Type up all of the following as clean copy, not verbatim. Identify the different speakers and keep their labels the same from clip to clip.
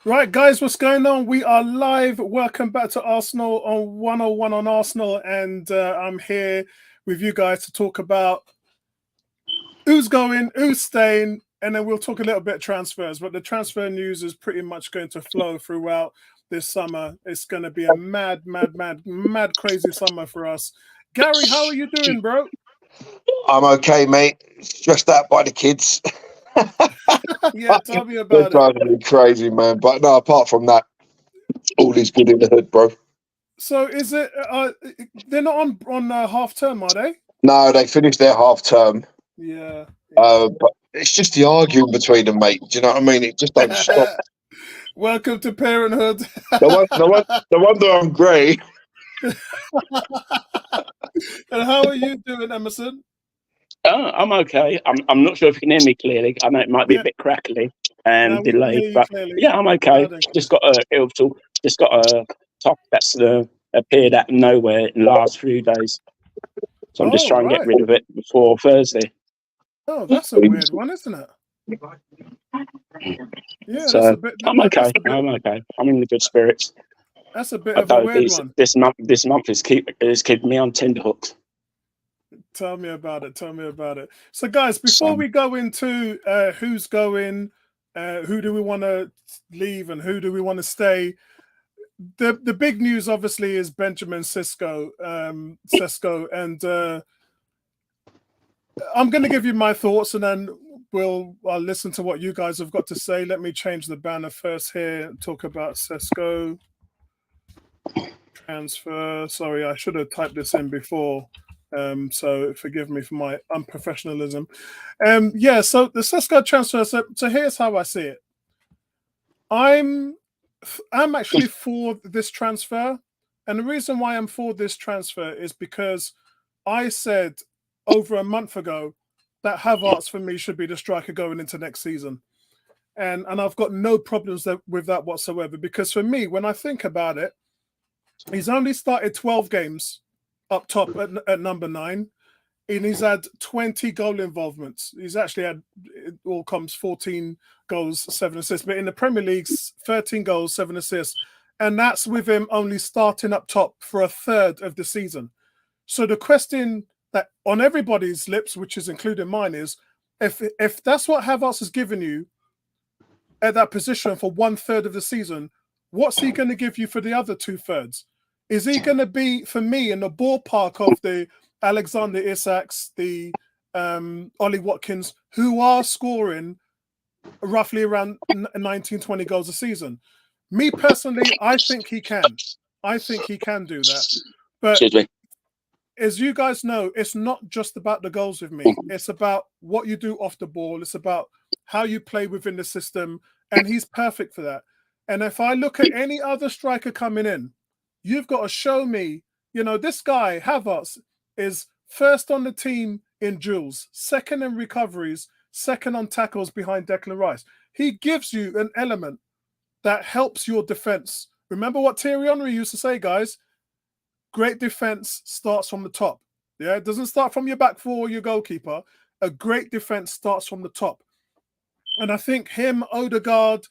Speaker 1: Right, guys, what's going on? We are live. Welcome back to Arsenal on 101 on Arsenal. And I'm here with you guys to talk about who's going, who's staying, and then we'll talk a little bit transfers. But the transfer news is pretty much going to flow throughout this summer. It's going to be a mad, crazy summer for us. Gary, how are you doing, bro?
Speaker 2: I'm okay, mate. Stressed out by the kids.
Speaker 1: Yeah, tell me
Speaker 2: They're
Speaker 1: about it.
Speaker 2: driving me crazy, man. But no, apart from that, all is good in the hood, bro.
Speaker 1: So is it, they're not on half term, are they?
Speaker 2: No, they finished their half term.
Speaker 1: Yeah.
Speaker 2: But it's just the arguing between them, mate. Do you know what I mean? It just don't stop.
Speaker 1: Welcome to parenthood.
Speaker 2: No wonder I'm grey.
Speaker 1: And how are you doing, Emerson?
Speaker 3: I'm okay. I'm not sure if you can hear me clearly. I know it might be
Speaker 1: Yeah.
Speaker 3: a bit crackly
Speaker 1: Now
Speaker 3: and
Speaker 1: we can
Speaker 3: delayed,
Speaker 1: hear you
Speaker 3: but
Speaker 1: clearly.
Speaker 3: yeah, I'm okay.
Speaker 1: Loud and clear.
Speaker 3: Just got a top that's appeared out of nowhere in the last few days. So I'm just trying to get rid of it before Thursday.
Speaker 1: Oh, that's a weird one, isn't it? Yeah,
Speaker 3: So
Speaker 1: that's a bit.
Speaker 3: I'm okay. I'm okay. I'm in the good spirits.
Speaker 1: That's a bit of a weird one.
Speaker 3: This month is keeping me on tenterhooks.
Speaker 1: Tell me about it. Tell me about it. So, guys, before we go into who's going, who do we want to leave, and who do we want to stay, the big news obviously is Benjamin Sesko, and I'm going to give you my thoughts, and then I'll listen to what you guys have got to say. Let me change the banner first here. Talk about Sesko transfer. Sorry, I should have typed this in before. So forgive me for my unprofessionalism. Yeah, so the Sesko transfer. So here's how I see it. I'm actually for this transfer, and the reason why I'm for this transfer is because I said over a month ago that Havertz for me should be the striker going into next season, and I've got no problems with that whatsoever. Because for me, when I think about it, he's only started 12 games up top at number 9, and he's had 20 goal involvements. He's actually had, it all comes 14 goals, 7 assists, but in the Premier League, 13 goals, 7 assists, and that's with him only starting up top for a third of the season. So the question that on everybody's lips, which is including mine, is if that's what Havertz has given you at that position for 1/3 of the season, what's he going to give you for the other 2/3? Is he going to be, for me, in the ballpark of the Alexander Isaks, the Ollie Watkins, who are scoring roughly around 19, 20 goals a season? Me personally, I think he can. I think he can do that. But as you guys know, it's not just about the goals with me. It's about what you do off the ball. It's about how you play within the system. And he's perfect for that. And if I look at any other striker coming in, you've got to show me, this guy, Havertz, is first on the team in duels, second in recoveries, second on tackles behind Declan Rice. He gives you an element that helps your defense. Remember what Thierry Henry used to say, guys? Great defense starts from the top. Yeah, it doesn't start from your back four or your goalkeeper. A great defense starts from the top. And I think him, Odegaard,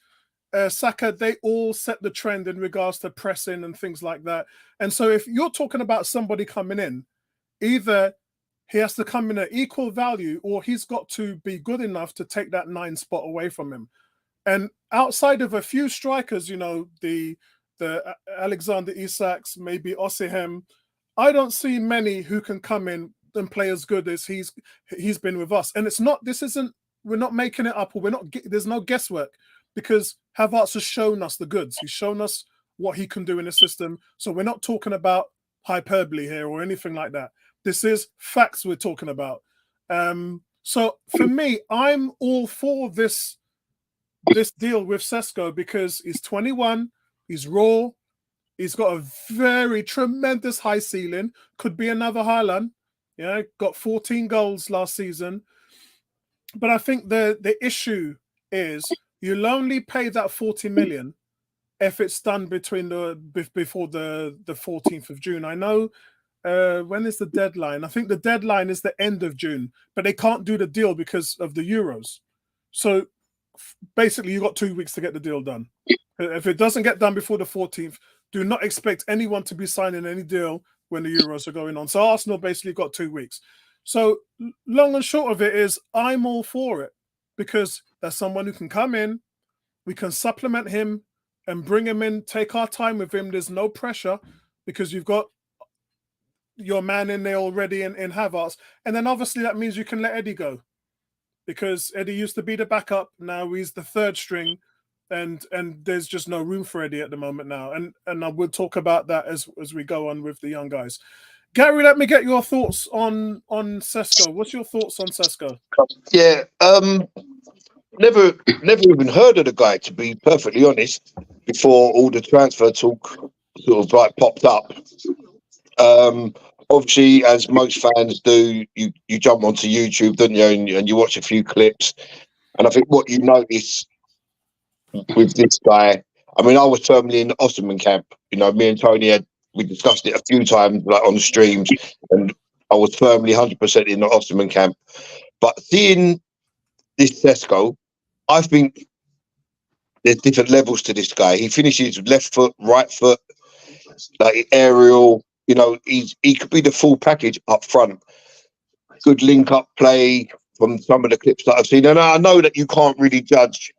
Speaker 1: Saka, they all set the trend in regards to pressing and things like that. And so if you're talking about somebody coming in, either he has to come in at equal value or he's got to be good enough to take that 9 spot away from him. And outside of a few strikers, the Alexander Isaks, maybe Osimhen, I don't see many who can come in and play as good as he's been with us. And we're not making it up, or there's no guesswork, because Havertz has shown us the goods. He's shown us what he can do in the system. So we're not talking about hyperbole here or anything like that. This is facts we're talking about. So for me, I'm all for this deal with Sesko because he's 21, he's raw, he's got a very tremendous high ceiling, could be another Haaland. Yeah, got 14 goals last season. But I think the issue is you'll only pay that 40 million if it's done before the 14th of June. I know when is the deadline? I think the deadline is the end of June, but they can't do the deal because of the Euros. So basically you got 2 weeks to get the deal done. If it doesn't get done before the 14th, do not expect anyone to be signing any deal when the Euros are going on. So Arsenal basically got 2 weeks. So long and short of it is I'm all for it because there's someone who can come in, we can supplement him and bring him in, take our time with him. There's no pressure because you've got your man in there already in Havertz. And then obviously that means you can let Eddie go because Eddie used to be the backup. Now he's the third string and there's just no room for Eddie at the moment now. And I will talk about that as we go on with the young guys. Gary, let me get your thoughts on Sesko. What's your thoughts on Sesko?
Speaker 2: Yeah, never even heard of the guy, to be perfectly honest, before all the transfer talk sort of like popped up. Obviously, as most fans do, you jump onto YouTube, don't you, and you watch a few clips. And I think what you notice with this guy, I mean, I was firmly in the Osterman camp. You know, me and Tony we discussed it a few times, like on streams, and I was firmly 100% in the Osterman camp. But seeing this Sesko, I think there's different levels to this guy. He finishes left foot, right foot, like aerial. You know, he could be the full package up front. Good link-up play from some of the clips that I've seen. And I know that you can't really judge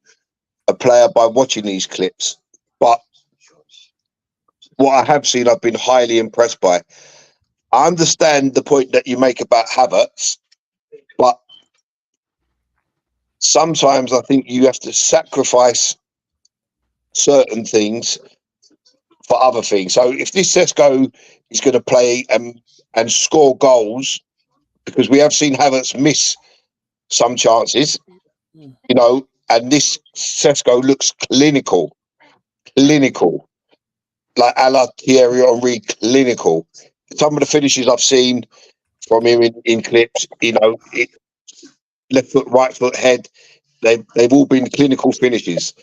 Speaker 2: a player by watching these clips, but what I have seen, I've been highly impressed by. I understand the point that you make about Havertz, but sometimes I think you have to sacrifice certain things for other things. So if this Sesko is going to play and score goals, because we have seen Havertz miss some chances, you know, and this Sesko looks clinical, like a la Thierry Henry, clinical. Some of the finishes I've seen from him in clips, you know, left foot, right foot, head, they've all been clinical finishes.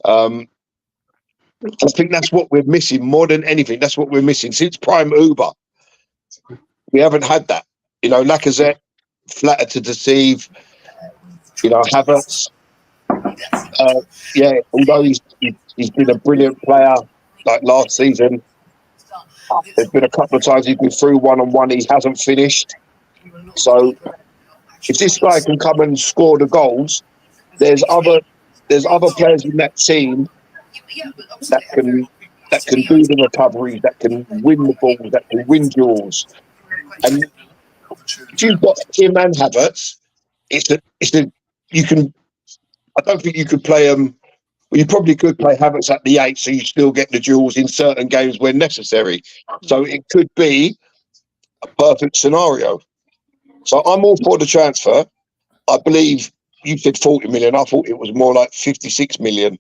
Speaker 2: I think that's what we're missing more than anything. That's what we're missing since Prime Uber. We haven't had that. You know, Lacazette, flattered to deceive. You know, Havertz. Yeah, although he's been a brilliant player like last season, there's been a couple of times he's been through one-on-one, he hasn't finished. So if this guy can come and score the goals, there's other players in that team that can do the recovery, that can win the balls, that can win duels. And if you've got him and Havertz, I don't think you could play them. Well, you probably could play Havertz at the 8, so you still get the duels in certain games when necessary. So it could be a perfect scenario. So I'm all for the transfer. I believe you said 40 million. I thought it was more like 56 million.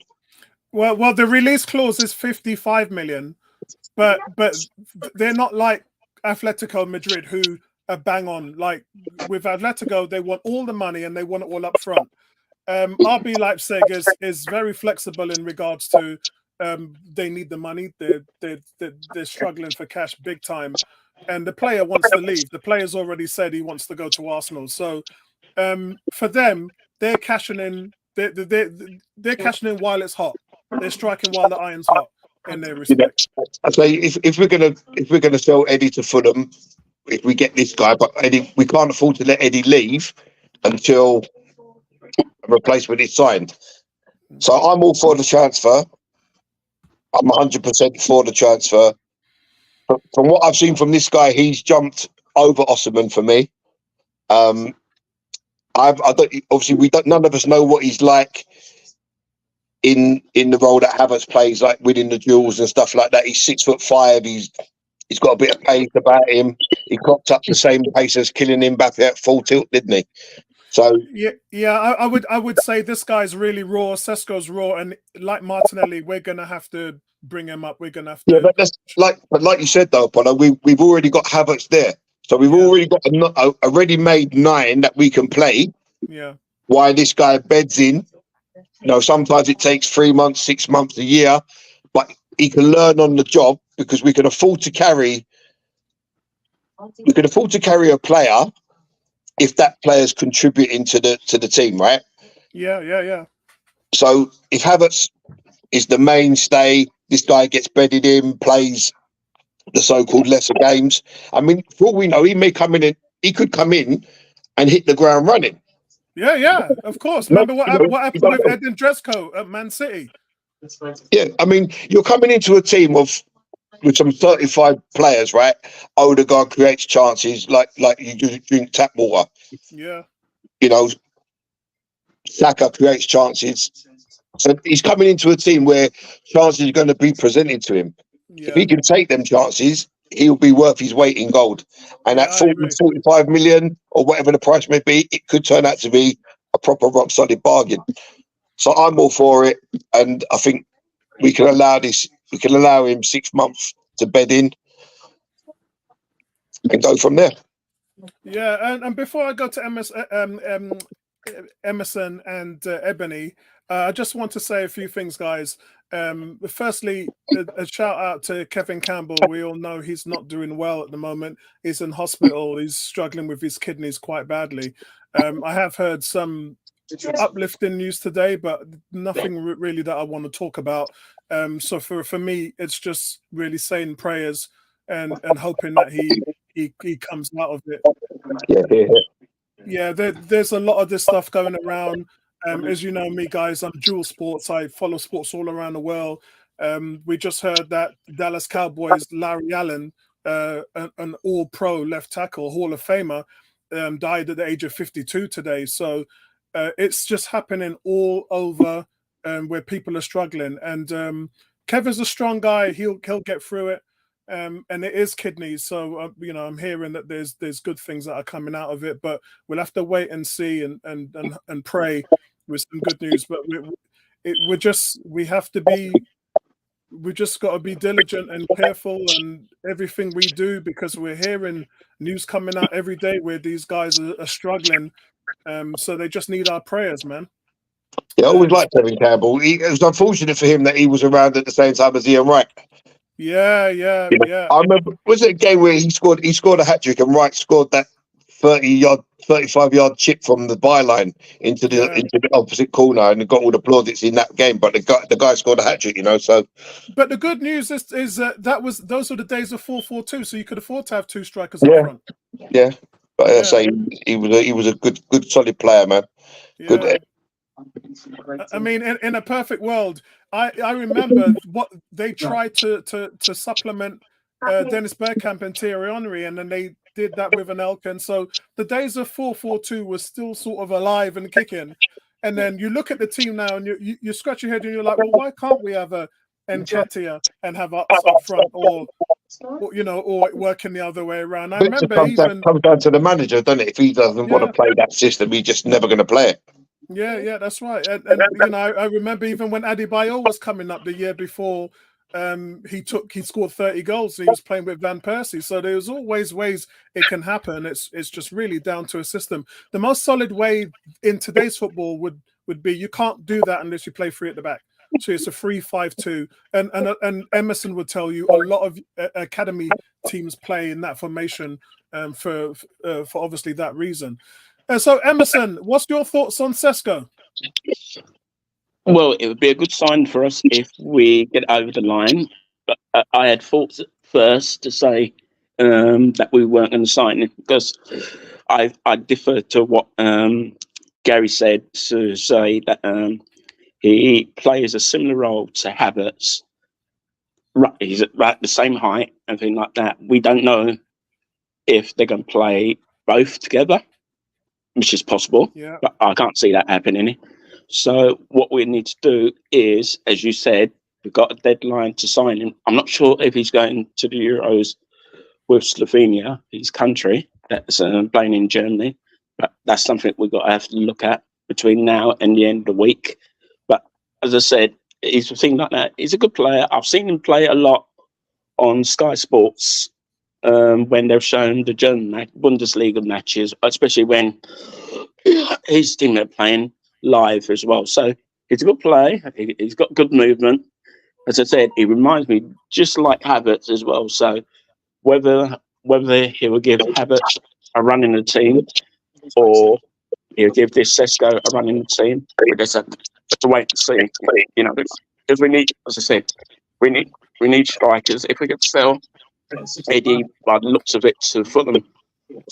Speaker 1: Well, the release clause is 55 million, but they're not like Atletico Madrid, who are bang on. Like with Atletico, they want all the money and they want it all up front. RB Leipzig is very flexible in regards to they need the money. They're struggling for cash big time, and the player wants to leave. The player's already said he wants to go to Arsenal. So for them, they're cashing in. They're cashing in while it's hot. They're striking while the iron's hot in their respect.
Speaker 2: I say if we're gonna sell Eddie to Fulham, if we get this guy, but Eddie, we can't afford to let Eddie leave until a replacement is signed. So I'm all for the transfer. I'm 100% for the transfer. But from what I've seen from this guy, he's jumped over Osterman for me. I don't, obviously none of us know what he's like in the role that Havertz plays, like winning the duels and stuff like that. He's 6'5". He's got a bit of pace about him. He clocked up the same pace as Kieran Mbappe at full tilt, didn't he? So
Speaker 1: yeah, I would say this guy's really raw. Sesko's raw, and like Martinelli, we're gonna have to bring him up. We're gonna have to.
Speaker 2: Yeah, but like you said though, Polo, we've already got Havertz there, so we've already got a ready-made 9 that we can play.
Speaker 1: Yeah.
Speaker 2: Why this guy beds in? You know, sometimes it takes 3 months, 6 months, a year, but he can learn on the job because we can afford to carry. We can afford to carry a player if that player's contributing to the team, right?
Speaker 1: Yeah.
Speaker 2: So if Havertz is the mainstay, this guy gets bedded in, plays the so-called lesser games. I mean, for all we know, he may come in and he could come in and hit the ground running.
Speaker 1: Yeah, of course.
Speaker 2: No,
Speaker 1: Remember what
Speaker 2: you
Speaker 1: happened
Speaker 2: don't
Speaker 1: with
Speaker 2: know.
Speaker 1: Edin Dresco at Man City?
Speaker 2: Yeah, I mean, you're coming into a team with some 35 players, right? Odegaard creates chances like you drink tap water.
Speaker 1: Yeah.
Speaker 2: You know, Saka creates chances. So he's coming into a team where chances are going to be presented to him. If
Speaker 1: Yeah.
Speaker 2: he can take them chances, he'll be worth his weight in gold. And
Speaker 1: Yeah,
Speaker 2: at
Speaker 1: I
Speaker 2: 40,
Speaker 1: agree.
Speaker 2: 45 million or whatever the price may be, it could turn out to be a proper rock solid bargain. So I'm all for it. And I think we can allow him 6 months to bed in and go from there.
Speaker 1: Yeah, and before I go to Emerson and Ebony, I just want to say a few things, guys. Firstly, a shout out to Kevin Campbell. We all know he's not doing well at the moment. He's in hospital. He's struggling with his kidneys quite badly. I have heard some uplifting news today, but nothing really that I want to talk about. So for me, it's just really saying prayers and hoping that he comes out of it. Yeah, there's a lot of this stuff going around. As you know me, guys, I'm dual sports. I follow sports all around the world. We just heard that Dallas Cowboys Larry Allen, an all-pro left tackle, Hall of Famer, died at the age of 52 today. So it's just happening all over where people are struggling. And Kevin's a strong guy. He'll get through it. And it is kidneys, so I'm hearing that there's good things that are coming out of it, but we'll have to wait and see and pray with some good news. But we just got to be diligent and careful and everything we do, because we're hearing news coming out every day where these guys are struggling. So they just need our prayers, man.
Speaker 2: Yeah, I always liked Kevin Campbell. It was unfortunate for him that he was around at the same time as Ian Wright.
Speaker 1: Yeah.
Speaker 2: I remember, was it a game where he scored a hat trick and Wright scored that 35-yard chip from the byline into the opposite corner and got all the plaudits in that game, but the guy scored a hat trick, So,
Speaker 1: but the good news is those were the days of 4-4-2, so you could afford to have two strikers up front.
Speaker 2: Yeah, but I say he was a good solid player, man.
Speaker 1: Yeah.
Speaker 2: Good.
Speaker 1: I mean, in a perfect world, I remember what they tried to supplement Dennis Bergkamp and Thierry Henry, and then they did that with an Elkin. So the days of 4-4-2 was still sort of alive and kicking. And then you look at the team now, and you scratch your head, and you're like, well, why can't we have a Nketiah and have us up front, or working the other way around? I remember
Speaker 2: comes down to the manager, doesn't it? If he doesn't want to play that system, he's just never going to play it.
Speaker 1: Yeah, that's right. And I remember even when Adebayo was coming up the year before, he scored 30 goals. He was playing with Van Persie. So there's always ways it can happen. It's just really down to a system. The most solid way in today's football would be, you can't do that unless you play three at the back. So it's a 3-5-2. And Emerson would tell you a lot of academy teams play in that formation for obviously that reason. So, Emerson, what's your thoughts on Sesko?
Speaker 3: Well, it would be a good sign for us if we get over the line. But I had thoughts at first to say that we weren't going to sign him, because I differ to what Gary said, to say that he plays a similar role to Havertz. Right, he's at the same height and things like that. We don't know if they're going to play both together, which is possible, but I can't see that happening. So what we need to do is, as you said, we've got a deadline to sign him. I'm not sure if he's going to the Euros with Slovenia, his country, that's playing in Germany, but that's something we've got to have to look at between now and the end of the week. But as I said, he's a thing like that. He's a good player. I've seen him play a lot on Sky Sports when they've shown the German Bundesliga matches, especially when his team are playing live as well. So he's a good player. He's got good movement. As I said, he reminds me just like Havertz as well. So whether he will give Havertz a run in the team or he'll give this Sesko a run in the team, we just to wait and see. You know, because we need, as I said, we need strikers. If we could sell Eddie, by the looks of it, to Fulham,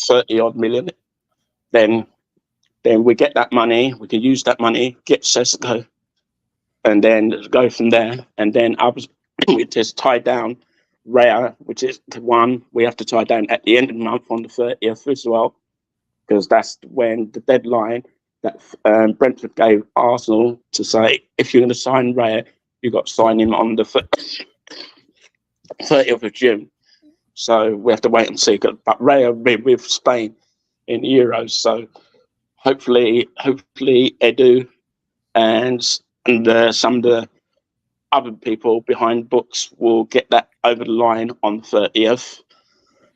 Speaker 3: 30-odd million, then we get that money. We can use that money, get Sesko, and then go from there. And then we just tie down Raya, which is the one we have to tie down at the end of the month on the 30th as well, because that's when the deadline that Brentford gave Arsenal to say, if you're going to sign Raya, you've got to sign him on the 30th of June. So we have to wait and see. But Raya will be with Spain in the Euros. So hopefully Edu and some of the other people behind books will get that over the line on the 30th.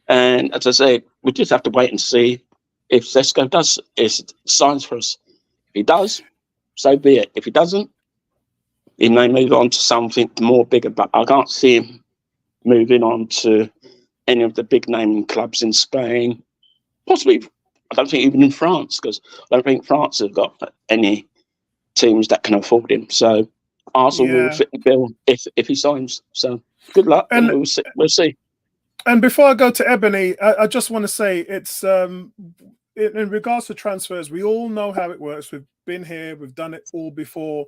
Speaker 3: And as I say, we just have to wait and see if Sesko signs for us. If he does, so be it. If he doesn't, he may move on to something more bigger. But I can't see him moving on to any of the big name clubs in Spain. Possibly, I don't think even in France, because I don't think France have got any teams that can afford him. So Arsenal will fit the bill if he signs. So good luck, and we'll see.
Speaker 1: And before I go to Ebony, I just want to say it's in regards to transfers, we all know how it works. We've been here, we've done it all before.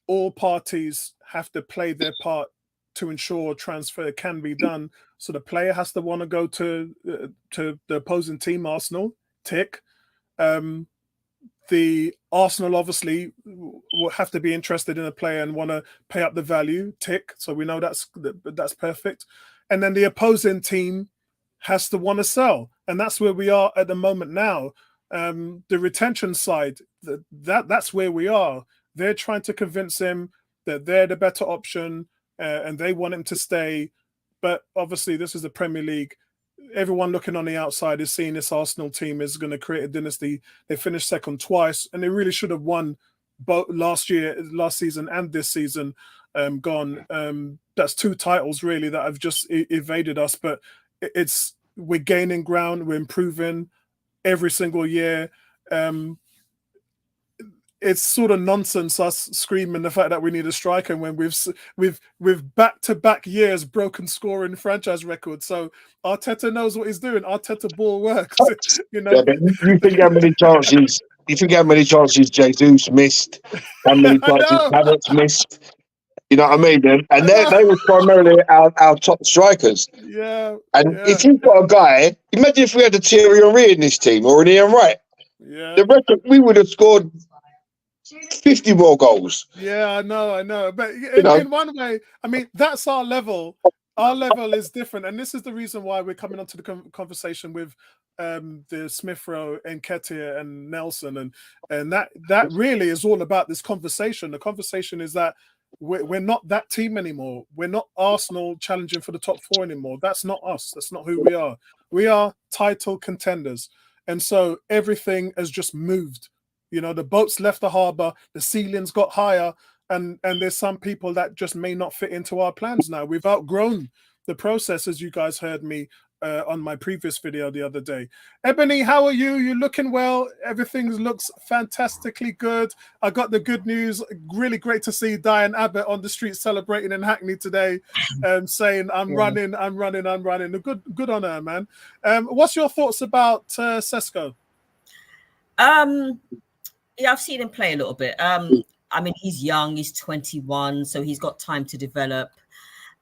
Speaker 1: All parties have to play their part to ensure transfer can be done. So the player has to want to go to the opposing team, Arsenal, tick. The Arsenal obviously will have to be interested in a player and want to pay up the value, tick. So we know that's perfect. And then the opposing team has to want to sell. And that's where we are at the moment now. The retention side, that's where we are. They're trying to convince him that they're the better option and they want him to stay. But obviously this is the Premier League. Everyone looking on the outside is seeing this Arsenal team is going to create a dynasty. They finished second twice, and they really should have won both last season and this season. That's 2 titles really that have just evaded us. But we're gaining ground, we're improving every single year. It's sort of nonsense us screaming the fact that we need a striker when we've back-to-back years broken scoring franchise records. So Arteta knows what he's doing. Arteta ball works. You know.
Speaker 2: Yeah, you think how many chances? You think how many chances Jesus missed? How many chances Tavares missed? You know what I mean? And they were primarily our top strikers.
Speaker 1: Yeah.
Speaker 2: And if you've got a guy, imagine if we had a Tierney in this team or an Ian Wright.
Speaker 1: Yeah.
Speaker 2: The record, we would have scored 50 more goals.
Speaker 1: Yeah, I know. But in one way, I mean, that's our level. Our level is different. And this is the reason why we're coming onto the conversation with the Smith Rowe, Nketiah and Nelson. And that really is all about this conversation. The conversation is that we're not that team anymore. We're not Arsenal challenging for the top 4 anymore. That's not us. That's not who we are. We are title contenders. And so everything has just moved. You know, the boats left the harbour, the ceilings got higher, and there's some people that just may not fit into our plans now. We've outgrown the process, as you guys heard me on my previous video the other day. Ebony, how are you? You're looking well. Everything looks fantastically good. I got the good news. Really great to see Diane Abbott on the street celebrating in Hackney today, saying, I'm running. Good on her, man. What's your thoughts about Sesko?
Speaker 4: Yeah, I've seen him play a little bit. I mean, he's young, he's 21, so he's got time to develop.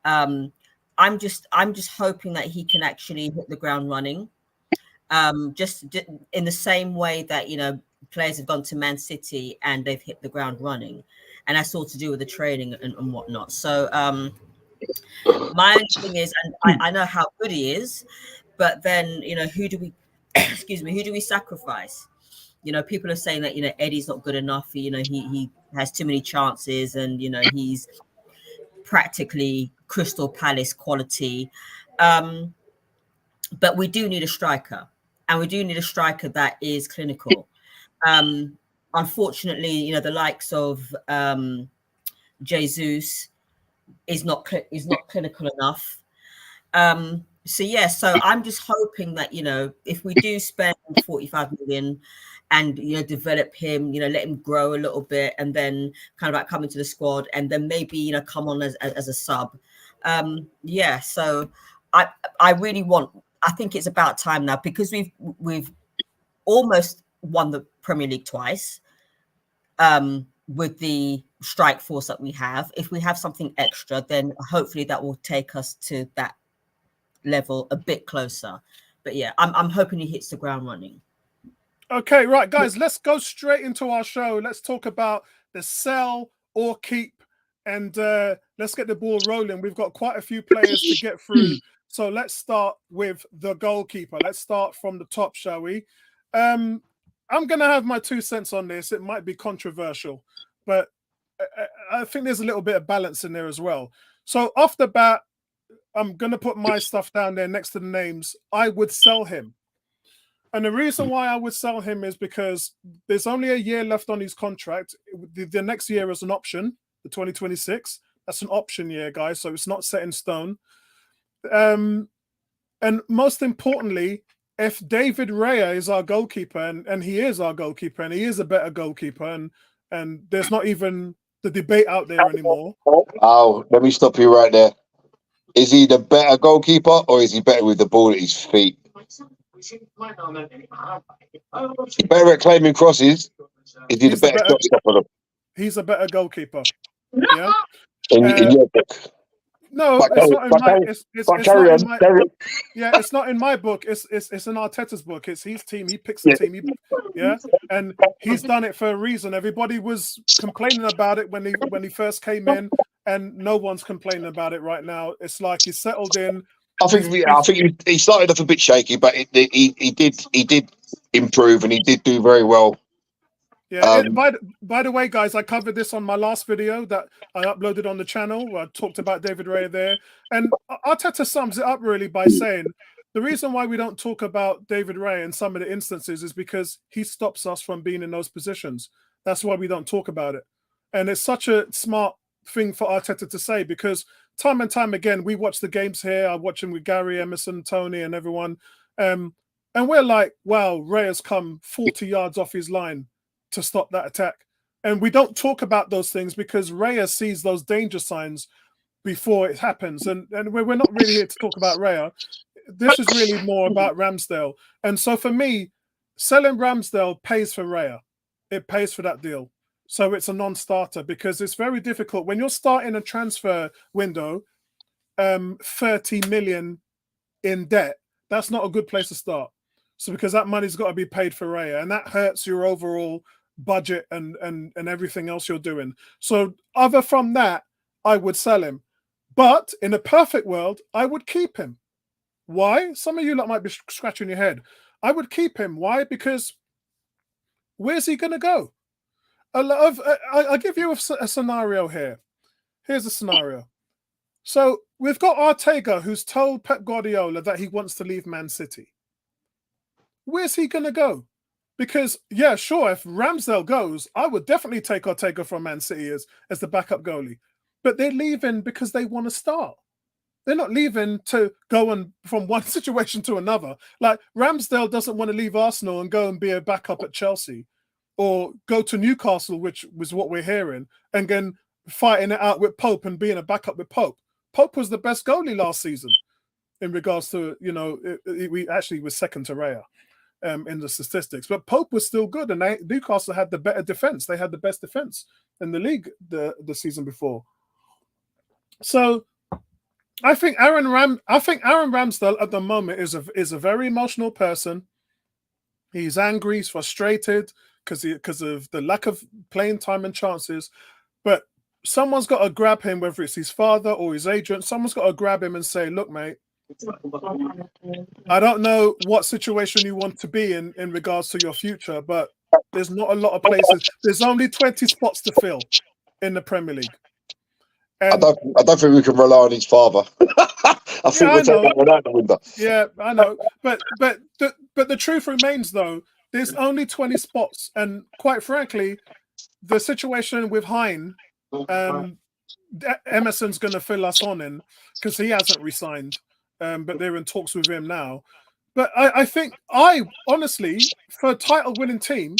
Speaker 4: I'm just hoping that he can actually hit the ground running. Just in the same way that, you know, players have gone to Man City and they've hit the ground running. And that's all to do with the training and whatnot. So my only thing is, and I know how good he is, but then, you know, who do we sacrifice? You know, people are saying that, you know, Eddie's not good enough. You know, he has too many chances and, you know, he's practically Crystal Palace quality. But we do need a striker, and we do need a striker that is clinical. Unfortunately, you know, the likes of Jesus is not clinical enough. So I'm just hoping that, you know, if we do spend 45 million, and develop him, let him grow a little bit, and then kind of like come into the squad, and then maybe come on as a sub. So I really want. I think it's about time now, because we've almost won the Premier League twice with the strike force that we have. If we have something extra, then hopefully that will take us to that level a bit closer. But yeah, I'm hoping he hits the ground running.
Speaker 1: Okay, right, guys, let's go straight into our show. Let's talk about the sell or keep, and let's get the ball rolling. We've got quite a few players to get through, so let's start with the goalkeeper. Let's start from the top, shall we? I'm going to have my 2 cents on this. It might be controversial, but I think there's a little bit of balance in there as well. So off the bat, I'm going to put my stuff down there next to the names. I would sell him. And the reason why I would sell him is because there's only a year left on his contract. The next year is an option, the 2026. That's an option year, guys, so it's not set in stone. And most importantly, if David Raya is our goalkeeper, and he is our goalkeeper, and he is a better goalkeeper, and there's not even the debate out there anymore.
Speaker 2: Oh, let me stop you right there. Is he the better goalkeeper, or is he better with the ball at his feet? Is he better at claiming crosses? Is he the better shot stopper?
Speaker 1: He's a better goalkeeper. Yeah.
Speaker 2: In your book.
Speaker 1: No, it's not in my. It's not in my. Yeah, it's not in my book. It's in Arteta's book. It's his team. He picks the team. And he's done it for a reason. Everybody was complaining about it when he first came in, and no one's complaining about it right now. It's like he's settled in.
Speaker 2: I think he started off a bit shaky, but he did improve, and he did do very well.
Speaker 1: Yeah. By the way, guys, I covered this on my last video that I uploaded on the channel, where I talked about David Raya there, and Arteta sums it up really by saying the reason why we don't talk about David Raya in some of the instances is because he stops us from being in those positions. That's why we don't talk about it, and it's such a smart thing for Arteta to say, because time and time again we watch the games here. I watch them with Gary, Emerson, Tony, and everyone, and we're like, wow, Raya's come 40 yards off his line to stop that attack. And we don't talk about those things because Raya sees those danger signs before it happens. And we're not really here to talk about Raya. This is really more about Ramsdale. And so for me, selling Ramsdale pays for Raya. It pays for that deal. So it's a non-starter, because it's very difficult when you're starting a transfer window, 30 million in debt. That's not a good place to start. So because that money's got to be paid for Raya, and that hurts your overall budget and everything else you're doing. So other from that, I would sell him. But in a perfect world, I would keep him. Why? Some of you lot might be scratching your head. I would keep him. Why? Because where's he going to go? I'll give you a scenario here. Here's a scenario. So we've got Ortega, who's told Pep Guardiola that he wants to leave Man City. Where's he going to go? Because, yeah, sure, if Ramsdale goes, I would definitely take Ortega from Man City as the backup goalie. But they're leaving because they want to start. They're not leaving to go from one situation to another. Like, Ramsdale doesn't want to leave Arsenal and go and be a backup at Chelsea, or go to Newcastle, which was what we're hearing, and then fighting it out with Pope and being a backup with Pope. Pope was the best goalie last season in regards to, we actually was second to Raya. In the statistics, but Pope was still good, and Newcastle had the better defense. They had the best defense in the league the season before. So I think Aaron Ramsdale at the moment is a very emotional person. He's angry, he's frustrated because of the lack of playing time and chances. But someone's got to grab him, whether it's his father or his agent. Someone's got to grab him and say, "Look, mate, I don't know what situation you want to be in regards to your future, but there's not a lot of places. There's only 20 spots to fill in the Premier League." And
Speaker 2: I don't think we can rely on his father. I think we'll take that one out the window.
Speaker 1: Yeah, I know. But the truth remains, though, there's only 20 spots. And quite frankly, the situation with Hein, Emerson's going to fill us on in, because he hasn't resigned. But they're in talks with him now. But I think honestly, for a title-winning team,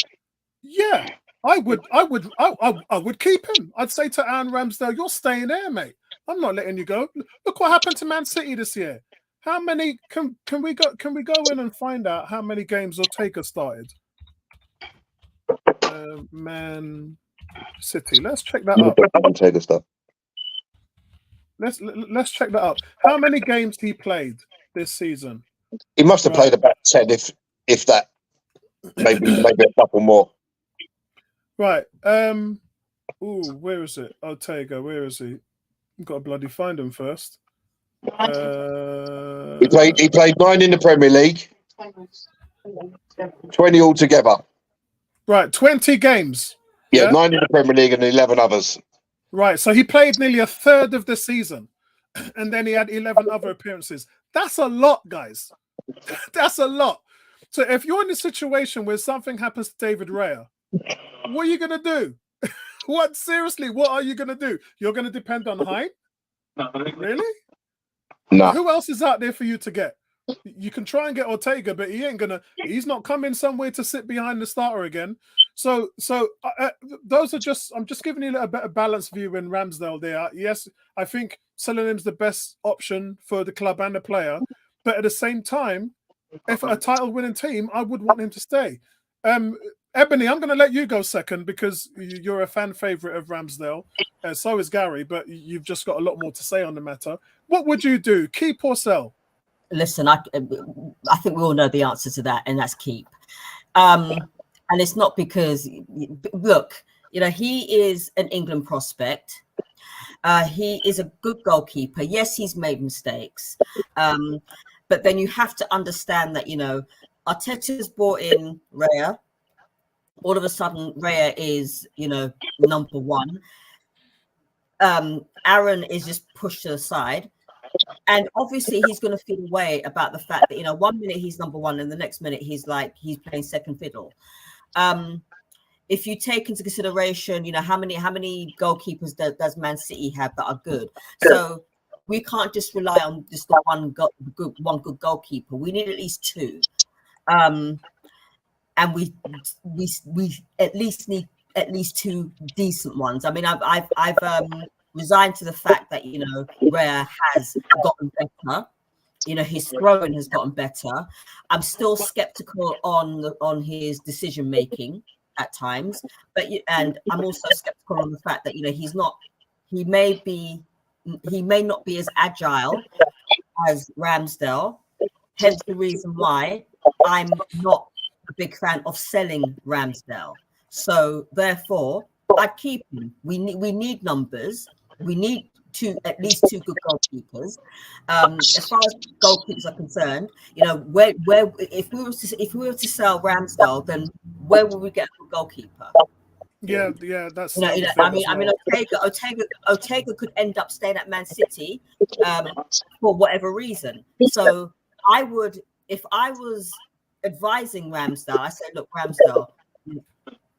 Speaker 1: yeah, I would keep him. I'd say to Aaron Ramsdale, you're staying there, mate. I'm not letting you go. Look what happened to Man City this year. How many can we go in and find out how many games Ortega started? Man City. Let's check that up.
Speaker 2: Ortega stuff.
Speaker 1: Let's check that up. How many games he played this season?
Speaker 2: He must have played about 10, if that. Maybe a couple more.
Speaker 1: Right. Where is it? Ortega. Where is he? Got to bloody find him first.
Speaker 2: He played 9 in the Premier League. 20 altogether.
Speaker 1: Right, 20 games.
Speaker 2: Yeah, 9 in the Premier League and 11 others.
Speaker 1: Right, so he played nearly a third of the season, and then he had 11 other appearances. That's a lot, guys. That's a lot. So if you're in a situation where something happens to David Raya, what are you going to do? Seriously, what are you going to do? You're going to depend on Hyde? Really?
Speaker 2: No.
Speaker 1: Who else is out there for you to get? You can try and get Ortega, but he's not coming somewhere to sit behind the starter again. So those are I'm just giving you a better balanced view in Ramsdale there. Yes, I think selling him's the best option for the club and the player. But at the same time, if a title-winning team, I would want him to stay. Ebony, I'm going to let you go second because you're a fan favourite of Ramsdale. So is Gary, but you've just got a lot more to say on the matter. What would you do? Keep or sell?
Speaker 4: Listen, I think we all know the answer to that, and that's keep. And it's not because, look, he is an England prospect. He is a good goalkeeper. Yes, he's made mistakes. But then you have to understand that, Arteta's brought in Raya. All of a sudden, Raya is, number one. Aaron is just pushed to the side. And obviously, he's going to feel away about the fact that, 1 minute he's number one and the next minute he's playing second fiddle. If you take into consideration, how many goalkeepers does Man City have that are good? So we can't just rely on just the one good goalkeeper. We need at least two. And we at least need at least two decent ones. I mean, I've resigned to the fact that Raya has gotten better. His throwing has gotten better. I'm still skeptical on his decision making at times, and I'm also skeptical on the fact that he may not be as agile as Ramsdale. Hence the reason why I'm not a big fan of selling Ramsdale. So therefore, I keep him. We need numbers. We need at least two good goalkeepers. As far as goalkeepers are concerned, where if we were to sell Ramsdale, then where will we get a goalkeeper?
Speaker 1: Yeah, that's.
Speaker 4: Ortega could end up staying at Man City for whatever reason. So I would, if I was advising Ramsdale, I said, look, Ramsdale,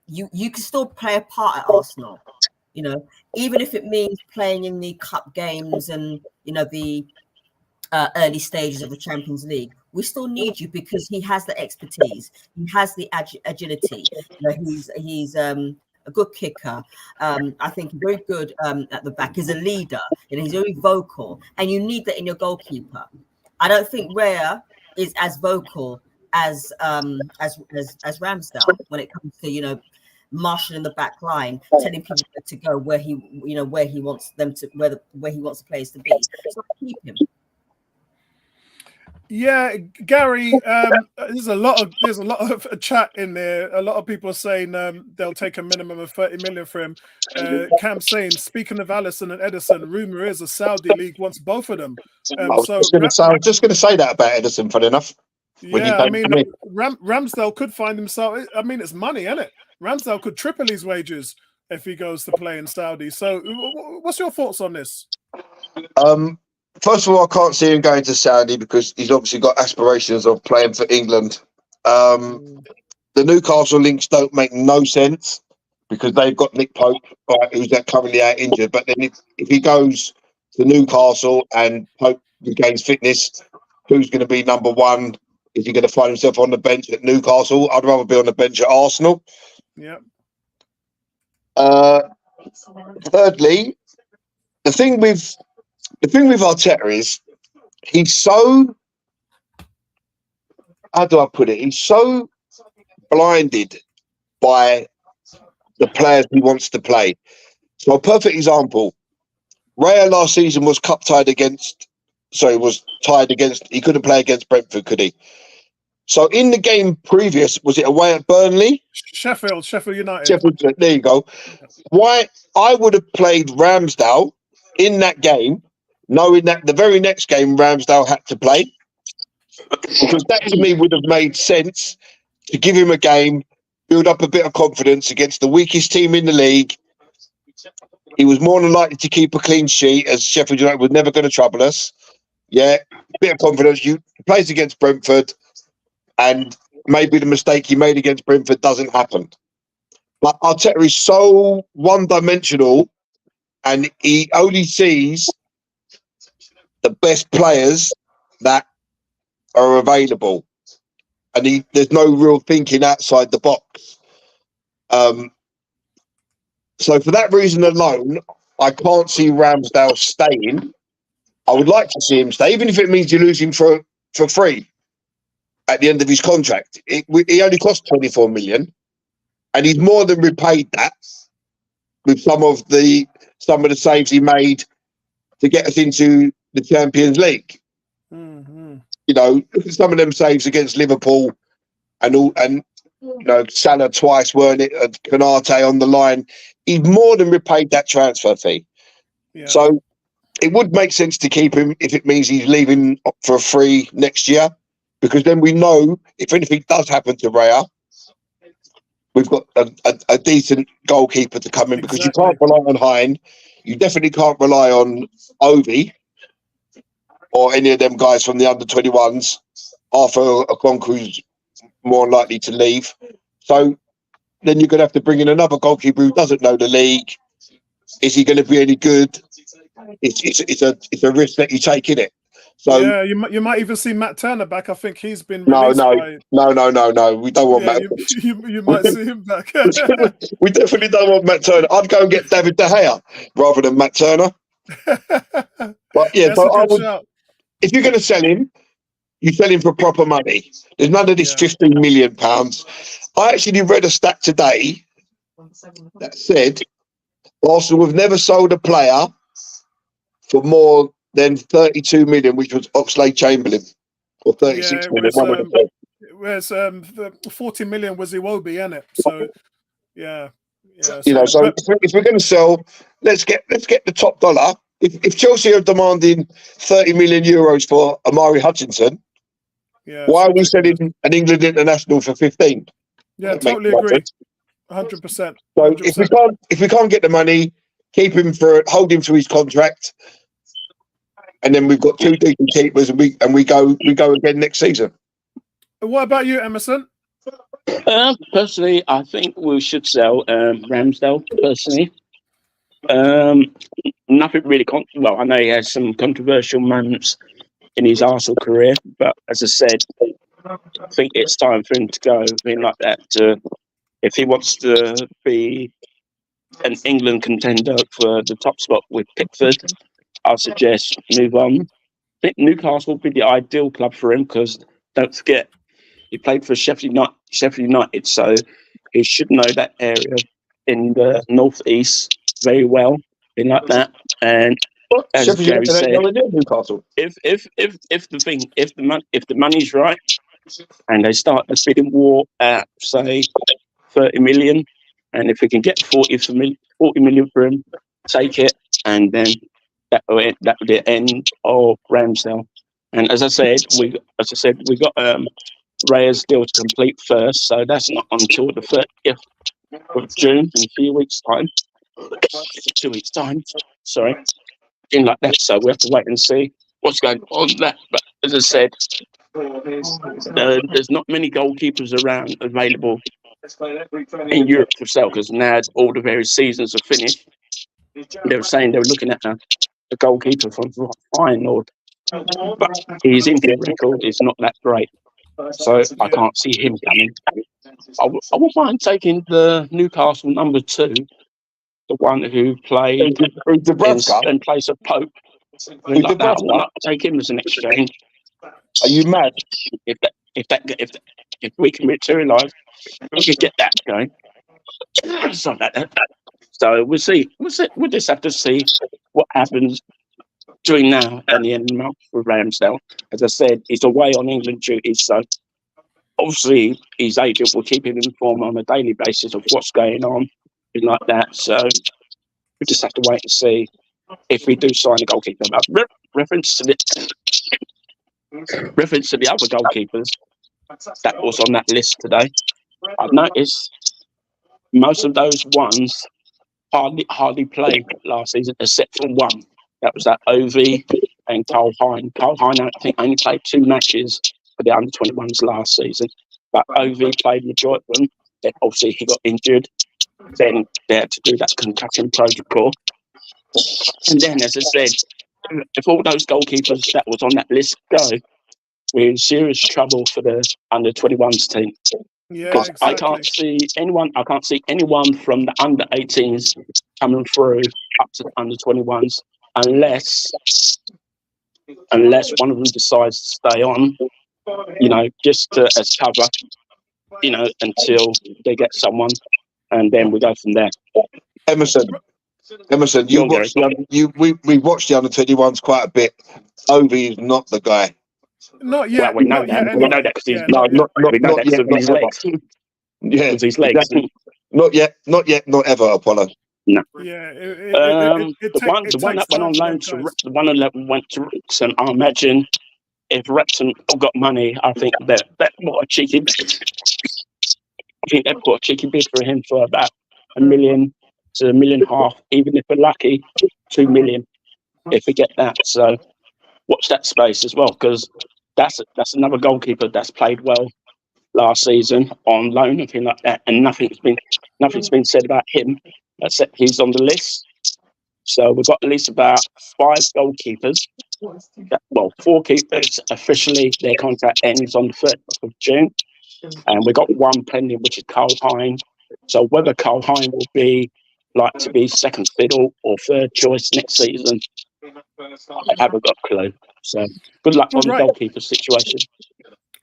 Speaker 4: you can still play a part at Arsenal. Even if it means playing in the cup games and the early stages of the Champions League, we still need you because he has the expertise, he has the agility. He's a good kicker. I think very good at the back. He's a leader, and he's very vocal, and you need that in your goalkeeper. I don't think Raya is as vocal as Ramsdale when it comes to marshalling the back line, telling people to go where he wants them to, where he wants the players to be. So keep him.
Speaker 1: Yeah, Gary, there's a lot of chat in there. A lot of people are saying they'll take a minimum of 30 million for him. Cam saying, speaking of Alisson and Edison, rumor is a Saudi league wants both of them.
Speaker 2: I was just going to say that about Edison, funny enough.
Speaker 1: Yeah, I mean, Ramsdale could find himself. I mean, it's money, isn't it? Ramsdale could triple his wages if he goes to play in Saudi. So, what's your thoughts on this?
Speaker 2: First of all, I can't see him going to Saudi because he's obviously got aspirations of playing for England. The Newcastle links don't make no sense because they've got Nick Pope, right, who's currently out injured. But then if he goes to Newcastle and Pope regains fitness, who's going to be number one Is he going to find himself on the bench at Newcastle? I'd rather be on the bench at Arsenal.
Speaker 1: Yeah.
Speaker 2: Thirdly, the thing with Arteta is he's so, how do I put it? He's so blinded by the players he wants to play. So a perfect example, Raya last season was tied against, he couldn't play against Brentford, could he? So in the game previous, was it away at Burnley?
Speaker 1: Sheffield United.
Speaker 2: Sheffield, there you go. Why I would have played Ramsdale in that game, knowing that the very next game Ramsdale had to play, because that to me would have made sense to give him a game, build up a bit of confidence against the weakest team in the league. He was more than likely to keep a clean sheet, as Sheffield United was never going to trouble us. Yeah, bit of confidence. You plays against Brentford, and maybe the mistake he made against Brentford doesn't happen. But Arteta is so one-dimensional, and he only sees the best players that are available, and there's no real thinking outside the box. So for that reason alone, I can't see Ramsdale staying. I would like to see him stay, even if it means you lose him for free at the end of his contract. He only cost 24 million, and he's more than repaid that with some of the saves he made to get us into the Champions League.
Speaker 1: Mm-hmm.
Speaker 2: You know, some of them saves against Liverpool and Salah twice, weren't it? And Konate on the line. He's more than repaid that transfer fee.
Speaker 1: Yeah.
Speaker 2: So it would make sense to keep him if it means he's leaving for a free next year, because then we know if anything does happen to Raya, we've got a decent goalkeeper to come in, because you can't rely on Hine. You definitely can't rely on Ovi or any of them guys from the under-21s. Arthur Okonkwo's more likely to leave. So then you're going to have to bring in another goalkeeper who doesn't know the league. Is he going to be any good? It's a risk that you take, in it. So
Speaker 1: yeah, you might even see Matt Turner back. I think he's been
Speaker 2: no.
Speaker 1: released.
Speaker 2: No. We don't want Matt.
Speaker 1: You might see him back.
Speaker 2: We definitely don't want Matt Turner. I'd go and get David De Gea rather than Matt Turner. But yeah,
Speaker 1: That's a good shout.
Speaker 2: If you're going to sell him, you sell him for proper money. There's none of this £15 million. I actually read a stat today that said Arsenal have never sold a player for more than 32 million, which was Oxlade-Chamberlain, or 36 million.
Speaker 1: Whereas 40 million was Iwobi, isn't it? So yeah.
Speaker 2: So if we're going to sell, let's get the top dollar. If Chelsea are demanding 30 million euros for Amari Hutchinson, why are we selling an England international for 15?
Speaker 1: Yeah, totally agree. 100%.
Speaker 2: So if we can't get the money, hold him to his contract, and then we've got two decent keepers, and we go again next season.
Speaker 1: What about you, Emerson?
Speaker 3: Personally, I think we should sell Ramsdale. Personally, nothing really. I know he has some controversial moments in his Arsenal career, but as I said, I think it's time for him to go. Like that, if he wants to be an England contender for the top spot with Pickford, I suggest move on. I think Newcastle would be the ideal club for him, because don't forget, he played for Sheffield United, so he should know that area in the northeast very well, thing like that. And as Jerry said,
Speaker 2: Newcastle.
Speaker 3: if the money's right, and they start the bidding war at say 30 million, and if we can get 40 million for him, take it, and then that will be the end of Ramsdale. And as I said, we got Raya's deal to complete first, so that's not until the 30th of June, in a few weeks' time. 2 weeks' time, sorry. Thing like that, so we have to wait and see what's going on there. But as I said, there's not many goalkeepers around available in Europe for sale, because now all the various seasons are finished. They were saying they were looking at a goalkeeper from Feyenoord, but his injury record is not that great. So I can't see him coming. I wouldn't mind taking the Newcastle number 2, the one who played in place of Pope. Like that. I would not take him as an exchange.
Speaker 2: Are you mad?
Speaker 3: If we can materialise, we could get that going. Something like that. So we'll see. We'll just have to see what happens between now and the end of the month with Ramsdale. As I said, he's away on England duties, so obviously his agent will keep him informed on a daily basis of what's going on, things like that. So we just have to wait and see if we do sign a goalkeeper. Reference to the other goalkeepers that was on that list today, I've noticed most of those ones hardly played last season, except for one. That was that Ovi and Cole Hine. Cole Hine, I think, only played 2 matches for the under-21s last season. But Ovi played the majority of them. Then obviously he got injured. Then they had to do that concussion protocol. And then, as I said, if all those goalkeepers that was on that list go, we're in serious trouble for the under-21s team.
Speaker 1: Yeah,
Speaker 3: Because
Speaker 1: exactly.
Speaker 3: I can't see anyone from the under-18s coming through up to the under-21s unless one of them decides to stay on, just as cover, until they get someone, and then we go from there.
Speaker 2: Emerson, we watched the under-21s quite a bit. Ovi is not the guy.
Speaker 1: Not yet.
Speaker 3: Well, we know
Speaker 1: not
Speaker 3: that.
Speaker 1: Yet,
Speaker 3: We
Speaker 1: anyway.
Speaker 3: know that because he's
Speaker 1: Yeah,
Speaker 3: not
Speaker 2: Not yet.
Speaker 3: because of his legs.
Speaker 2: Yeah,
Speaker 3: Because his legs.
Speaker 2: exactly. Not yet. Not ever, Apollo.
Speaker 1: Yeah,
Speaker 3: The one that went on loan to Wrexham, I imagine if Wrexham got money, I think they've put a cheeky bid. I think they've put a cheeky bid for him for about $1 million to $1.5 million, even if we're lucky, $2 million if we get that. So watch that space as well, because that's another goalkeeper that's played well last season on loan and things like that, and nothing's been said about him except he's on the list. So we've got at least about 5 goalkeepers. 4 keepers officially their contract ends on the 30th of June, and we've got 1 pending, which is Cole Hine. So whether Cole Hine will be to be second fiddle or third choice next season, I haven't got a clue. So good luck on the goalkeeper situation.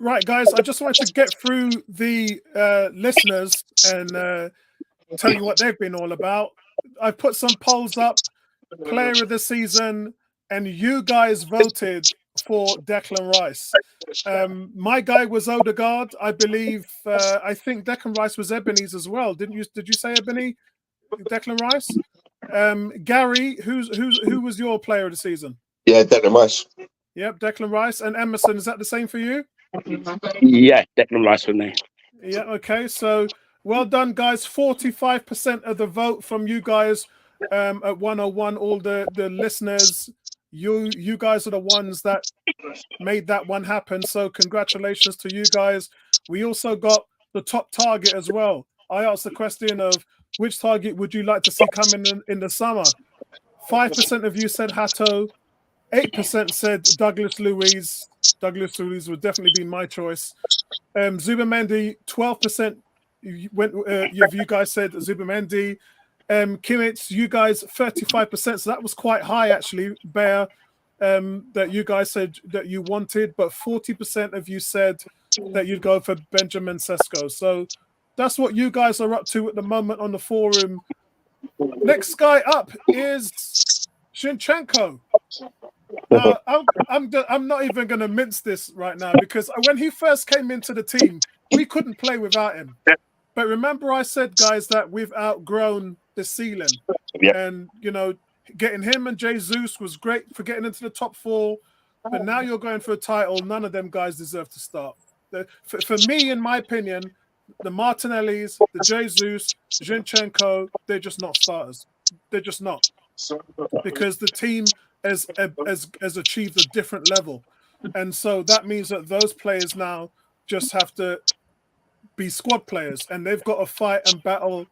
Speaker 1: Right, guys, I just wanted to get through the listeners and tell you what they've been all about. I put some polls up, player of the season, and you guys voted for Declan Rice. My guy was Odegaard, I believe. I think Declan Rice was Ebony's as well. Did you say Ebony? Declan Rice? Gary, who was your player of the season?
Speaker 2: Yeah, Declan Rice.
Speaker 1: Yep, Declan Rice. And Emerson, is that the same for you?
Speaker 3: Yeah, Declan Rice for me.
Speaker 1: Yeah, okay. So well done, guys. 45% of the vote from you guys at 101, all the listeners. You guys are the ones that made that one happen. So congratulations to you guys. We also got the top target as well. I asked the question of which target would you like to see coming in the summer? 5% of you said Hato. 8% said Douglas Luiz. Douglas Luiz would definitely be my choice. Zubamendi, 12% you guys said Zubamendi. Kimmich, you guys 35%. So that was quite high actually, Bear, that you guys said that you wanted, but 40% of you said that you'd go for Benjamin Sesko. So that's what you guys are up to at the moment on the forum. Next guy up is Zinchenko. I'm not even going to mince this right now, because when he first came into the team, we couldn't play without him. But remember I said, guys, that we've outgrown the ceiling.
Speaker 2: Yep.
Speaker 1: And, getting him and Jesus was great for getting into the top 4. But now you're going for a title. None of them guys deserve to start. For me, in my opinion, the Martinellis, the Jesus, Zinchenko, they're just not starters. They're just not. Because the team has achieved a different level. And so that means that those players now just have to be squad players, and they've got to fight and battle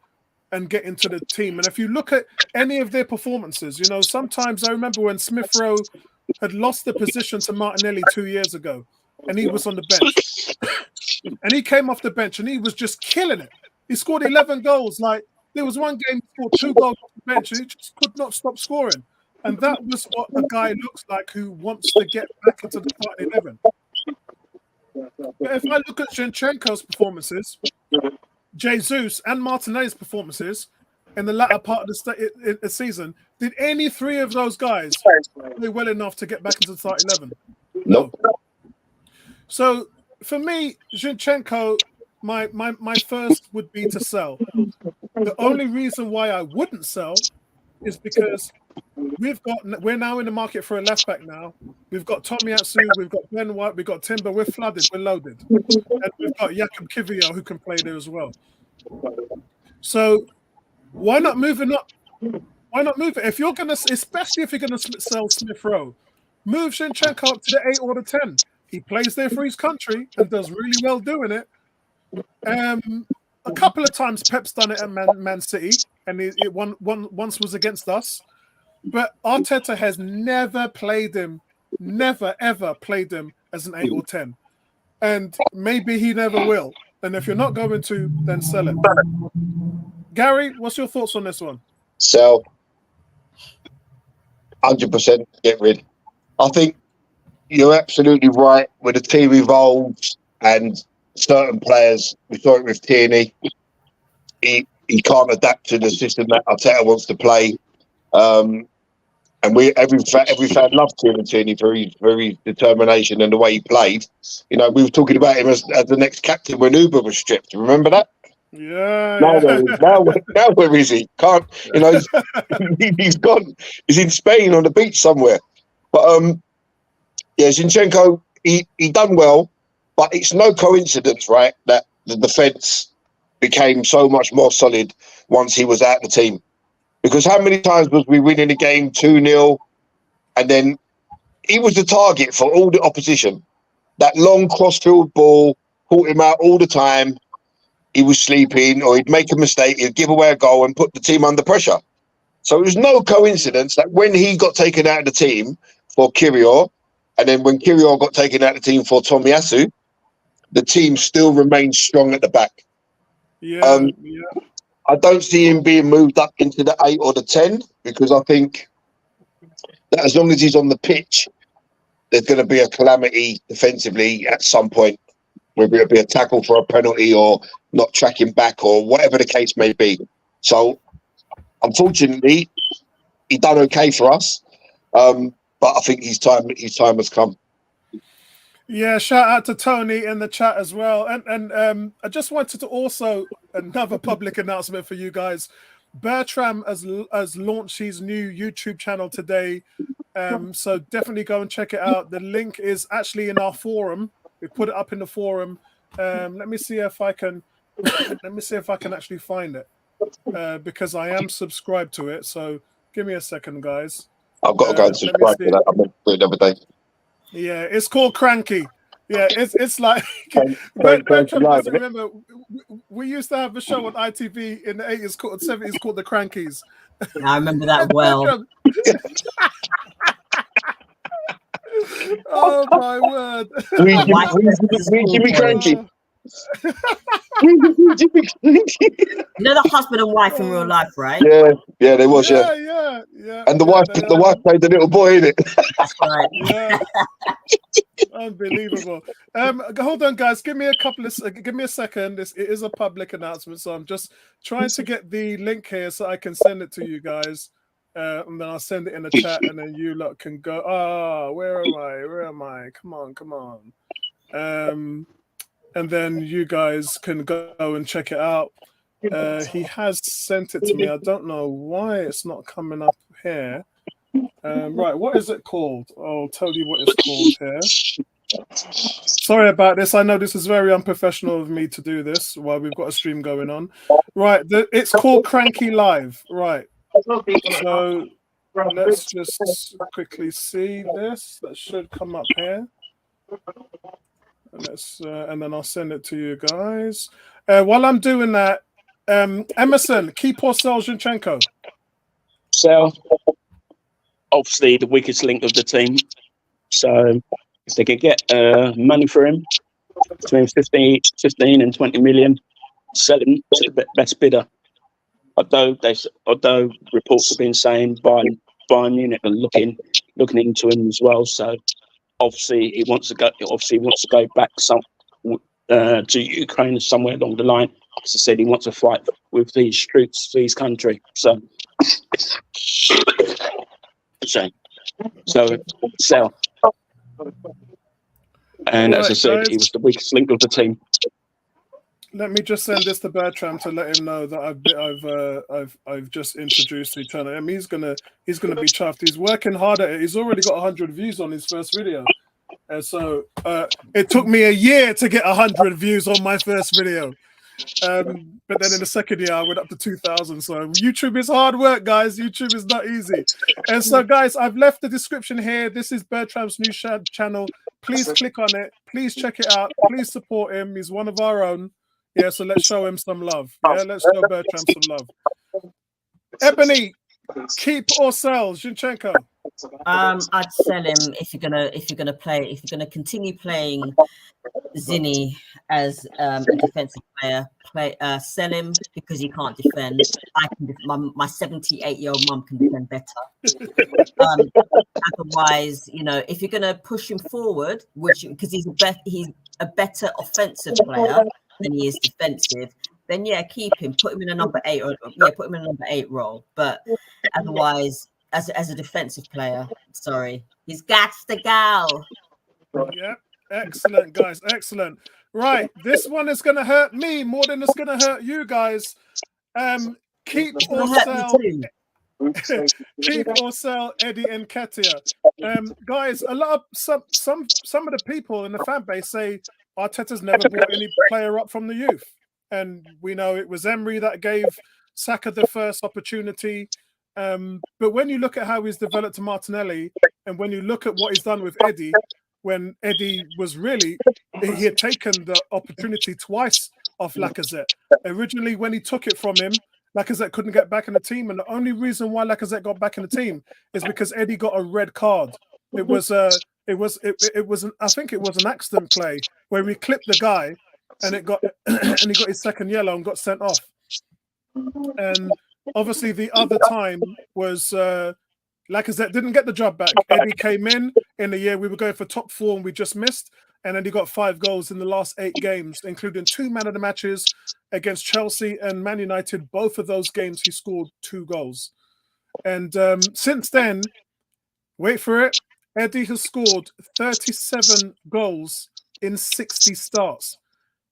Speaker 1: and get into the team. And if you look at any of their performances, sometimes I remember when Smith Rowe had lost the position to Martinelli 2 years ago, and he was on the bench. and he came off the bench and he was just killing it. He scored 11 goals. Like, there was one game he scored 2 goals off the bench and he just could not stop scoring. And that was what a guy looks like who wants to get back into the starting 11. But if I look at Zinchenko's performances, Jesus and Martinelli's performances in the latter part of the season, did any 3 of those guys play well enough to get back into the starting 11? No. So for me, Zinchenko, my first would be to sell. The only reason why I wouldn't sell is because we're now in the market for a left back now. We've got Tomiyasu, we've got Ben White, we've got Timber. We're flooded, we're loaded, and we've got Jakub Kiwior who can play there as well. So why not move it up? Why not move it? If you're gonna, especially if you're gonna sell Smith Rowe, move Zinchenko up to the 8 or the 10. He plays there for his country and does really well doing it. A couple of times Pep's done it at Man City, and it once was against us. But Arteta has never played him, never ever played him as an 8 or 10, and maybe he never will. And if you're not going to, then sell it. Gary, what's your thoughts on this one?
Speaker 2: Sell. 100% get rid. I think you're absolutely right. When the team evolves and certain players, we saw it with Tierney, he can't adapt to the system that Arteta wants to play. And every fan loved Tierney for his determination and the way he played. You know, we were talking about him as the next captain when Uber was stripped. Remember that?
Speaker 1: Yeah.
Speaker 2: Now where is he? Can't, you know, he's gone. He's in Spain on the beach somewhere. But yeah, Zinchenko, he done well, but it's no coincidence, right, that the defence became so much more solid once he was out the team. Because how many times was we winning a game 2-0, and then he was the target for all the opposition. That long cross-field ball caught him out all the time. He was sleeping, or he'd make a mistake, he'd give away a goal and put the team under pressure. So it was no coincidence that when he got taken out of the team for Kiwior, and then when Kiwior got taken out of the team for Tomiyasu, the team still remained strong at the back.
Speaker 1: Yeah.
Speaker 2: I don't see him being moved up into the 8 or the 10, because I think that as long as he's on the pitch, there's going to be a calamity defensively at some point, whether it be a tackle for a penalty or not tracking back or whatever the case may be. So, unfortunately, he done okay for us, but I think his time has come.
Speaker 1: Yeah, shout out to Tony in the chat as well. And I just wanted to also, another public announcement for you guys. Bertram has launched his new YouTube channel today. So definitely go and check it out. The link is actually in our forum. We put it up in the forum. Let me see if I can actually find it. Because I am subscribed to it. So give me a second, guys.
Speaker 2: I've got to go and subscribe to that. I meant to do it the other day.
Speaker 1: Yeah, it's called Cranky. Yeah, it's like remember we used to have a show on ITV in the 80s called 70s called The Crankies.
Speaker 4: I remember that well.
Speaker 1: Oh my word.
Speaker 2: Jimmy Cranky.
Speaker 4: You know the husband and wife in real life, right?
Speaker 2: Yeah, they was, yeah. And the wife played the little boy, in it.
Speaker 4: That's right.
Speaker 1: Yeah. Unbelievable. Hold on, guys. Give me a second. It is a public announcement, so I'm just trying to get the link here so I can send it to you guys. And then I'll send it in the chat, and then you lot can go. Where am I? Come on. And then you guys can go and check it out. He has sent it to me. I don't know why it's not coming up here. Right, what is it called? I'll tell you what it's called here. Sorry about this. I know this is very unprofessional of me to do this while we've got a stream going on. Right, it's called Cranky Live. Right. So let's just quickly see this. That should come up here. And then I'll send it to you guys. While I'm doing that, Emerson, keep or sell Zinchenko?
Speaker 3: Sell. Obviously, the weakest link of the team. So if they could get money for him, between 15 and 20 million. Sell him to the best bidder. Although reports have been saying Bayern Munich are looking into him as well. So obviously he wants to go back to Ukraine somewhere along the line. As I said, he wants to fight with these troops for his country. So sell. And as I said,
Speaker 1: guys,
Speaker 3: he was the weakest link of the team.
Speaker 1: Let me just send this to Bertram to let him know that I've just introduced Eternal. I mean, he's gonna be chuffed. He's working hard at it. He's already got 100 views on his first video, and so it took me a year to get 100 views on my first video. But then in the second year, I went up to 2,000. So YouTube is hard work, guys. YouTube is not easy. And so, guys, I've left the description here. This is Bertram's new channel. Please click on it. Please check it out. Please support him. He's one of our own. Yeah, so let's show him some love. Yeah, let's show Bertram some love. Ebony, keep or sell Zinchenko?
Speaker 4: I'd sell him if you're gonna continue playing Zinny as a defensive player. Sell him because he can't defend. My 78-year-old mum can defend better. Otherwise, if you're gonna push him forward, because he's a better offensive player than he is defensive, then keep him. Put him in a number 8 put him in a number 8 role. But otherwise, as a defensive player, sorry, he's got to go.
Speaker 1: Yeah, excellent, guys, excellent. Right, this one is going to hurt me more than it's going to hurt you guys. Keep or sell. Keep or sell Eddie Nketiah. Guys, a lot of some of the people in the fan base say Arteta's never brought any player up from the youth, and we know it was Emery that gave Saka the first opportunity. But when you look at how he's developed to Martinelli, and when you look at what he's done with Eddie, when Eddie was he had taken the opportunity twice off Lacazette. Originally, when he took it from him, Lacazette couldn't get back in the team, and the only reason why Lacazette got back in the team is because Eddie got a red card. It was I think it was an accident play where we clipped the guy, and he got his second yellow and got sent off. And obviously, the other time was Lacazette didn't get the job back. Eddie came in the year we were going for top 4 and we just missed. And then he got 5 goals in the last 8 games, including 2 man of the matches against Chelsea and Man United. Both of those games, he scored 2 goals. And since then, wait for it, Eddie has scored 37 goals in 60 starts.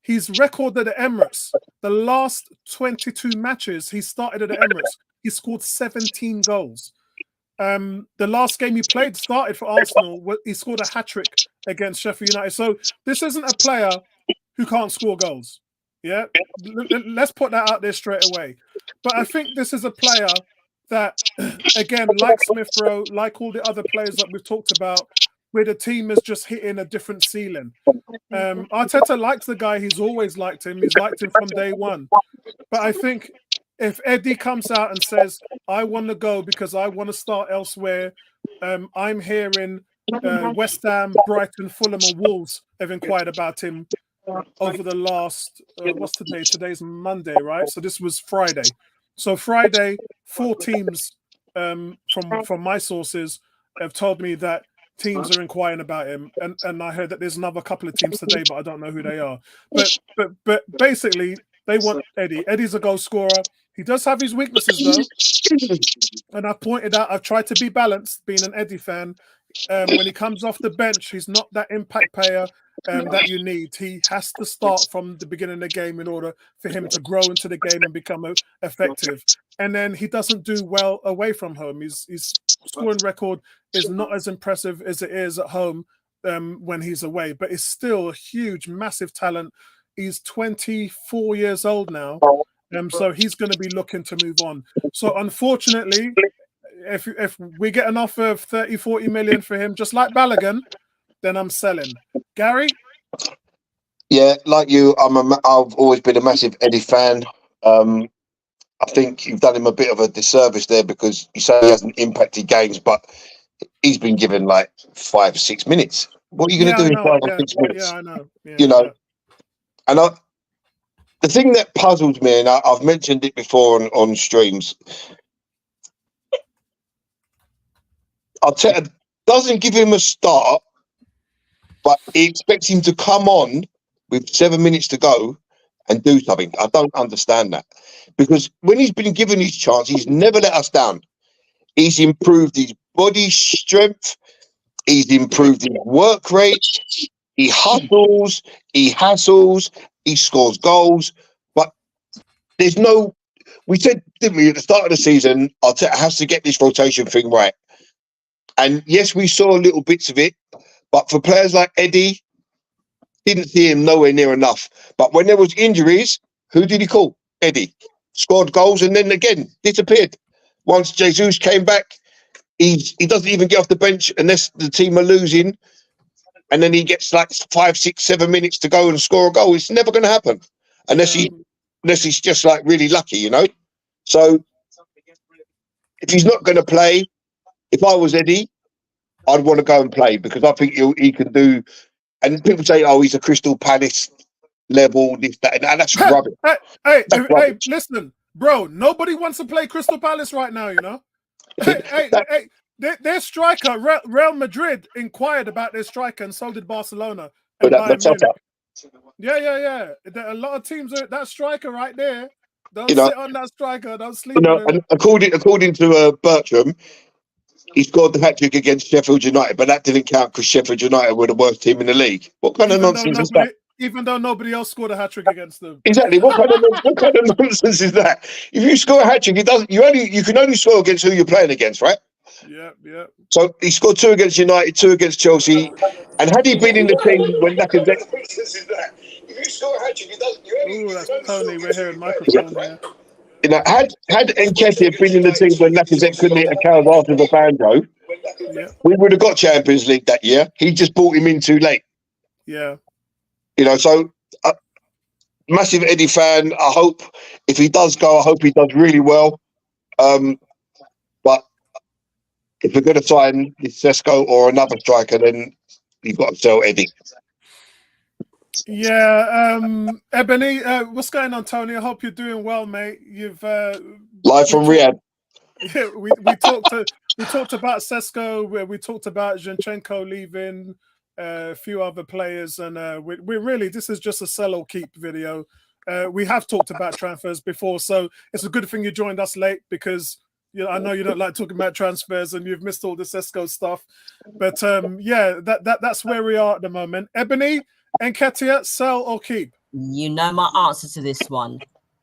Speaker 1: He's recorded at the Emirates. The last 22 matches he started at the Emirates, he scored 17 goals. The last game he started for Arsenal, he scored a hat-trick against Sheffield United. So this isn't a player who can't score goals. Yeah, let's put that out there straight away. But I think this is a player that, again, like Smith Rowe, like all the other players that we've talked about, where the team is just hitting a different ceiling. Arteta likes the guy. He's always liked him. He's liked him from day one. But I think if Eddie comes out and says, I want to go because I want to start elsewhere, I'm hearing West Ham, Brighton, Fulham and Wolves have inquired about him over the last, what's today? Today's Monday, right? So this was Friday. So Friday, 4 teams from my sources have told me that teams are inquiring about him, and I heard that there's another couple of teams today, but I don't know who they are. But basically, they want Eddie. Eddie's a goal scorer. He does have his weaknesses though, and I've pointed out. I've tried to be balanced, being an Eddie fan. When he comes off the bench, he's not that impact player that you need. He has to start from the beginning of the game in order for him to grow into the game and become effective. And then he doesn't do well away from home. His scoring record is not as impressive as it is at home when he's away, but it's still a huge, massive talent. He's 24 years old now, so he's going to be looking to move on. So unfortunately, if we get an offer of 30, 40 million for him, just like Balogun, then I'm selling. Gary?
Speaker 2: Yeah, like you, I've always been a massive Eddie fan. I think you've done him a bit of a disservice there because you say he hasn't impacted games, but he's been given like 5 or 6 minutes. What are you going to do in 5 or 6 minutes?
Speaker 1: Yeah, I know. Yeah,
Speaker 2: you know, And the thing that puzzles me, and I've mentioned it before on streams, Arteta doesn't give him a start, but he expects him to come on with 7 minutes to go and do something. I don't understand that. Because when he's been given his chance, he's never let us down. He's improved his body strength. He's improved his work rate. He hustles. He hassles. He scores goals. But there's no... We said, didn't we, at the start of the season, Arteta has to get this rotation thing right. And yes, we saw little bits of it. But for players like Eddie, didn't see him nowhere near enough. But when there was injuries, who did he call? Eddie. Scored goals and then again disappeared. Once Jesus came back, he doesn't even get off the bench unless the team are losing, and then he gets like 5, 6, 7 minutes to go and score a goal. It's never going to happen unless he's just like really lucky, you know. So if he's not going to play, if I was Eddie, I'd want to go and play because I think he can do. And people say, "Oh, he's a Crystal Palace level, this, that," and that's rubbish.
Speaker 1: Hey, listen, bro. Nobody wants to play Crystal Palace right now, you know. Their striker, Real Madrid, inquired about their striker, and so did Barcelona. And yeah. A lot of teams are that striker right there. Don't sit on that striker. Don't sleep on him.
Speaker 2: And according to Bertram, he scored the hat-trick against Sheffield United, but that didn't count because Sheffield United were the worst team in the league. What kind of nonsense is that?
Speaker 1: Even though nobody else scored a hat-trick against them.
Speaker 2: Exactly. What kind of nonsense is that? If you score a hat-trick, you can only score against who you're playing against, right?
Speaker 1: Yeah.
Speaker 2: So he scored 2 against United, 2 against Chelsea, and had he been in the team when Lacazette... If you score a hat-trick,
Speaker 1: that's Tony. We're hearing microphone here.
Speaker 2: You know, had Nketiah been in the team when Lacazette couldn't hit a cow after the banjo, we would have got Champions League that year. He just brought him in too late.
Speaker 1: Yeah.
Speaker 2: You know, so massive Eddie fan. I hope if he does go, I hope he does really well. But if we're going to sign this Sesko or another striker, then you've got to sell Eddie.
Speaker 1: Yeah, Ebony, what's going on, Tony? I hope you're doing well, mate. You've
Speaker 2: live from Riyadh.
Speaker 1: Yeah, we talked about Sesko. We talked about Zinchenko leaving, a few other players, and we really, this is just a sell or keep video. We have talked about transfers before, so it's a good thing you joined us late because I know you don't like talking about transfers and you've missed all the Sesko stuff. But yeah, that's where we are at the moment. Ebony, Nketiah, sell or keep?
Speaker 4: You know my answer to this one.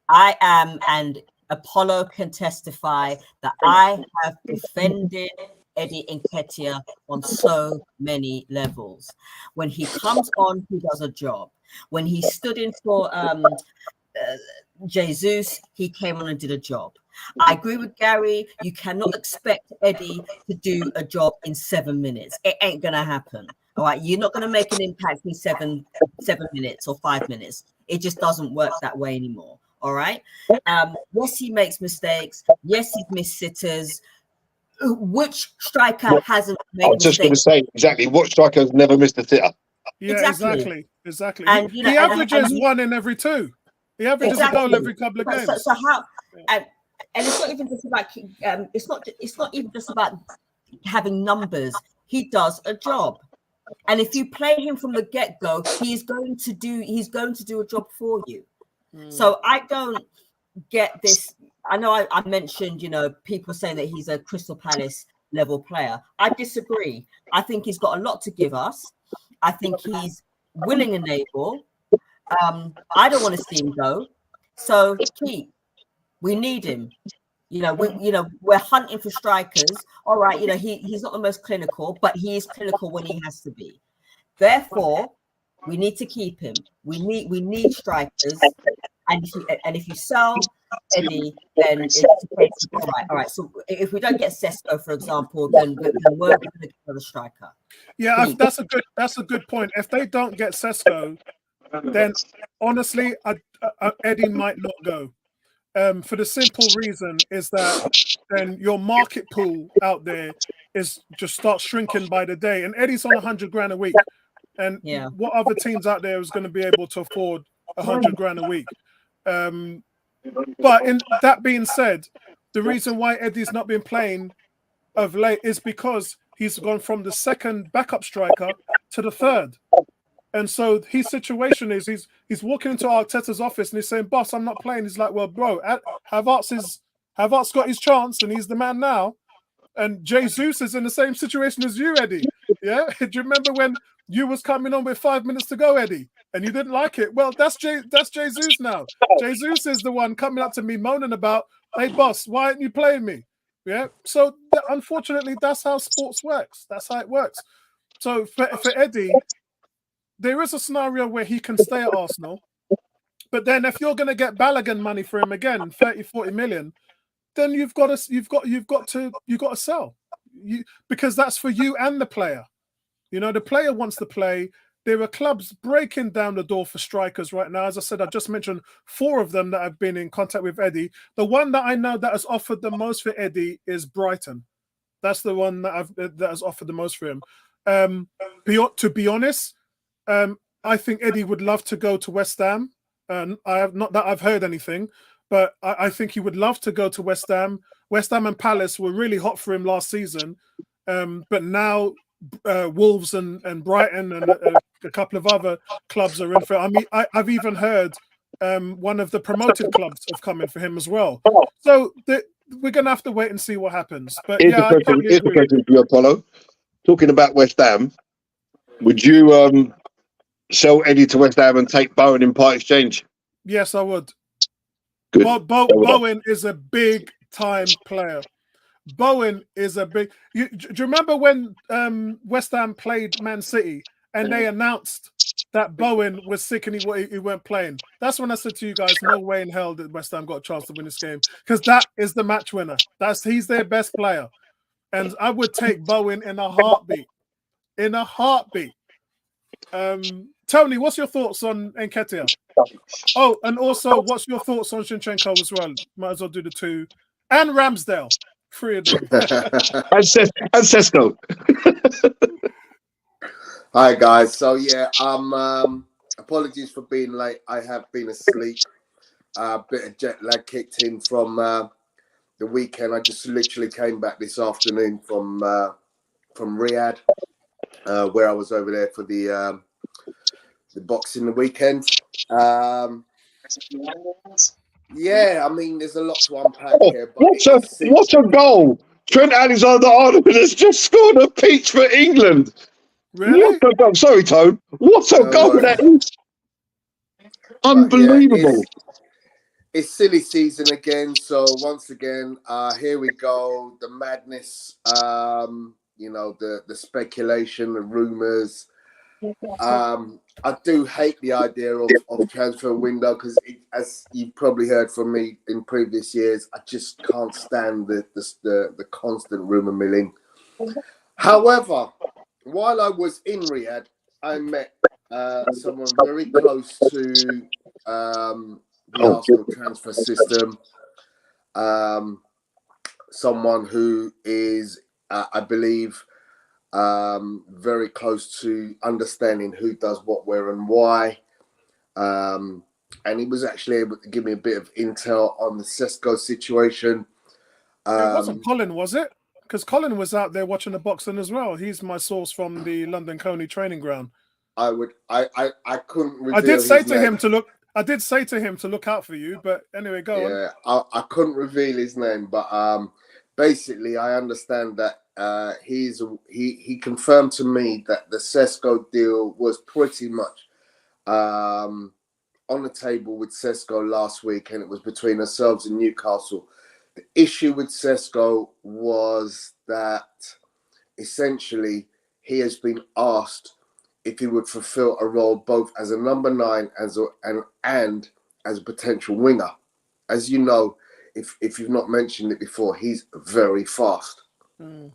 Speaker 4: I am, and Apollo can testify that I have defended Eddie Nketiah on so many levels. When he comes on, he does a job. When he stood in for Jesus, he came on and did a job. I agree with Gary. You cannot expect Eddie to do a job in 7 minutes. It ain't gonna happen. All right, you're not gonna make an impact in seven minutes or 5 minutes. It just doesn't work that way anymore. All right. Yes, he makes mistakes. Yes, he's missed sitters. Which striker hasn't made mistakes?
Speaker 2: I was just going to say exactly. What striker has never missed a sitter?
Speaker 1: Yeah, exactly.
Speaker 4: And
Speaker 1: he averages one in every 2. He averages a goal every couple of games.
Speaker 4: So how? And it's not even just about. It's not even just about having numbers. He does a job, and if you play him from the get-go, he's going to do a job for you. So I don't get this. I know I mentioned, people saying that he's a Crystal Palace level player. I disagree. I think he's got a lot to give us. I think he's willing and able. I don't want to see him go. So keep. We need him. We're hunting for strikers. All right, he's not the most clinical, but he is clinical when he has to be. Therefore, we need to keep him. We need strikers. And if you sell Eddie, then it's all right. So if we don't get Sesko, for example, then we're going to get another striker.
Speaker 1: Yeah, that's a good point. If they don't get Sesko, then honestly, Eddie might not go. For the simple reason is that then your market pool out there is just starts shrinking by the day. And Eddie's on 100 grand a week. And what other teams out there is going to be able to afford 100 grand a week. But in that being said, the reason why Eddie's not been playing of late is because he's gone from the second backup striker to the third. And so his situation is he's walking into Arteta's office and he's saying, "Boss, I'm not playing." He's like, "Well, bro, Havertz got his chance and he's the man now." And Jesus is in the same situation as you, Eddie. Yeah, do you remember when you was coming on with 5 minutes to go, Eddie, and you didn't like it? Well, that's Jesus now. Jesus is the one coming up to me moaning about, "Hey, boss, why aren't you playing me?" Yeah. So unfortunately, that's how sports works. That's how it works. So for Eddie, there is a scenario where he can stay at Arsenal, but then if you're going to get Balogun money for him again, 30-40 million, then you've got to sell, because that's for you and the player. You know, the player wants to play. There are clubs breaking down the door for strikers right now. As I said, I just mentioned 4 of them that have been in contact with Eddie. The one that I know that has offered the most for Eddie is Brighton. That's the one that has offered the most for him. To be honest, I think Eddie would love to go to West Ham. I have not that I've heard anything, but I think he would love to go to West Ham. West Ham and Palace were really hot for him last season, but now Wolves and Brighton and a couple of other clubs are in for. I mean, I've even heard one of the promoted clubs have come in for him as well. So we're gonna have to wait and see what happens. But
Speaker 2: Here's
Speaker 1: yeah,
Speaker 2: a question for you, Apollo. Talking about West Ham, would you sell Eddie to West Ham and take Bowen in part exchange?
Speaker 1: Yes, I would.
Speaker 2: Good.
Speaker 1: Bowen is a big time player. Bowen is a big. Do you remember when West Ham played Man City and they announced that Bowen was sick and he weren't playing? That's when I said to you guys, no way in hell that West Ham got a chance to win this game, because that is the match winner. He's their best player, and I would take Bowen in a heartbeat. In a heartbeat. Tony, what's your thoughts on Nketiah? Oh, and also, what's your thoughts on Zinchenko as well? Might as well do the 2. And Ramsdale. 3 of them.
Speaker 2: and Sesko.
Speaker 5: Hi, guys. So, yeah, apologies for being late. I have been asleep. A bit of jet lag kicked in from the weekend. I just literally came back this afternoon from Riyadh, where I was over there for the boxing the weekend. Yeah, I mean, there's a lot to unpack here. But
Speaker 2: what a goal! Trent Alexander-Arnold has just scored a peach for England.
Speaker 1: Really?
Speaker 2: What a goal! Sorry, Tone. What a goal that is! Unbelievable.
Speaker 5: Yeah, it's silly season again. So once again, here we go. The madness. You know, the speculation, the rumours. I do hate the idea of transfer window, because as you've probably heard from me in previous years, I just can't stand the constant rumour milling. However, while I was in Riyadh, I met someone very close to the Arsenal transfer system. Someone who is, I believe, very close to understanding who does what, where, and why. And he was actually able to give me a bit of intel on the Sesko situation.
Speaker 1: It wasn't Colin, was it? Because Colin was out there watching the boxing as well. He's my source from the London Coney training ground.
Speaker 5: I couldn't reveal
Speaker 1: I did say
Speaker 5: his
Speaker 1: to
Speaker 5: name.
Speaker 1: him to look. I did say to him to look out for you, but anyway, go on.
Speaker 5: Yeah, I couldn't reveal his name, but basically, I understand that he confirmed to me that the Sesko deal was pretty much on the table with Sesko last week, and it was between ourselves and Newcastle. The issue with Sesko was that essentially he has been asked if he would fulfill a role both as a number 9 and as a potential winger. As you know, if you've not mentioned it before, he's very fast. And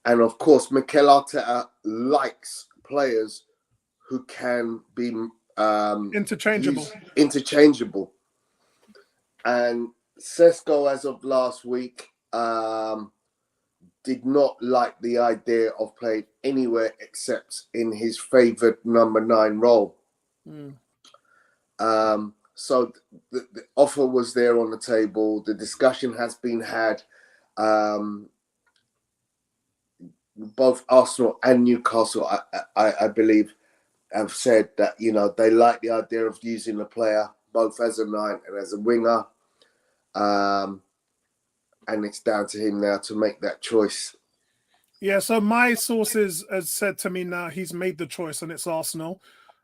Speaker 5: of course, Mikel Arteta likes players who can be interchangeable. And Sesko, as of last week, did not like the idea of playing anywhere except in his favoured number 9 role. So the offer was there on the table. The discussion has been had. Both Arsenal and Newcastle, I believe, have said that, you know, they like the idea of using the player both as a 9 and as a winger. And it's down to him now to make that choice.
Speaker 1: Yeah, so my sources has said to me now he's made the choice and it's Arsenal.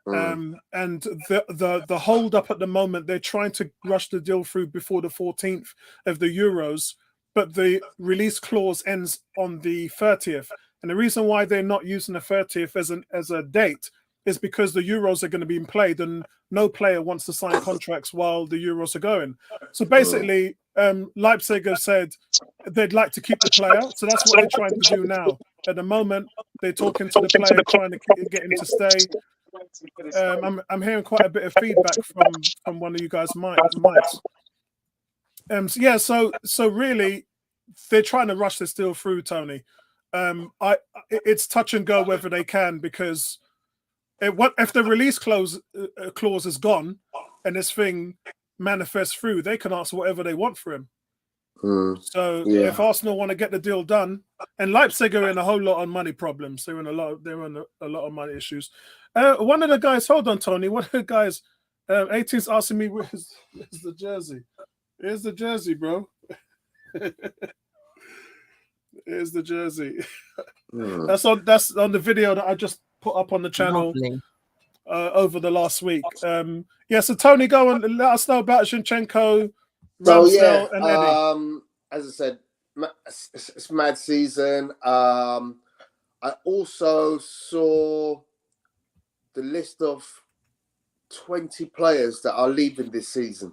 Speaker 1: And the hold up at the moment, they're trying to rush the deal through before the 14th of the Euros, but the release clause ends on the 30th. And the reason why they're not using the 30th as a date is because the Euros are going to be played and no player wants to sign contracts while the Euros are going. So basically, Leipzig have said they'd like to keep the player. So that's what they're trying to do now. At the moment, they're talking to the player, trying to get him to stay. I'm hearing quite a bit of feedback from one of you guys' mics. So really, they're trying to rush this deal through, Tony. It's touch and go whether they can, because if the release clause is gone and this thing manifests through, they can ask whatever they want for him. So if Arsenal want to get the deal done, and Leipzig are in a whole lot of money problems, they're in a lot of money issues. One of the guys, hold on, Tony. One of the guys, 18's asking me where's the jersey. Here's the jersey, bro. Here's the jersey. That's on the video that I just put up on the channel over the last week. So Tony, go and let us know about Zinchenko, Ramsdale, and Eddie.
Speaker 5: As I said, it's mad season. I also saw the list of 20 players that are leaving this season.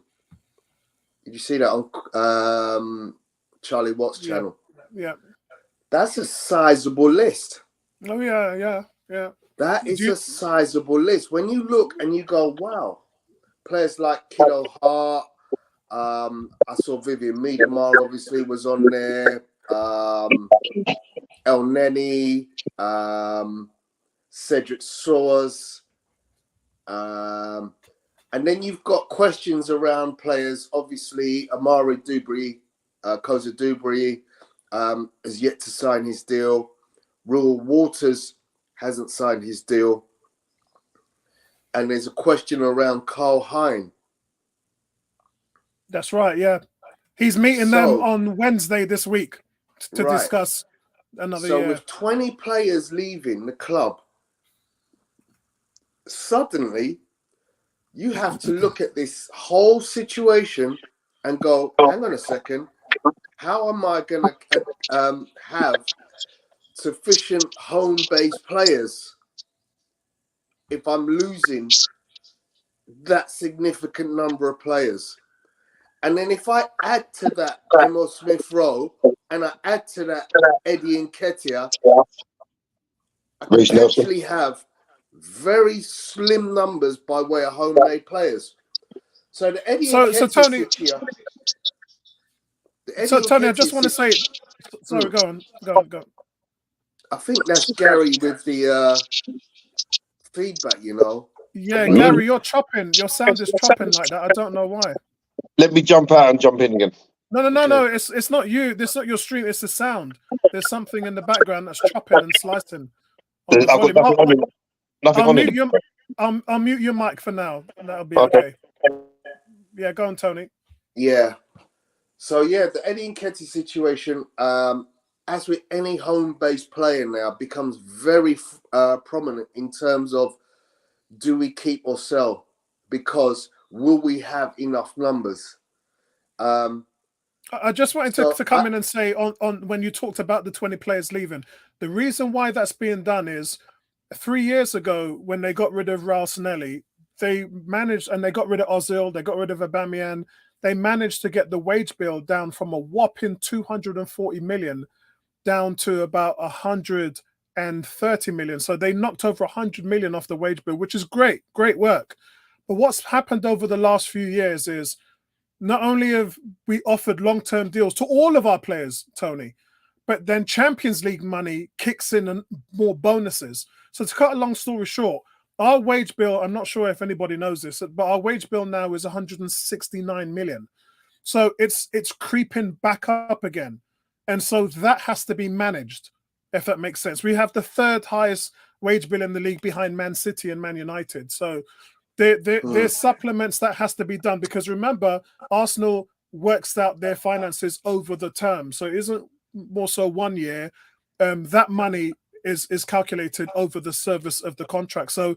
Speaker 5: Did you see that on Charlie Watt's channel?
Speaker 1: Yeah.
Speaker 5: That's a sizable list.
Speaker 1: Oh, yeah.
Speaker 5: That is a sizable list. When you look and you go, wow, players like Kiddo Hart, I saw Vivian Miedemar obviously was on there, El Neni, Cedric Soares, and then you've got questions around players. Obviously, Amari Dubry, Koza Dubry, has yet to sign his deal. Rowe Waters hasn't signed his deal. And there's a question around Carl Hein.
Speaker 1: That's right, yeah. He's meeting them on Wednesday this week to discuss another year. So
Speaker 5: with 20 players leaving the club, suddenly you have to look at this whole situation and go, hang on a second, how am I going to have sufficient home-based players if I'm losing that significant number of players? And then if I add to that Emile Smith-Rowe and I add to that Eddie Nketiah, I potentially have very slim numbers by way of home-made players. So the Eddie Nketiah situation...
Speaker 1: Tony, I just want to say... Sorry, go on.
Speaker 5: I think that's Gary with the feedback, you know.
Speaker 1: Yeah, Gary, you're chopping. Your sound is chopping like that. I don't know why.
Speaker 2: Let me jump out and jump in again.
Speaker 1: No. It's not you. It's not your stream. It's the sound. There's something in the background that's chopping and slicing. I'll mute your mic for now. That'll be okay. Yeah, go on, Tony.
Speaker 5: Yeah. So, the Eddie Nketiah situation, as with any home-based player now, becomes very prominent in terms of, do we keep or sell? Because will we have enough numbers?
Speaker 1: I just wanted to come in and say on when you talked about the 20 players leaving, the reason why that's being done is 3 years ago when they got rid of Reiss, they managed, and they got rid of Ozil, they got rid of Aubameyang, they managed to get the wage bill down from a whopping 240 million down to about 130 million. So they knocked over 100 million off the wage bill, which is great work. But what's happened over the last few years is not only have we offered long-term deals to all of our players, Tony, but then Champions League money kicks in and more bonuses. So to cut a long story short, our wage bill, I'm not sure if anybody knows this, but our wage bill now is 169 million. So it's creeping back up again. And so that has to be managed, if that makes sense. We have the third highest wage bill in the league behind Man City and Man United. So there's supplements that has to be done, because remember, Arsenal works out their finances over the term. So it isn't more so 1 year. That money is calculated over the service of the contract. So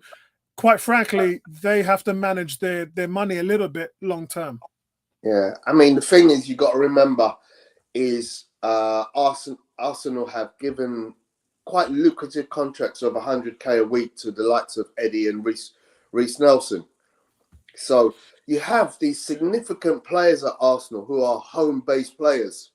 Speaker 1: quite frankly, they have to manage their money a little bit long term.
Speaker 5: Yeah, I mean, the thing is, you got to remember is Arsenal have given quite lucrative contracts of 100k a week to the likes of Eddie and Reiss Nelson. So you have these significant players at Arsenal who are home-based players,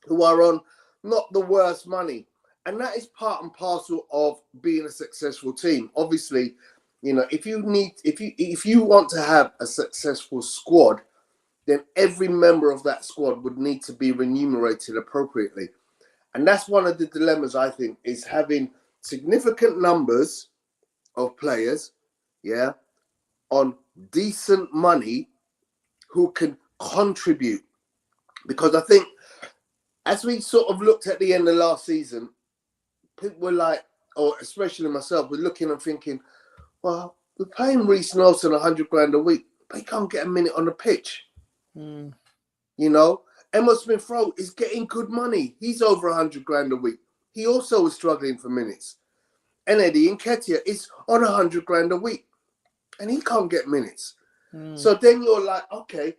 Speaker 5: who are on not the worst money. And that is part and parcel of being a successful team. Obviously, you know, if you want to have a successful squad, then every member of that squad would need to be remunerated appropriately. And that's one of the dilemmas, I think, is having significant numbers of players, yeah, on decent money who can contribute. Because I think as we sort of looked at the end of last season, people were like, or especially myself, we're looking and thinking, well, we're paying Reiss Nelson 100 grand a week, but he can't get a minute on the pitch. You know, Emile Smith-Rowe is getting good money. He's over 100 grand a week. He also was struggling for minutes. And Eddie Nketiah is on 100 grand a week, and he can't get minutes. So then you're like, okay,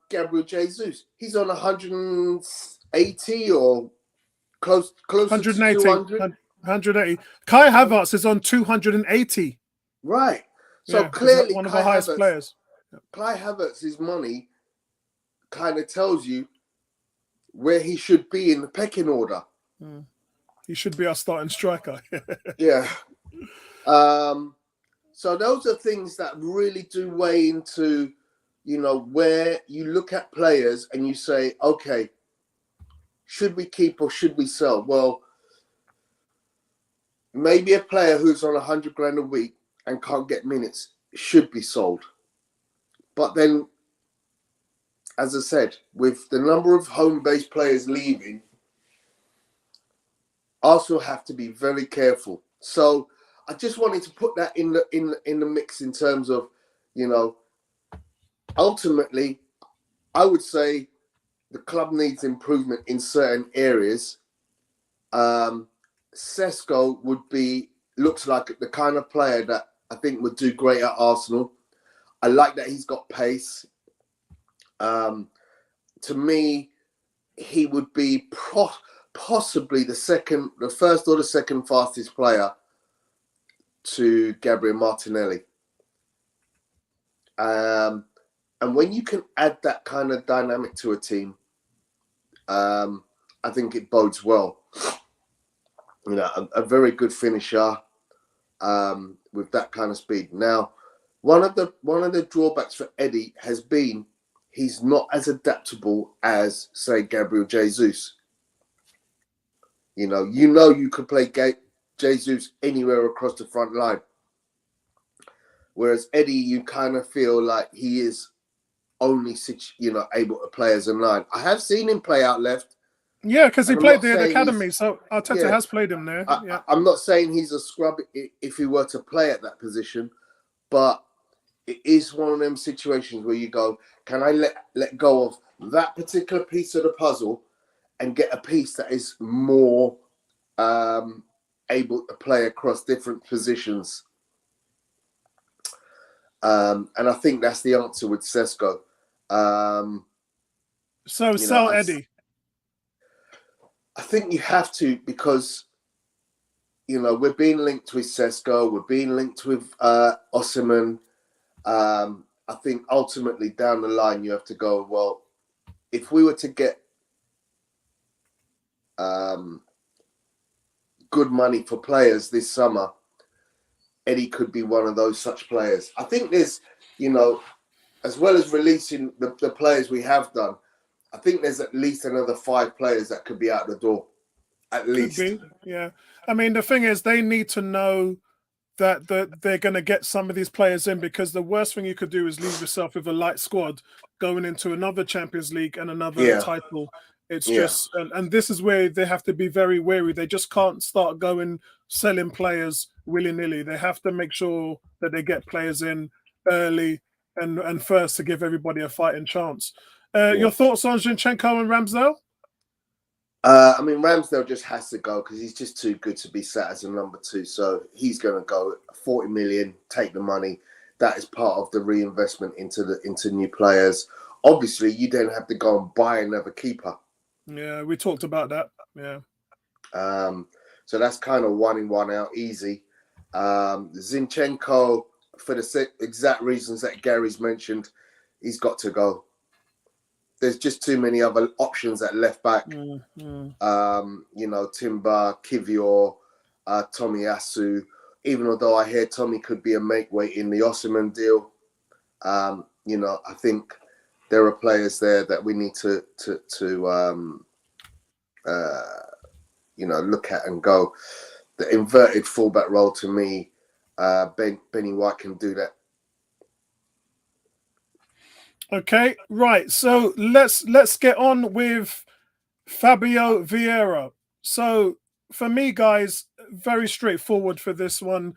Speaker 5: Gabriel Jesus, he's on 180 or close to 200.
Speaker 1: 180. Kai Havertz is on 280.
Speaker 5: Right. So clearly,
Speaker 1: one of the highest players.
Speaker 5: Kai Havertz's money kind of tells you where he should be in the pecking order.
Speaker 1: He should be our starting striker.
Speaker 5: Yeah. So those are things that really do weigh into, you know, where you look at players and you say, okay, should we keep or should we sell? Well, maybe a player who's on 100 grand a week and can't get minutes should be sold. But then, as I said, with the number of home-based players leaving, Arsenal have to be very careful. So I just wanted to put that in the mix in terms of, you know, ultimately, I would say the club needs improvement in certain areas. Sesko looks like the kind of player that I think would do great at Arsenal. I like that he's got pace. To me, he would be possibly the first or the second fastest player to Gabriel Martinelli. And when you can add that kind of dynamic to a team, I think it bodes well. You know, a very good finisher with that kind of speed. Now, one of the drawbacks for Eddie has been he's not as adaptable as, say, Gabriel Jesus. You could play Jesus anywhere across the front line. Whereas Eddie, you kind of feel like he is only, able to play as a 9. I have seen him play out left.
Speaker 1: Yeah, because he played there at the academy, so Arteta has played him there.
Speaker 5: I'm not saying he's a scrub if he were to play at that position, but it is one of them situations where you go, can I let go of that particular piece of the puzzle and get a piece that is more able to play across different positions? And I think that's the answer with Sesko.
Speaker 1: So sell Eddie.
Speaker 5: I think you have to, because, we're being linked with Sesko, we're being linked with Osimhen. I think ultimately down the line you have to go, well, if we were to get good money for players this summer, Eddie could be one of those such players. I think there's, as well as releasing the players we have done, I think there's at least another 5 players that could be out the door. At least.
Speaker 1: Could be, yeah. I mean, the thing is, they need to know that they're going to get some of these players in, because the worst thing you could do is leave yourself with a light squad going into another Champions League and another title. It's just, and this is where they have to be very wary. They just can't start going selling players willy-nilly. They have to make sure that they get players in early and first to give everybody a fighting chance. Your thoughts on Zinchenko and Ramsdale?
Speaker 5: I mean, Ramsdale just has to go because he's just too good to be sat as a number 2. So he's going to go 40 million, take the money. That is part of the reinvestment into new players. Obviously, you then have to go and buy another keeper.
Speaker 1: Yeah, we talked about that. Yeah.
Speaker 5: So that's kind of 1 in, 1 out, easy. Zinchenko, for the exact reasons that Gary's mentioned, he's got to go. There's just too many other options at left back. You know, Timber, Kivior, Tomiyasu. Even although I hear Tommy could be a make weight in the Osimhen deal, you know, I think there are players there that we need to you know, look at and go. The inverted fullback role, to me, Benny White can do that.
Speaker 1: Okay, right. So let's get on with Fabio Vieira. So for me, guys, very straightforward for this one.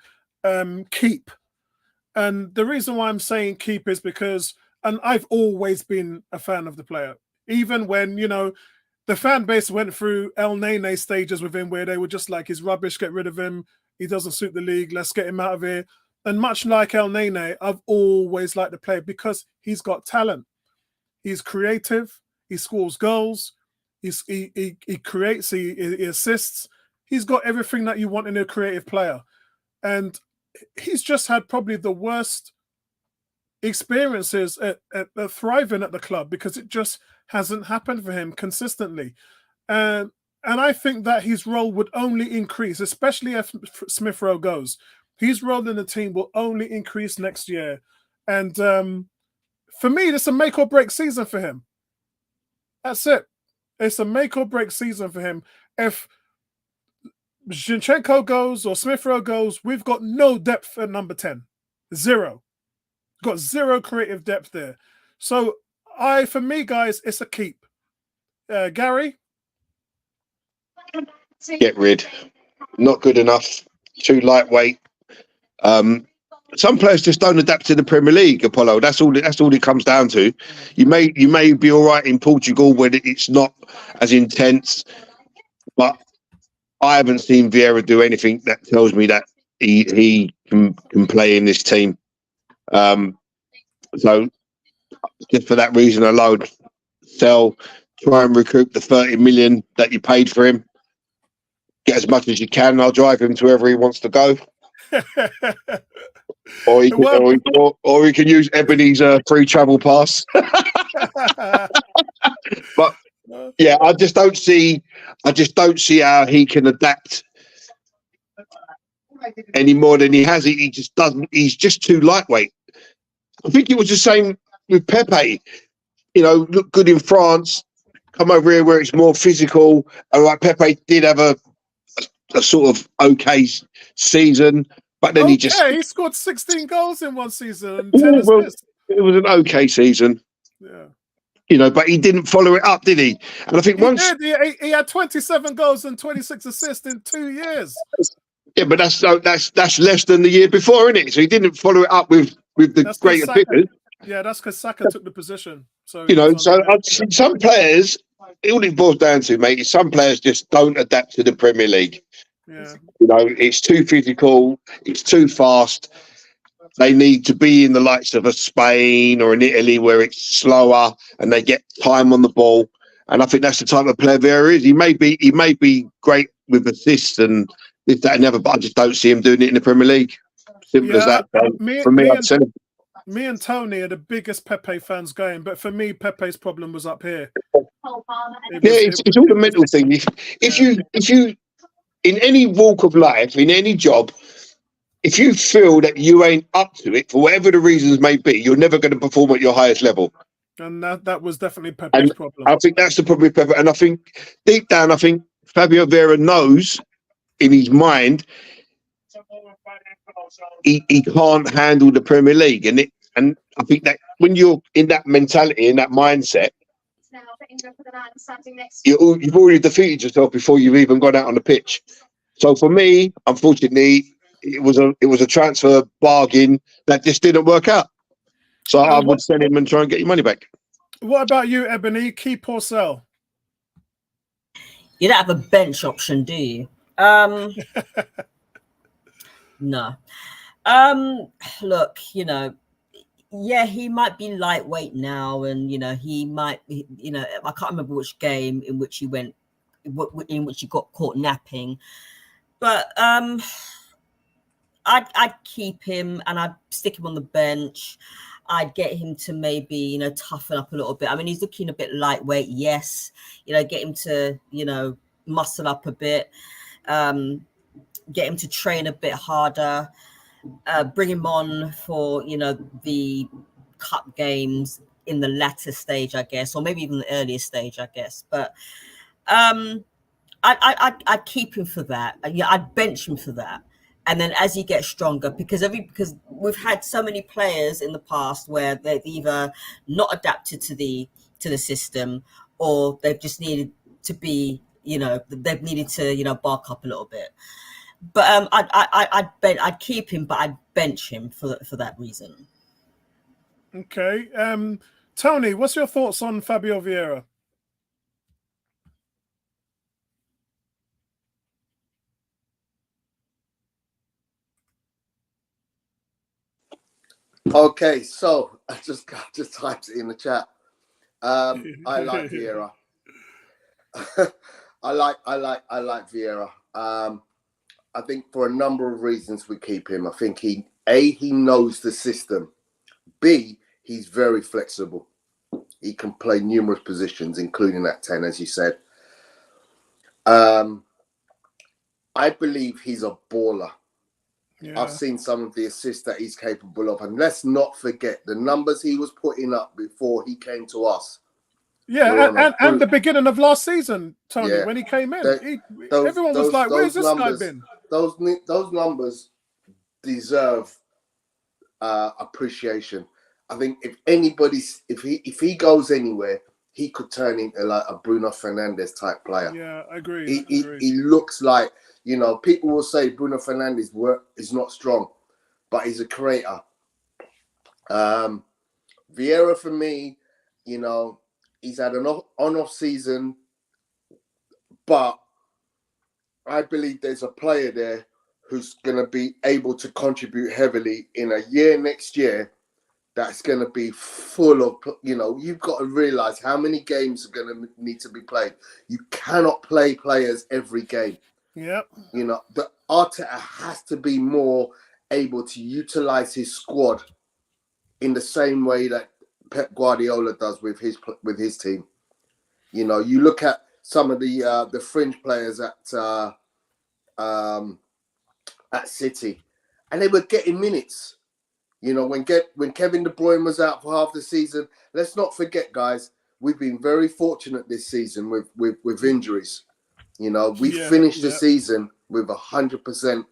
Speaker 1: Keep. And the reason why I'm saying keep is because, and I've always been a fan of the player, even when, you know, the fan base went through El Nene stages with him where they were just like, he's rubbish, get rid of him. He doesn't suit the league. Let's get him out of here. And much like El Nene, I've always liked the player because he's got talent. He's creative. He scores goals. He creates. He assists. He's got everything that you want in a creative player. And he's just had probably the worst experiences at thriving at the club because it just hasn't happened for him consistently. And I think that his role would only increase, especially if Smith Rowe goes. His role in the team will only increase next year. And for me, it's a make or break season for him. That's it. It's a make or break season for him. If Zinchenko goes or Smith Rowe goes, we've got no depth at number 10. Zero. Got zero creative depth there. So for me, guys, it's a keep. Gary?
Speaker 2: Get rid. Not good enough. Too lightweight. Some players just don't adapt to the Premier League, Apollo. That's all it comes down to. You may be all right in Portugal where it's not as intense, but I haven't seen Vieira do anything that tells me that he can play in this team. So just for that reason alone, sell, try and recoup the 30 million that you paid for him. Get as much as you can. I'll drive him to wherever he wants to go. Or he can use Ebony's free travel pass. But yeah, I just don't see how he can adapt any more than he has. He just doesn't. He's just too lightweight. I think it was the same with Pepe. You know, look good in France. Come over here where it's more physical. And like Pepe did have a sort of okay season. But then he
Speaker 1: scored 16 goals in one season and 10 assists.
Speaker 2: It was an okay season.
Speaker 1: Yeah.
Speaker 2: You know, but he didn't follow it up, did he? And I think
Speaker 1: he had 27 goals and 26 assists in 2 years.
Speaker 2: Yeah, but that's less than the year before, isn't it? So he didn't follow it up with the greater figures.
Speaker 1: Yeah, that's because Saka took the position. So
Speaker 2: you know, some players, all it boils down to, mate, is some players just don't adapt to the Premier League.
Speaker 1: Yeah.
Speaker 2: You know, it's too physical, it's too fast. They need to be in the likes of a Spain or an Italy where it's slower and they get time on the ball. And I think that's the type of player Vieira is. He may be great with assists and this, that, and the other, but I just don't see him doing it in the Premier League. Simple as that.
Speaker 1: Me and Tony are the biggest Pepe fans going, but for me, Pepe's problem was up here.
Speaker 2: It's all a mental thing. If you in any walk of life, in any job, if you feel that you ain't up to it for whatever the reasons may be, you're never going to perform at your highest level.
Speaker 1: And that was definitely Pepe's problem.
Speaker 2: I think that's the problem with Pepe. And I think deep down, Fabio Vieira knows in his mind he can't handle the Premier League, and I think that when you're in that mentality, in that mindset, you've already defeated yourself before you've even gone out on the pitch. So for me, unfortunately, it was a transfer bargain that just didn't work out. So I would sell him and try and get your money back.
Speaker 1: What about you, Ebony? Keep or sell?
Speaker 4: You don't have a bench option, do you? No. Look, yeah, he might be lightweight now, and he might be, I can't remember which game in which he went, in which he got caught napping, but I'd keep him and I'd stick him on the bench. I'd get him to maybe toughen up a little bit. I mean, he's looking a bit lightweight, yes. Get him to muscle up a bit, get him to train a bit harder. Bring him on for the cup games in the latter stage, I guess, or maybe even the earlier stage, I guess. But I'd keep him for that. Yeah, I'd bench him for that. And then as he gets stronger, because we've had so many players in the past where they've either not adapted to the system, or they've just needed to be, they've needed to bark up a little bit. But I'd keep him, but I'd bench him for that reason.
Speaker 1: Okay, Tony, what's your thoughts on Fabio Vieira?
Speaker 5: Okay, so I just typed it in the chat. I like Vieira. I like Vieira. I think for a number of reasons we keep him. I think he knows the system. B, he's very flexible. He can play numerous positions, including that 10, as you said. I believe he's a baller. Yeah. I've seen some of the assists that he's capable of. And let's not forget the numbers he was putting up before he came to us.
Speaker 1: Yeah, and the beginning of last season, Tony, when he came in. Everyone was like, where's this guy been?
Speaker 5: Those numbers deserve appreciation. I think if he goes anywhere, he could turn into like a Bruno Fernandes type player.
Speaker 1: Yeah, I agree.
Speaker 5: He looks like, people will say Bruno Fernandes' work is not strong, but he's a creator. Vieira, for me, he's had an on-off season, but I believe there's a player there who's going to be able to contribute heavily in a year next year. That's going to be full of, you've got to realize how many games are going to need to be played. You cannot play players every game.
Speaker 1: Yep.
Speaker 5: The Arteta has to be more able to utilize his squad in the same way that Pep Guardiola does with his team. You look at some of the fringe players at City, and they were getting minutes. When Kevin De Bruyne was out for half the season, let's not forget, guys, we've been very fortunate this season with injuries. We finished the season with 100%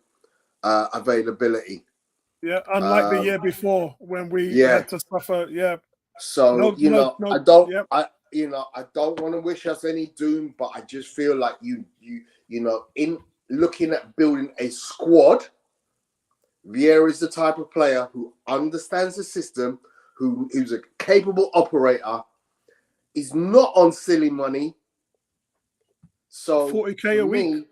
Speaker 5: availability.
Speaker 1: Yeah, unlike the year before when we had to suffer. Yeah.
Speaker 5: So I don't want to wish us any doom, but I just feel like in looking at building a squad, Vieira is the type of player who understands the system, who's a capable operator, is not on silly money. So
Speaker 1: 40K a week.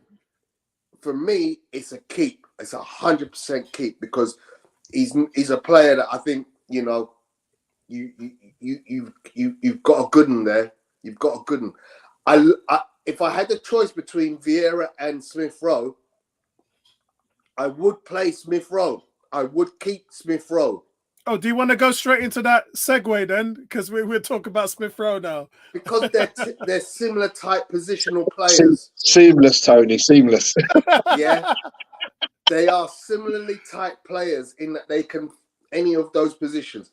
Speaker 5: For me, it's a keep. It's 100% keep, because he's a player that I think you've got a good one there. You've got a good one. If I had the choice between Vieira and Smith Rowe, I would play Smith Rowe. I would keep Smith Rowe.
Speaker 1: Oh, do you want to go straight into that segue then? Because we'll talk about Smith Rowe now.
Speaker 5: Because they're similar type positional players.
Speaker 2: Seamless, Tony. Seamless.
Speaker 5: Yeah. They are similarly type players in that they can any of those positions.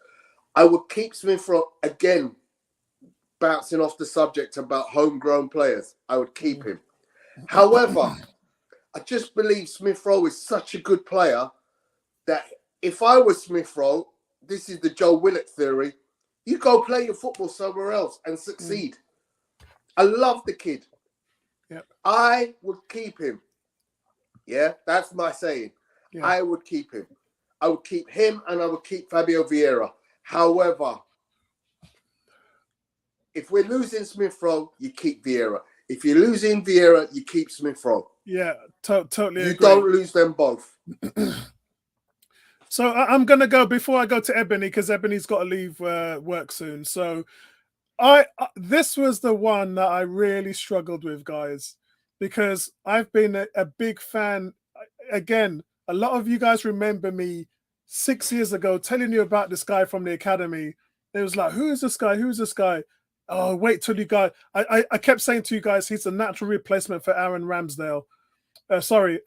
Speaker 5: I would keep Smith Rowe, again, bouncing off the subject about homegrown players. I would keep him. However, I just believe Smith Rowe is such a good player that if I was Smith Rowe, this is the Joe Willock theory, you go play your football somewhere else and succeed. I love the kid.
Speaker 1: Yep.
Speaker 5: I would keep him. Yeah, that's my saying.
Speaker 1: Yeah.
Speaker 5: I would keep him. I would keep him and I would keep Fabio Vieira. However, if we're losing Smith Rowe, you keep Vieira. If you're losing Vieira, you keep Smith Rowe.
Speaker 1: Yeah, totally
Speaker 5: You
Speaker 1: agree.
Speaker 5: don't lose them both.
Speaker 1: So I'm going to go before I go to Ebony, because Ebony's got to leave work soon. So this was the one that I really struggled with, guys, because I've been a big fan. Again, a lot of you guys remember me 6 years ago telling you about this guy from the academy. It was like, who is this guy? Who is this guy? Oh, wait till you guys. I kept saying to you guys, he's a natural replacement for Aaron Ramsdale.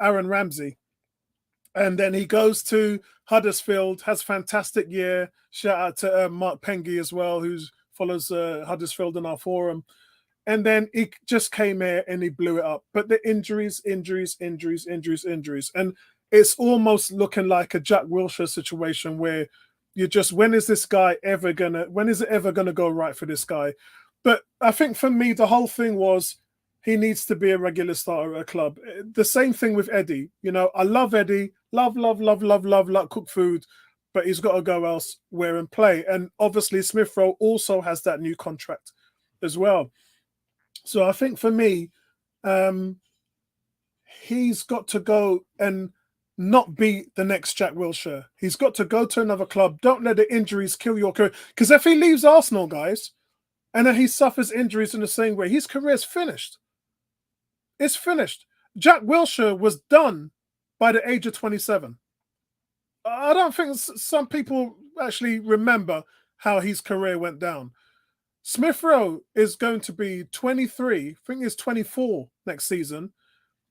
Speaker 1: Aaron Ramsey. And then he goes to Huddersfield, has fantastic year. Shout out to Mark Pengy as well, who follows Huddersfield in our forum. And then he just came here and he blew it up. But the injuries. And it's almost looking like a Jack Wilshere situation where you just, when is it ever gonna go right for this guy? But I think for me, the whole thing was he needs to be a regular starter at a club. The same thing with Eddie. You know, I love Eddie, love, cook food, but he's got to go elsewhere and play. And obviously Smith Rowe also has that new contract as well. So I think for me, he's got to go and not be the next Jack Wilshere. He's got to go to another club. Don't let the injuries kill your career. Because if he leaves Arsenal, guys, and then he suffers injuries in the same way, his career's finished. It's finished. Jack Wilshere was done by the age of 27. I don't think some people actually remember how his career went down. Smith Rowe is going to be 23. I think he's 24 next season.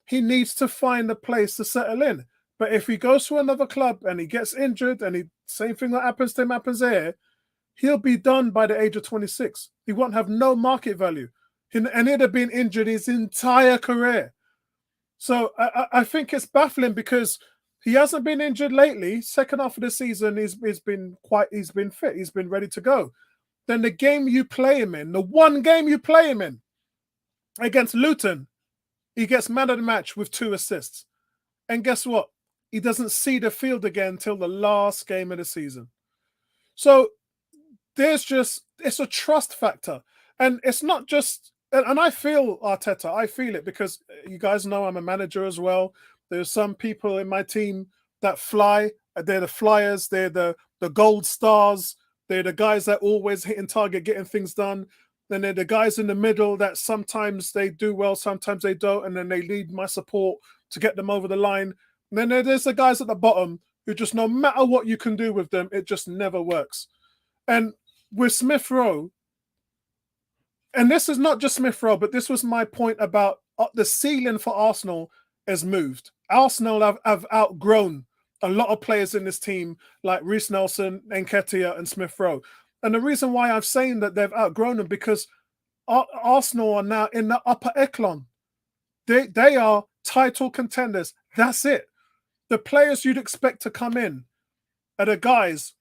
Speaker 1: He needs to find a place to settle in. But if he goes to another club and he gets injured, and same thing that happens to him happens here, he'll be done by the age of 26. He won't have no market value. And he'd have been injured his entire career. So I think it's baffling because he hasn't been injured lately. Second half of the season, he's been fit. He's been ready to go. Then the game you play him in, the one game you play him in against Luton, he gets man of the match with 2 assists. And guess what? He doesn't see the field again until the last game of the season. So it's a trust factor. And it's not just, and I feel Arteta, I feel it because you guys know I'm a manager as well. There's some people in my team that fly. They're the flyers. They're the gold stars. They're the guys that always hitting target, getting things done. Then they're the guys in the middle that sometimes they do well, sometimes they don't. And then they need my support to get them over the line. And then there's the guys at the bottom who just, no matter what you can do with them, it just never works. And with Smith Rowe, and this is not just Smith Rowe, but this was my point about the ceiling for Arsenal has moved. Arsenal have outgrown a lot of players in this team, like Reiss Nelson, Nketiah, and Smith Rowe. And the reason why I'm saying that they've outgrown them because Arsenal are now in the upper echelon. They are title contenders. That's it. The players you'd expect to come in are the guys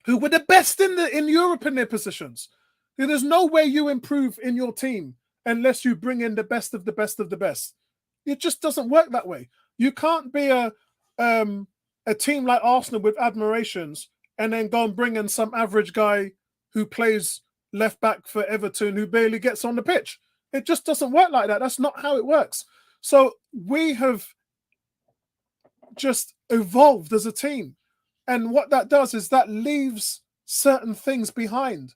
Speaker 1: who were the best in Europe in their positions. There's no way you improve in your team unless you bring in the best of the best of the best. It just doesn't work that way. You can't be a team like Arsenal with admirations and then go and bring in some average guy who plays left back for Everton who barely gets on the pitch. It just doesn't work like that. That's not how it works. So we have just evolved as a team. And what that does is that leaves certain things behind.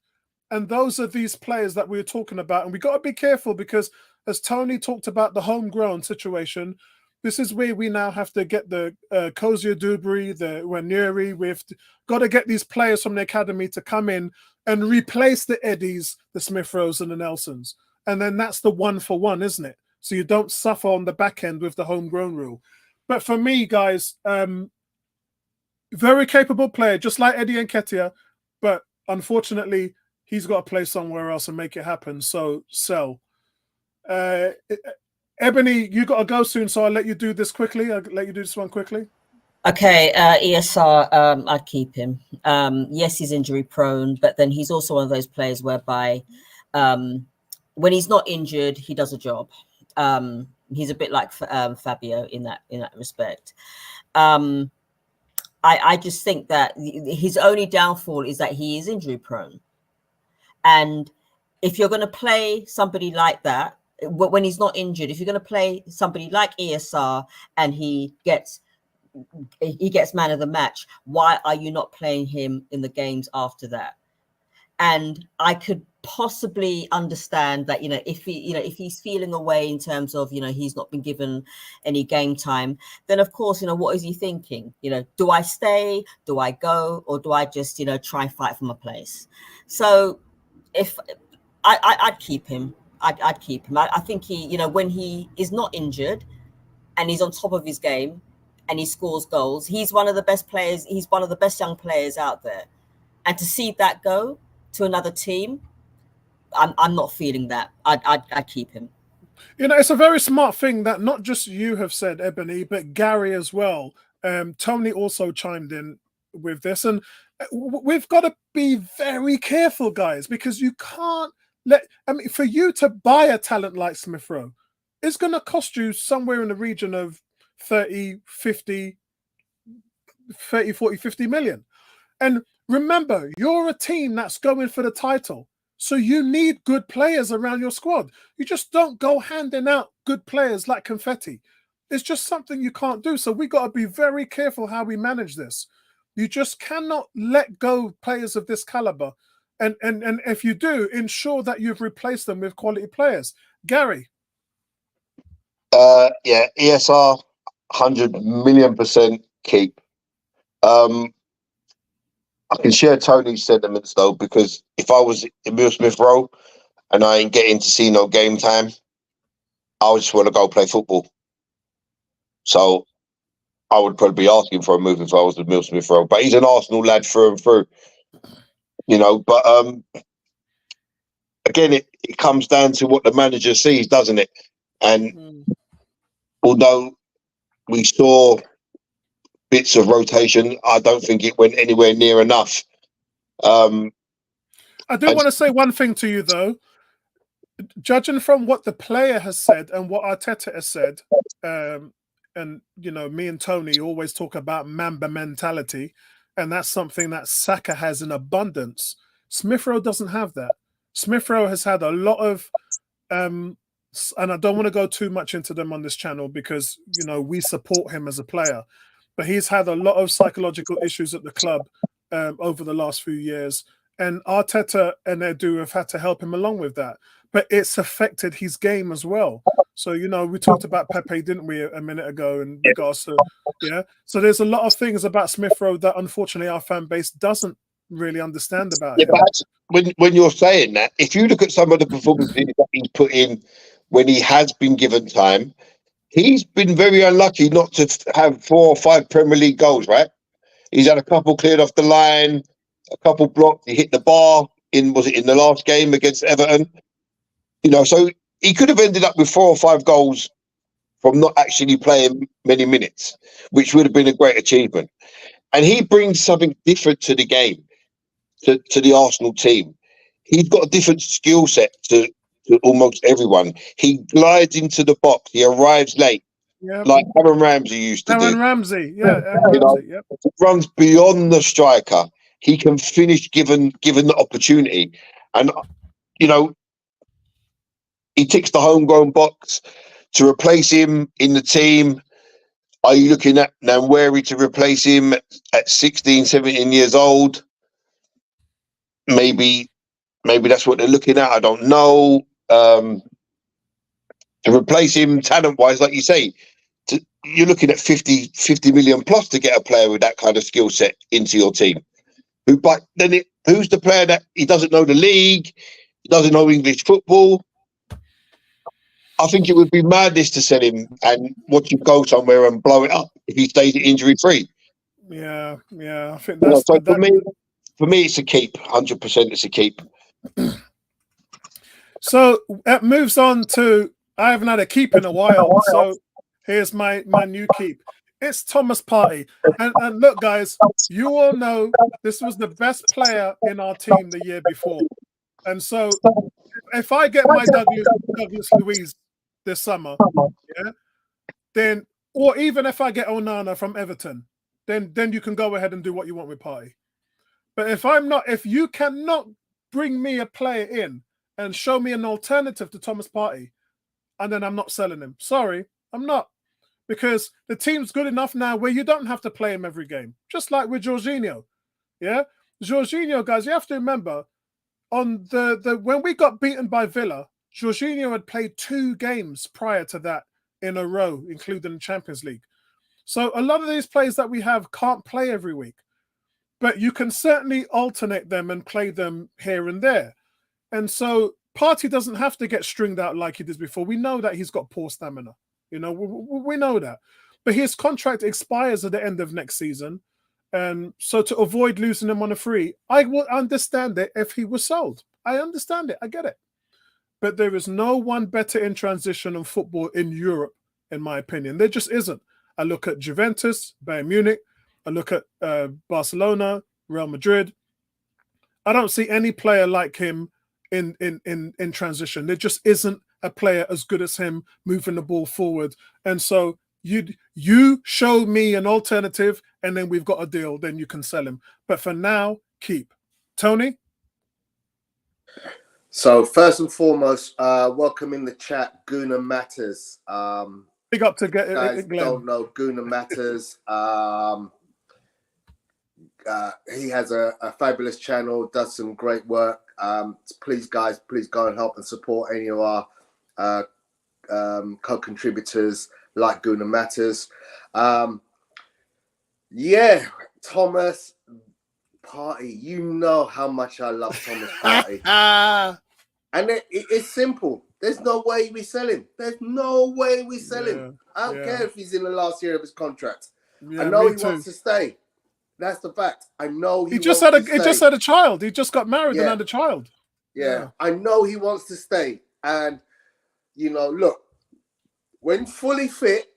Speaker 1: And those are these players that we were talking about. And we got to be careful because as Tony talked about the homegrown situation, this is where we now have to get the Kozia Dubry, the Waneri. We've got to get these players from the academy to come in and replace the Eddies, the Smith Rowes and the Nelsons. And then that's the 1-for-1, isn't it? So you don't suffer on the back end with the homegrown rule. But for me, guys, very capable player, just like Eddie Nketiah. But unfortunately, he's got to play somewhere else and make it happen. So sell. Ebony, you got to go soon, so I'll let you do this quickly. I'll let you do this one quickly.
Speaker 4: Okay, ESR, I'd keep him. Yes, he's injury prone, but then he's also one of those players whereby when he's not injured, he does a job. He's a bit like Fabio in that respect. I just think that his only downfall is that he is injury prone. And if you're going to play somebody like that, when he's not injured, if you're going to play somebody like ESR and he gets man of the match, why are you not playing him in the games after that? And I could possibly understand that, if he's feeling away in terms of, he's not been given any game time, then of course, what is he thinking? Do I stay? Do I go? Or do I just, try and fight for my place? So if I'd keep him, I'd keep him. I think he, when he is not injured and he's on top of his game and he scores goals, he's one of the best players. He's one of the best young players out there. And to see that go to another team, I'm not feeling that. I'd keep him.
Speaker 1: It's a very smart thing that not just you have said, Ebony, but Gary as well. Tony also chimed in with this, and we've got to be very careful, guys, because you can't for you to buy a talent like Smith Rowe, it's going to cost you somewhere in the region of 30, 40, 50 million. And remember, you're a team that's going for the title. So you need good players around your squad. You just don't go handing out good players like confetti. It's just something you can't do. So we got to be very careful how we manage this. You just cannot let go players of this caliber. And if you do, ensure that you've replaced them with quality players. Gary.
Speaker 2: Yeah, ESR 100,000,000% keep. I can share Tony's sentiments though, because if I was Emile Smith Rowe and I ain't getting to see no game time, I would just want to go play football. So I would probably be asking for a move if I was Emile Smith Rowe. But he's an Arsenal lad through and through, But again, it comes down to what the manager sees, doesn't it? And although we saw bits of rotation, I don't think it went anywhere near enough.
Speaker 1: I do want to say one thing to you, though. Judging from what the player has said and what Arteta has said, and me and Tony always talk about Mamba mentality, and that's something that Saka has in abundance. Smith Rowe doesn't have that. Smith Rowe has had a lot of, and I don't want to go too much into them on this channel because we support him as a player, but he's had a lot of psychological issues at the club over the last few years. And Arteta and Edu have had to help him along with that. But it's affected his game as well. So, we talked about Pepe, didn't we, a minute ago in regards to, yeah. So there's a lot of things about Smith Rowe that unfortunately our fan base doesn't really understand about him.
Speaker 2: But when you're saying that, if you look at some of the performances that he's put in when he has been given time, he's been very unlucky not to have 4 or 5 Premier League goals, right? He's had a couple cleared off the line, a couple blocked. He hit the bar in the last game against Everton? So he could have ended up with 4 or 5 goals from not actually playing many minutes, which would have been a great achievement. And he brings something different to the game, to the Arsenal team. He's got a different skill set to almost everyone. He glides into the box. He arrives late, like Aaron Ramsey used to do.
Speaker 1: Aaron Ramsey, yep.
Speaker 2: He runs beyond the striker. He can finish given the opportunity. And, he ticks the homegrown box. To replace him in the team, are you looking at now wary to replace him at 16, 17 years old? Maybe that's what they're looking at. I don't know. To replace him talent-wise, like you say, you're looking at 50 million plus to get a player with that kind of skill set into your team. But then who's the player that he doesn't know the league, he doesn't know English football? I think it would be madness to sell him and watch him go somewhere and blow it up if he stays injury-free.
Speaker 1: Yeah. I think that's
Speaker 2: for me, it's a keep. 100% it's a keep.
Speaker 1: So that moves on to, I haven't had a keep in a while. So here's my new keep. It's Thomas Partey. And look, guys, you all know this was the best player in our team the year before. And so if I get my Douglas Luiz this summer, yeah, then, or even if I get Onana from Everton, then you can go ahead and do what you want with Partey. But if you cannot bring me a player in and show me an alternative to Thomas Partey, and then I'm not selling him. Sorry, I'm not. Because the team's good enough now where you don't have to play him every game. Just like with Jorginho. Yeah? Jorginho, guys, you have to remember, on the when we got beaten by Villa, Jorginho had played 2 games prior to that in a row, including the Champions League. So a lot of these players that we have can't play every week. But you can certainly alternate them and play them here and there. And so Partey doesn't have to get stringed out like he did before. We know that he's got poor stamina. You know, we know that. But his contract expires at the end of next season. And so to avoid losing him on a free, I will understand it if he was sold. I understand it. I get it. But there is no one better in transition in football in Europe, in my opinion. There just isn't. I look at Juventus, Bayern Munich. I look at Barcelona, Real Madrid. I don't see any player like him in transition. There just isn't a player as good as him moving the ball forward. And so you show me an alternative and then we've got a deal, then you can sell him. But for now, keep. Tony?
Speaker 5: So first and foremost, welcome in the chat, Guna Matters.
Speaker 1: Big up to
Speaker 5: guys
Speaker 1: Glenn.
Speaker 5: don't know Guna Matters. He has a fabulous channel, does some great work. Please, guys, please go and help and support any of our co-contributors like Guna Matters. Yeah, Thomas Partey. You know how much I love Thomas Partey. And it's simple. There's no way we sell him. There's no way we sell him. I don't care if he's in the last year of his contract.
Speaker 1: Yeah,
Speaker 5: I know he wants to stay. That's the fact. I know he
Speaker 1: just
Speaker 5: wants
Speaker 1: had
Speaker 5: to stay.
Speaker 1: He just had a child. He just got married and had a child.
Speaker 5: Yeah, I know he wants to stay. And, you know, look, when fully fit,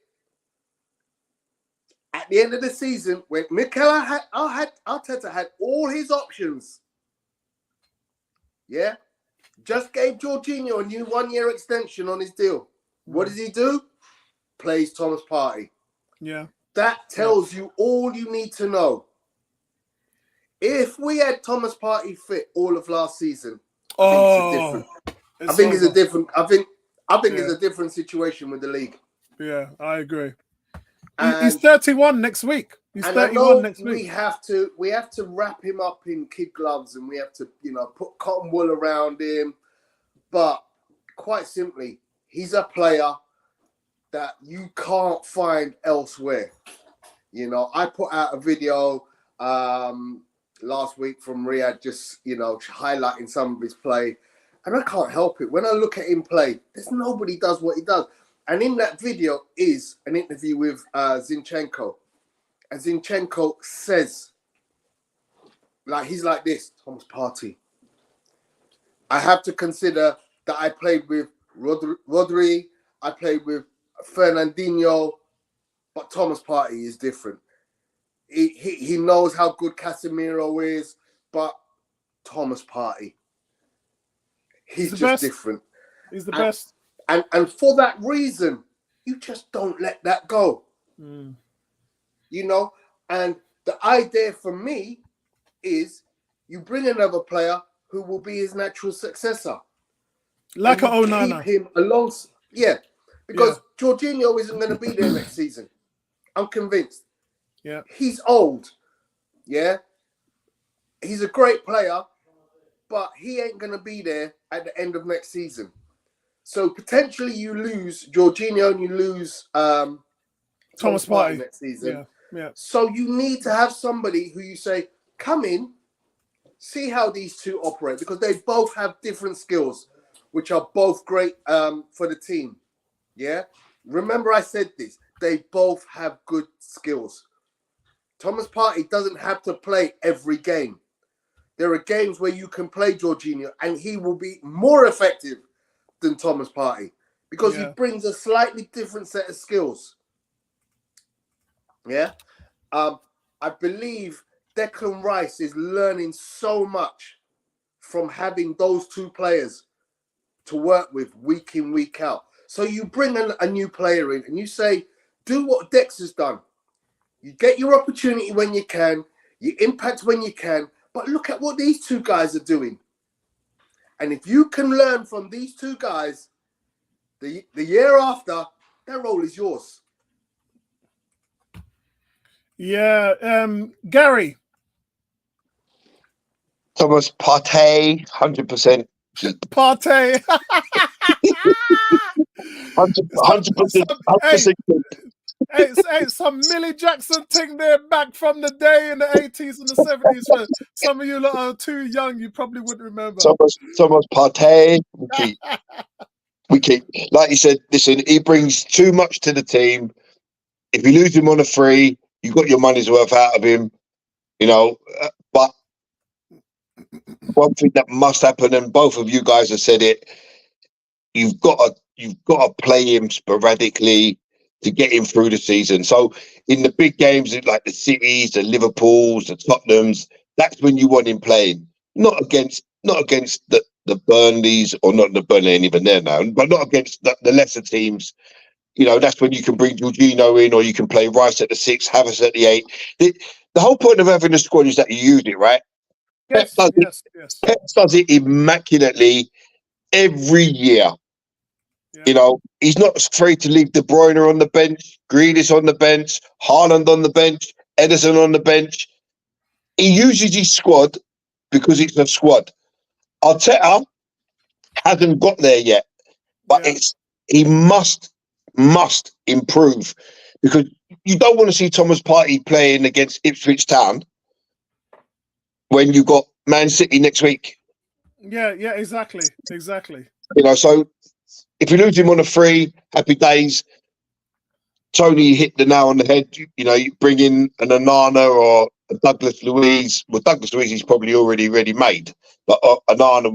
Speaker 5: at the end of the season, when Mikel Arteta had all his options, yeah, just gave Jorginho a new 1-year extension on his deal. What does he do? Plays Thomas Partey.
Speaker 1: Yeah. That
Speaker 5: tells you all you need to know. If we had Thomas Partey fit all of last season, I think it's a different situation with the league.
Speaker 1: Yeah, I agree. He's 31 next week. He's 31 next week.
Speaker 5: We have to wrap him up in kid gloves and we have to, put cotton wool around him. But quite simply, he's a player that you can't find elsewhere. I put out a video last week from Riyadh, just, highlighting some of his play. And I can't help it. When I look at him play, there's nobody does what he does. And in that video is an interview with Zinchenko. And Zinchenko says, he's like this, Thomas Partey. I have to consider that I played with Rodri, I played with Fernandinho, but Thomas Partey is different. He knows how good Casemiro is, but Thomas Partey, he's just different.
Speaker 1: He's the best.
Speaker 5: And for that reason, you just don't let that go. And the idea for me is you bring another player who will be his natural successor.
Speaker 1: Like an Onana.
Speaker 5: Keep him along. Yeah. Because Jorginho isn't going to be there next season. I'm convinced.
Speaker 1: Yeah.
Speaker 5: He's old. Yeah. He's a great player, but he ain't going to be there at the end of next season. So potentially you lose Jorginho and you lose Thomas Partey next season.
Speaker 1: Yeah.
Speaker 5: So you need to have somebody who you say, come in, see how these two operate, because they both have different skills, which are both great for the team. Yeah. Remember I said this. They both have good skills. Thomas Partey doesn't have to play every game. There are games where you can play Jorginho and he will be more effective than Thomas Partey because he brings a slightly different set of skills. Yeah. I believe Declan Rice is learning so much from having those two players to work with week in, week out. So you bring a new player in and you say, do what Dex has done. You get your opportunity when you can, you impact when you can, but look at what these two guys are doing. And if you can learn from these two guys, the year after, their role is yours.
Speaker 1: Yeah, Gary.
Speaker 2: Thomas Partey, 100%.
Speaker 1: Partey.
Speaker 2: 100%.
Speaker 1: Hey, some Millie Jackson thing there back from the day in the 80s and the 70s. For some of you lot are too young, you probably wouldn't remember.
Speaker 2: Thomas Partey. We keep, like you said, listen, he brings too much to the team. If you lose him on a free, you got your money's worth out of him, you know. But one thing that must happen, and both of you guys have said it, you've got to play him sporadically to get him through the season. So in the big games like the Cities, the Liverpools, the Tottenhams, that's when you want him playing. Not against the Burnleys, or not the Burnley ain't even there now, but not against the lesser teams. You know, that's when you can bring Jorginho in, or you can play Rice at the 6, Havertz at the 8. The whole point of having a squad is that you use it, right?
Speaker 1: Yes.
Speaker 2: Pep does it immaculately every year.
Speaker 1: Yeah.
Speaker 2: You know, he's not afraid to leave De Bruyne on the bench, Grealish on the bench, Haaland on the bench, Ederson on the bench. He uses his squad because it's a squad. Arteta hasn't got there yet, but he must improve, because you don't want to see Thomas Partey playing against Ipswich Town when you got Man City next week.
Speaker 1: Yeah, exactly.
Speaker 2: You know, so if you lose him on a free, happy days. Tony hit the nail on the head. You know, you bring in an Onana or a Douglas Luiz. Well, Douglas Luiz is probably already ready made, but Onana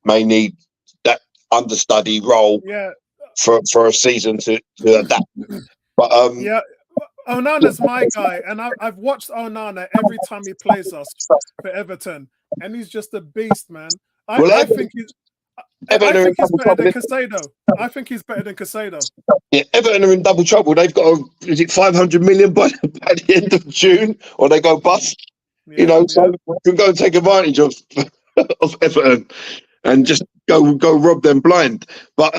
Speaker 2: may need that understudy role for a season to adapt. But
Speaker 1: Onana's my guy, and I've watched Onana every time he plays us for Everton, and he's just a beast, man. I think he's better than Caicedo. I think he's better than Caicedo.
Speaker 2: Yeah, Everton are in double trouble. They've got is it 500 million by the end of June, or they go bust?
Speaker 1: Yeah,
Speaker 2: you know, so we can go and take advantage of Everton and just go rob them blind. But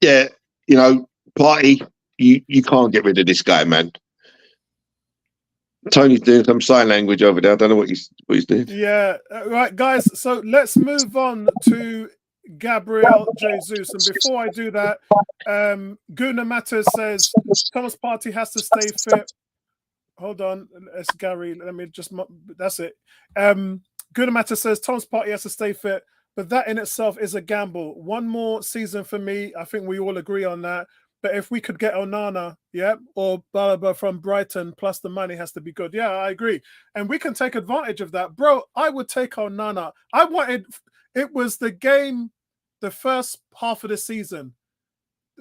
Speaker 2: yeah, you know, Partey, you can't get rid of this guy, man. Tony's doing some sign language over there. I don't know what he's doing.
Speaker 1: Yeah, right, guys. So let's move on to Gabriel Jesus. And before I do that, Guna Matters says Thomas Partey has to stay fit. Hold on, it's Gary. Let me just. That's it. Guna Matters says Thomas Partey has to stay fit, but that in itself is a gamble. One more season for me. I think we all agree on that. But if we could get Onana, or Balaba from Brighton, plus the money has to be good. Yeah, I agree. And we can take advantage of that. Bro, I would take Onana. It was the game, the first half of the season,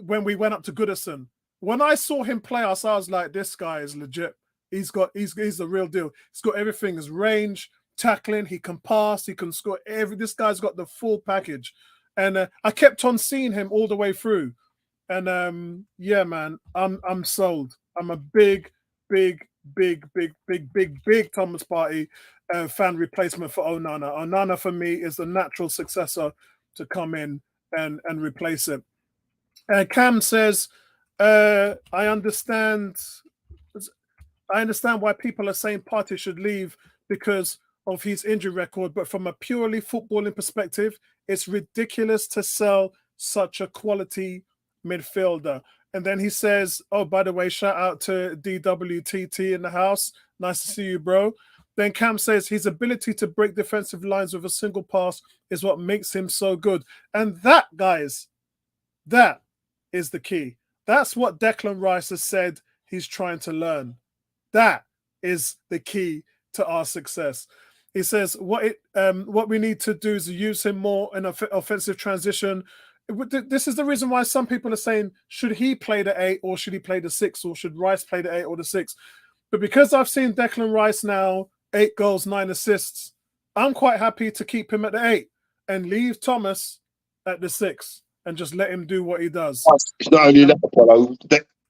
Speaker 1: when we went up to Goodison. When I saw him play us, I was like, this guy is legit. He's the real deal. He's got everything. His range, tackling, he can pass, he can score. This guy's got the full package. And I kept on seeing him all the way through. And yeah, man, I'm sold. I'm a big Thomas Partey fan replacement for Onana. Onana for me is the natural successor to come in and replace it. Cam says, I understand why people are saying Partey should leave because of his injury record, but from a purely footballing perspective, it's ridiculous to sell such a quality midfielder. And then he says, oh, by the way, shout out to DWTT in the house. Nice to see you, bro. Then Cam says his ability to break defensive lines with a single pass is what makes him so good. And that, guys, that is the key. That's what Declan Rice has said he's trying to learn. That is the key to our success. He says what we need to do is use him more in offensive transition This is the reason why some people are saying, should he play the 8 or should he play the 6 or should Reiss play the 8 or the 6? But because I've seen Declan Rice now, 8 goals, 9 assists, I'm quite happy to keep him at the 8 and leave Thomas at the 6 and just let him do what he does.
Speaker 2: It's not only that, Apollo.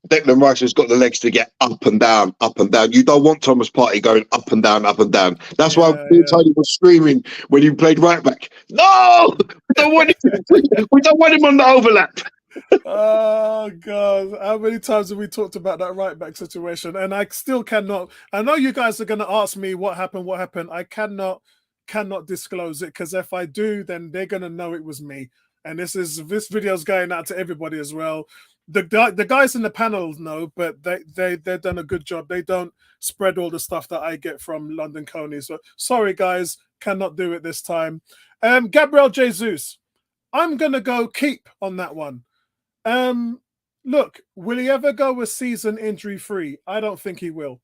Speaker 2: Declan Rice has got the legs to get up and down, up and down. You don't want Thomas Partey going up and down, up and down. That's why Tony was screaming when he played right back. No, we don't want him on the overlap.
Speaker 1: Oh God! How many times have we talked about that right back situation? And I still cannot. I know you guys are going to ask me what happened. What happened? I cannot disclose it, because if I do, then they're going to know it was me. And this video is going out to everybody as well. The guys in the panel know, but they've done a good job. They don't spread all the stuff that I get from London Coney. So sorry, guys, cannot do it this time. Gabriel Jesus, I'm gonna go keep on that one. Look, will he ever go a season injury free? I don't think he will.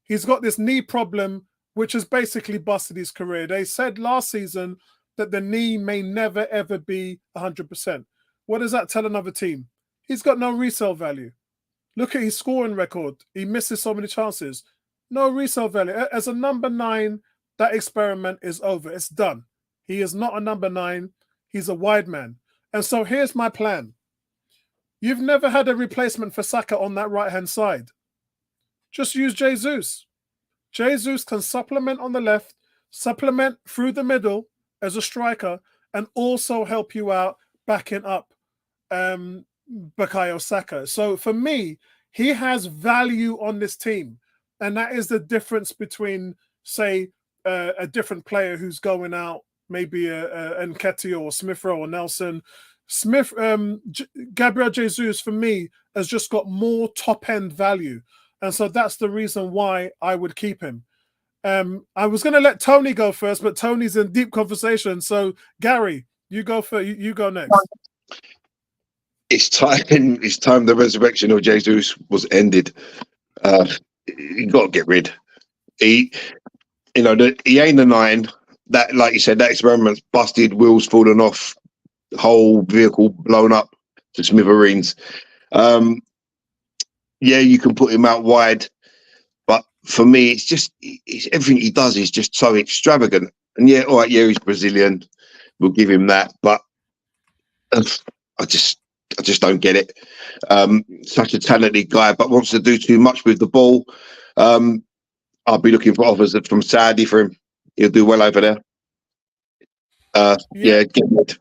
Speaker 1: He's got this knee problem, which has basically busted his career. They said last season that the knee may never ever be 100%. What does that tell another team? He's got no resale value. Look at his scoring record. He misses so many chances. No resale value. As a number 9, that experiment is over. It's done. He is not a number 9. He's a wide man. And so here's my plan. You've never had a replacement for Saka on that right-hand side. Just use Jesus. Jesus can supplement on the left, supplement through the middle as a striker, and also help you out backing up Bukayo Saka. So for me, he has value on this team, and that is the difference between, say, a different player who's going out, maybe a Nketiah or Smith Rowe or Nelson. Gabriel Jesus for me has just got more top end value, and so that's the reason why I would keep him. I was going to let Tony go first, but Tony's in deep conversation. So Gary, you go first. You go next.
Speaker 2: It's time the resurrection of Jesus was ended. You got to get rid. He ain't the 9. That, like you said, that experiment's busted, wheels falling off, whole vehicle blown up to smithereens. Yeah, you can put him out wide, but for me, it's everything he does is just so extravagant. And yeah, all right, yeah, he's Brazilian. We'll give him that, but I just don't get it. Such a talented guy, but wants to do too much with the ball. I'll be looking for offers from Saudi for him. He'll do well over there. Yeah, get rid.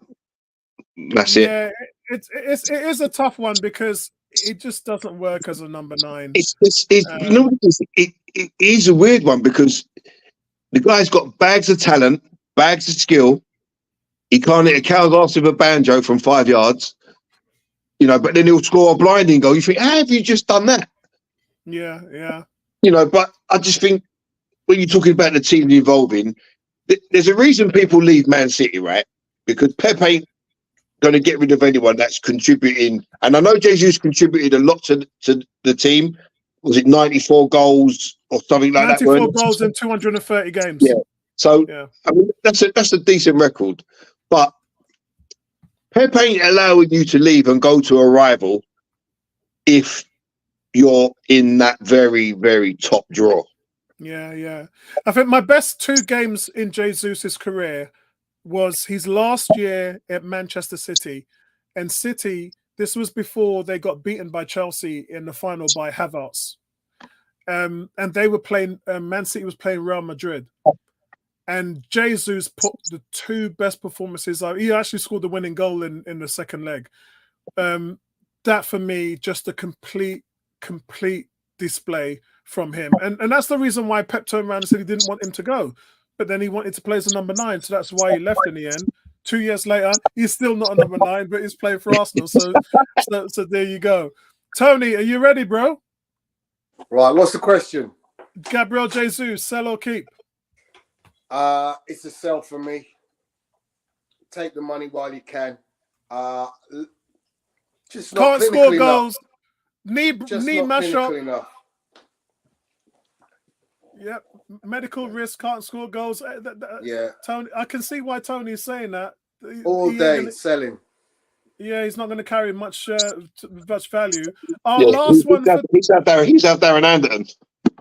Speaker 2: That's it.
Speaker 1: Yeah, it is a tough one because it just doesn't work as a number 9.
Speaker 2: It is a weird one because the guy's got bags of talent, bags of skill. He can't hit a cow's arse with a banjo from 5 yards, but then he'll score a blinding goal. You think, how have you just done that?
Speaker 1: Yeah.
Speaker 2: But I just think when you're talking about the team involving, there's a reason people leave Man City, right? Because Pep ain't going to get rid of anyone that's contributing. And I know Jesus contributed a lot to the team. Was it 94 goals or something like
Speaker 1: 94
Speaker 2: that?
Speaker 1: 94 goals in 230 games.
Speaker 2: Yeah. So, I mean, that's a decent record. But Pep ain't allowing you to leave and go to a rival if you're in that very, very top draw.
Speaker 1: Yeah. I think my best 2 games in Jesus' career was his last year at Manchester City. And City, this was before they got beaten by Chelsea in the final by Havertz. And they were playing, Man City was playing Real Madrid. And Jesus put the 2 best performances out. He actually scored the winning goal in the second leg. That for me, just a complete display from him. And that's the reason why Pep turned around and said he didn't want him to go. But then he wanted to play as a number 9. So that's why he left in the end. 2 years later, he's still not a number 9, but he's playing for Arsenal. So there you go. Tony, are you ready, bro?
Speaker 5: Right, what's the question?
Speaker 1: Gabriel Jesus, sell or keep?
Speaker 5: It's a sell for me. Take the money while you can. Just not
Speaker 1: can't score
Speaker 5: enough.
Speaker 1: goals. Knee mash up.
Speaker 5: Enough.
Speaker 1: Yep, medical risk, can't score goals.
Speaker 5: Yeah,
Speaker 1: Tony, I can see why Tony's saying that.
Speaker 5: All day selling.
Speaker 1: Yeah, he's not going to carry much value. Our
Speaker 2: Yeah,
Speaker 1: last one for
Speaker 2: he's out Darren Anderton.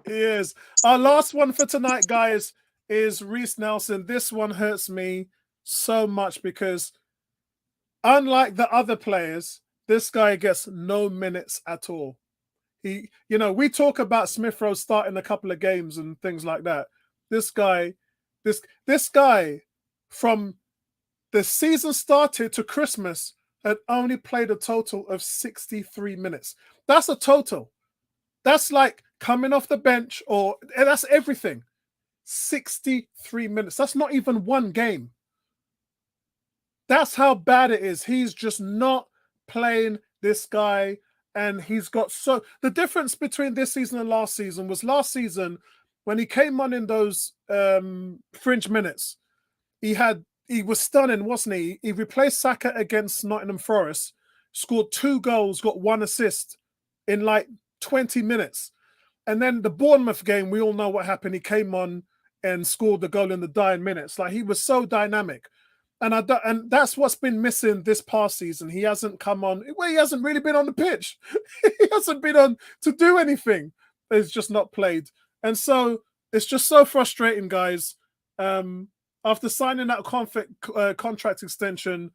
Speaker 1: is our last one for tonight, guys, is Reiss Nelson. This one hurts me so much because unlike the other players, this guy gets no minutes at all. We talk about Smith Rowe starting a couple of games and things like that. This guy from the season started to Christmas had only played a total of 63 minutes. That's a total. That's like coming off the bench, and that's everything. 63 minutes. That's not even one game. That's how bad it is. He's just not playing, this guy. And he's got the difference between this season and last season was last season when he came on in those fringe minutes, he was stunning, wasn't he? He replaced Saka against Nottingham Forest, scored 2 goals, got 1 assist in like 20 minutes. And then the Bournemouth game, we all know what happened. He came on and scored the goal in the dying minutes. Like, he was so dynamic. And that's what's been missing this past season. He hasn't come on. Well, he hasn't really been on the pitch. He hasn't been on to do anything. He's just not played. And so it's just so frustrating, guys. After signing that contract extension,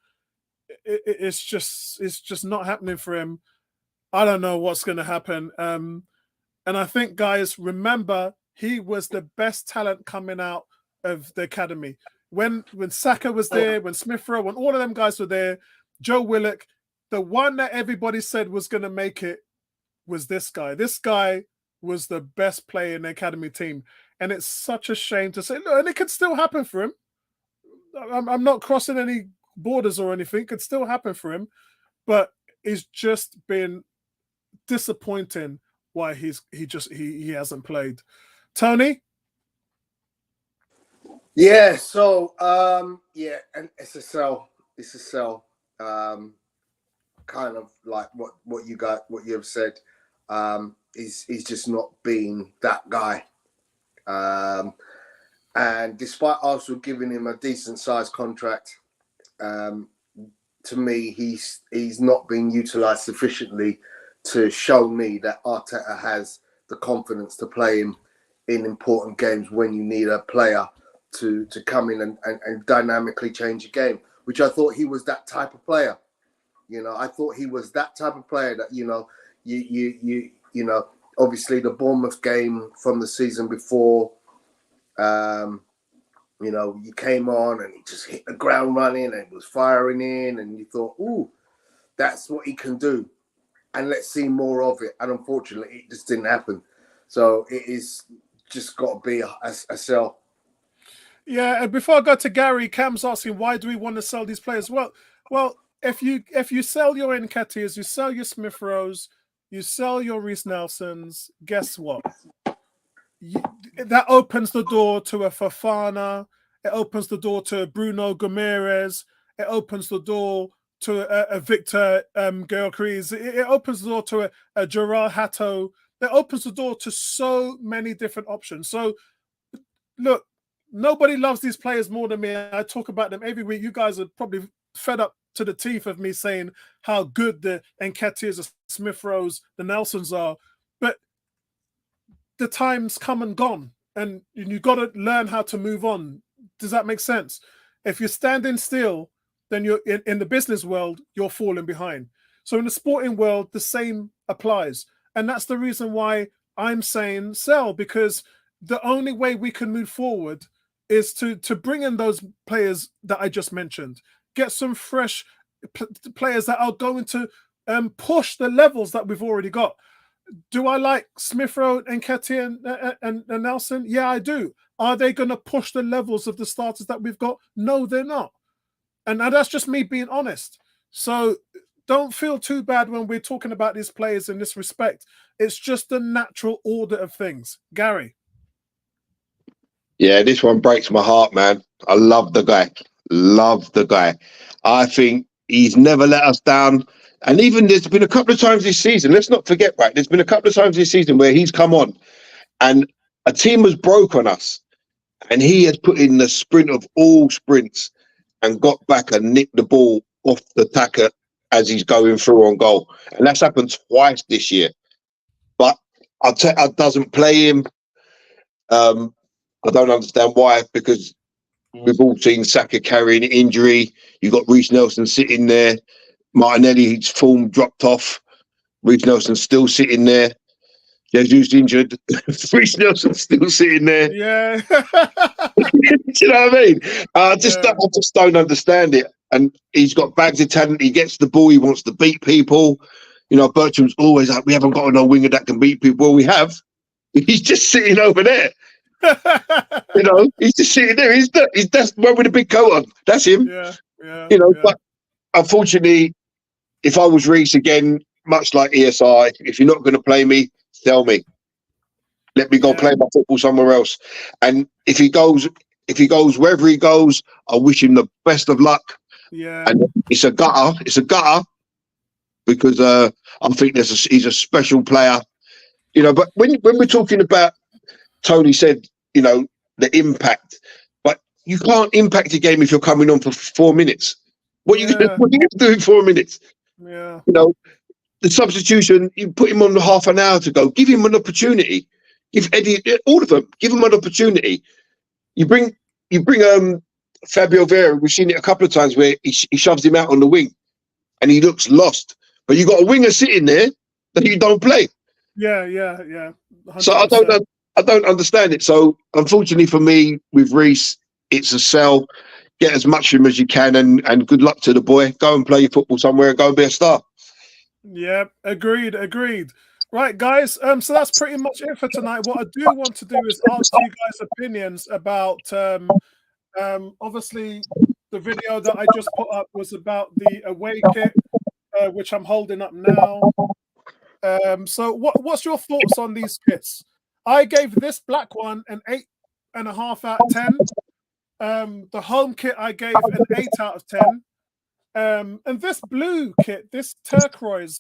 Speaker 1: it's just not happening for him. I don't know what's going to happen. And I think, guys, remember, he was the best talent coming out of the academy. When Saka was there, when Smith Rowe, when all of them guys were there, Joe Willock, the one that everybody said was going to make it was this guy. This guy was the best player in the academy team. And it's such a shame to say, look, and it could still happen for him. I'm not crossing any borders or anything. It could still happen for him. But it's just been disappointing why he hasn't played. Tony?
Speaker 5: Yeah, so and it's a sell. Kind of like what you have said. He's just not being that guy. And despite Arsenal giving him a decent sized contract, to me he's not being utilised sufficiently to show me that Arteta has the confidence to play him in important games when you need a player to come in and dynamically change a game, which I thought he was that type of player. I thought he was that type of player that, obviously the Bournemouth game from the season before, you came on and he just hit the ground running and was firing in, and you thought, ooh, that's what he can do. And let's see more of it. And unfortunately, it just didn't happen. So it is just got to be a sell.
Speaker 1: Yeah, and before I go to Gary, Cam's asking, why do we want to sell these players? Well, if you sell your Nketiahs, you sell your Smith Rowes, you sell your Reiss Nelsons, guess what? That opens the door to a Fofana. It opens the door to Bruno Gomes. It opens the door to a Victor Gyökeres. It opens the door to a Gerard Hatto. It opens the door to so many different options. So, look, nobody loves these players more than me. I talk about them every week. You guys are probably fed up to the teeth of me saying how good the Nketiahs, the Smith Rowes, the Nelsons are. But the time's come and gone, and you got to learn how to move on. Does that make sense? If you're standing still, then you're in the business world, you're falling behind. So in the sporting world, the same applies. And that's the reason why I'm saying sell, because the only way we can move forward is to bring in those players that I just mentioned. Get some fresh players that are going to push the levels that we've already got. Do I like Smith Rowe and Nketiah and Nelson? Yeah, I do. Are they going to push the levels of the starters that we've got? No, they're not. And that's just me being honest. So don't feel too bad when we're talking about these players in this respect. It's just the natural order of things. Gary?
Speaker 2: Yeah, this one breaks my heart, man. I love the guy. Love the guy. I think he's never let us down. And even there's been a couple of times this season, let's not forget, right? There's been a couple of times this season where he's come on and a team has broke on us. And he has put in the sprint of all sprints and got back and nicked the ball off the attacker as he's going through on goal, and that's happened twice this year. But I doesn't play him. I don't understand why, because we've all seen Saka carrying an injury. You've got Reiss Nelson sitting there. Martinelli's form dropped off. Reiss Nelson's still sitting there. Jesus injured. Reiss Nelson's still sitting there.
Speaker 1: Yeah.
Speaker 2: Do you know what I mean? I just don't understand it. And he's got bags of talent. He gets the ball. He wants to beat people. You know, Bertram's always like, we haven't got no winger that can beat people. Well, we have. He's just sitting over there. You know, he's just sitting there. That's one with a big coat on. That's him.
Speaker 1: Yeah.
Speaker 2: You know, but unfortunately, if I was Reiss again, much like ESI, if you're not going to play me, tell me. Let me go play my football somewhere else. And if he goes wherever he goes, I wish him the best of luck.
Speaker 1: Yeah.
Speaker 2: And it's a gutter. It's a gutter because I think he's a special player. You know, but when we're talking about, Tony said, you know, the impact, but you can't impact a game if you're coming on for 4 minutes. What are you going to do in 4 minutes?
Speaker 1: Yeah.
Speaker 2: You know, the substitution, you put him on half an hour to go. Give him an opportunity. Give Eddie, all of them, give him an opportunity. You bring Fabio Vieira. We've seen it a couple of times where he shoves him out on the wing, and he looks lost. But you got a winger sitting there that you don't play.
Speaker 1: Yeah. 100%.
Speaker 2: So I don't understand it. So unfortunately for me, with Reiss, it's a sell. Get as much of him as you can, and good luck to the boy. Go and play your football somewhere and go and be a star.
Speaker 1: Yeah, agreed. Right, guys. So that's pretty much it for tonight. What I do want to do is ask you guys' opinions about obviously the video that I just put up was about the away kit, which I'm holding up now. So what's your thoughts on these kits? I gave this black one an 8.5 out of 10. The home kit I gave an 8 out of 10. And this blue kit, this turquoise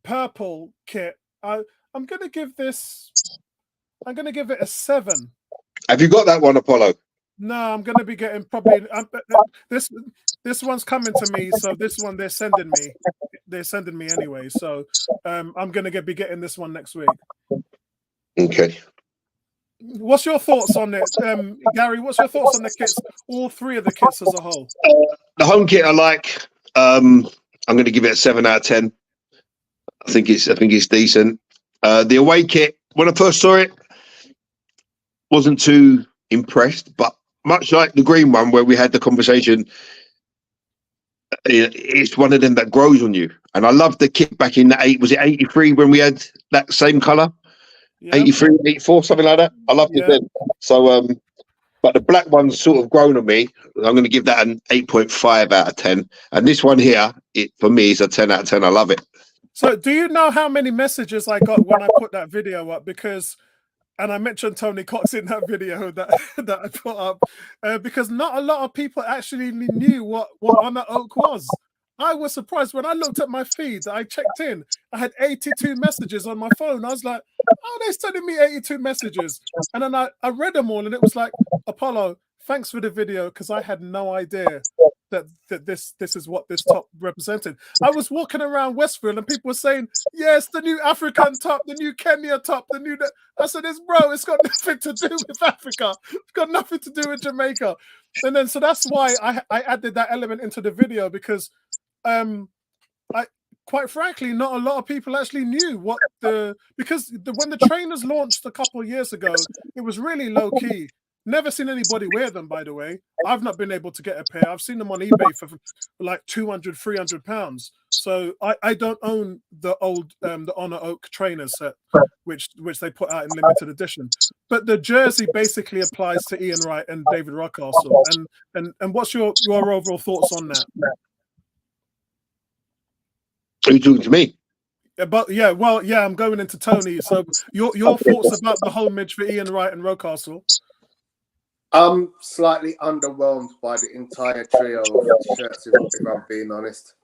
Speaker 1: purple kit, I'm gonna give it a 7.
Speaker 2: Have you got that one, Apollo?
Speaker 1: No, I'm gonna be getting probably this one's coming to me, so this one they're sending me anyway. So I'm gonna be getting this one next week.
Speaker 2: Okay.
Speaker 1: What's your thoughts on it, Gary? What's your thoughts on the kits? All 3 of the kits as a whole.
Speaker 2: The home kit I like. I'm going to give it a 7 out of 10. I think it's decent. The away kit, when I first saw it, wasn't too impressed, but much like the green one where we had the conversation, it's one of them that grows on you. And I loved the kit back in the 83 when we had that same colour? Yeah. 83, 84, something like that. I loved it then. So, but the black one's sort of grown on me. I'm going to give that an 8.5 out of 10. And this one here, for me, is a 10 out of 10. I love it.
Speaker 1: So do you know how many messages I got when I put that video up? And I mentioned Tony Cox in that video that I put up, because not a lot of people actually knew what Honor Oak was. I was surprised when I looked at my feed. I checked in. I had 82 messages on my phone. I was like, "Oh, they're sending me 82 messages." And then I read them all, and it was like, "Apollo, thanks for the video," because I had no idea that this is what this top represented. I was walking around Westfield, and people were saying, "Yes, the new African top, the new Kenya top, the new." I said, "It's got nothing to do with Africa. It's got nothing to do with Jamaica." And then so that's why I added that element into the video, because quite frankly, not a lot of people actually knew when the trainers launched a couple of years ago, it was really low key. Never seen anybody wear them, by the way. I've not been able to get a pair. I've seen them on eBay for like 200, 300 pounds. So I don't own the old the Honor Oak trainer set, which they put out in limited edition. But the jersey basically applies to Ian Wright and David Rocastle. And what's your overall thoughts on that?
Speaker 2: Are you talking to me?
Speaker 1: But I'm going into Tony. So your thoughts about the homage for Ian Wright and Rocastle?
Speaker 5: I'm slightly underwhelmed by the entire trio of shirts, if I'm being honest.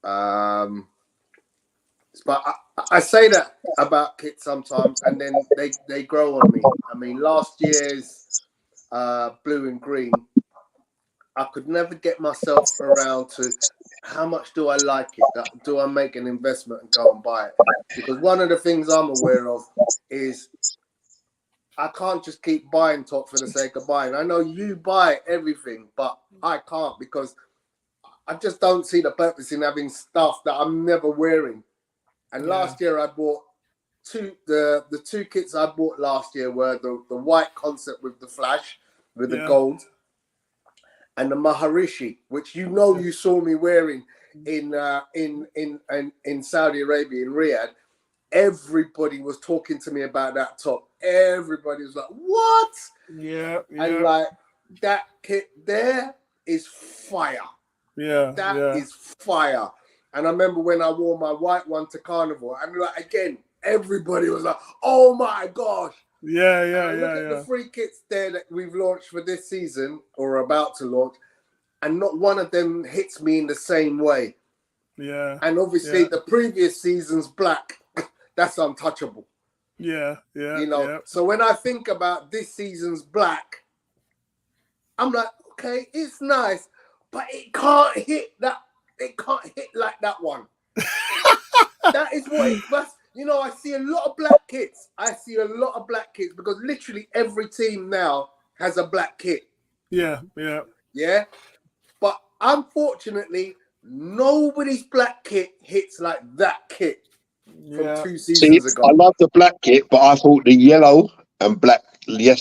Speaker 5: But I say that about kits sometimes, and then they grow on me. I mean, last year's blue and green, I could never get myself around to how much do I like it? Do I make an investment and go and buy it? Because one of the things I'm aware of is I can't just keep buying top for the sake of buying. I know you buy everything, but I can't because I just don't see the purpose in having stuff that I'm never wearing. And last year I bought the two kits I bought last year were the white concept with the flash, with the gold, and the Maharishi, which you saw me wearing in Saudi Arabia, in Riyadh. Everybody was talking to me about that top. Everybody was like, what?
Speaker 1: Yeah.
Speaker 5: And like, that kit there is fire.
Speaker 1: Yeah.
Speaker 5: That is fire. And I remember when I wore my white one to Carnival, and like, again, everybody was like, oh my gosh. Look at the 3 kits there that we've launched for this season or about to launch, and not one of them hits me in the same way.
Speaker 1: Yeah.
Speaker 5: And obviously the previous season's black, that's untouchable.
Speaker 1: Yeah.
Speaker 5: So when I think about this season's black, I'm like, okay, it's nice, but it can't hit that. It can't hit like that one. That is what it was. I see a lot of black kits. Because literally every team now has a black kit. Yeah. But unfortunately, nobody's black kit hits like that kit from 2 seasons ago.
Speaker 2: I love the black kit, but I thought the yellow and black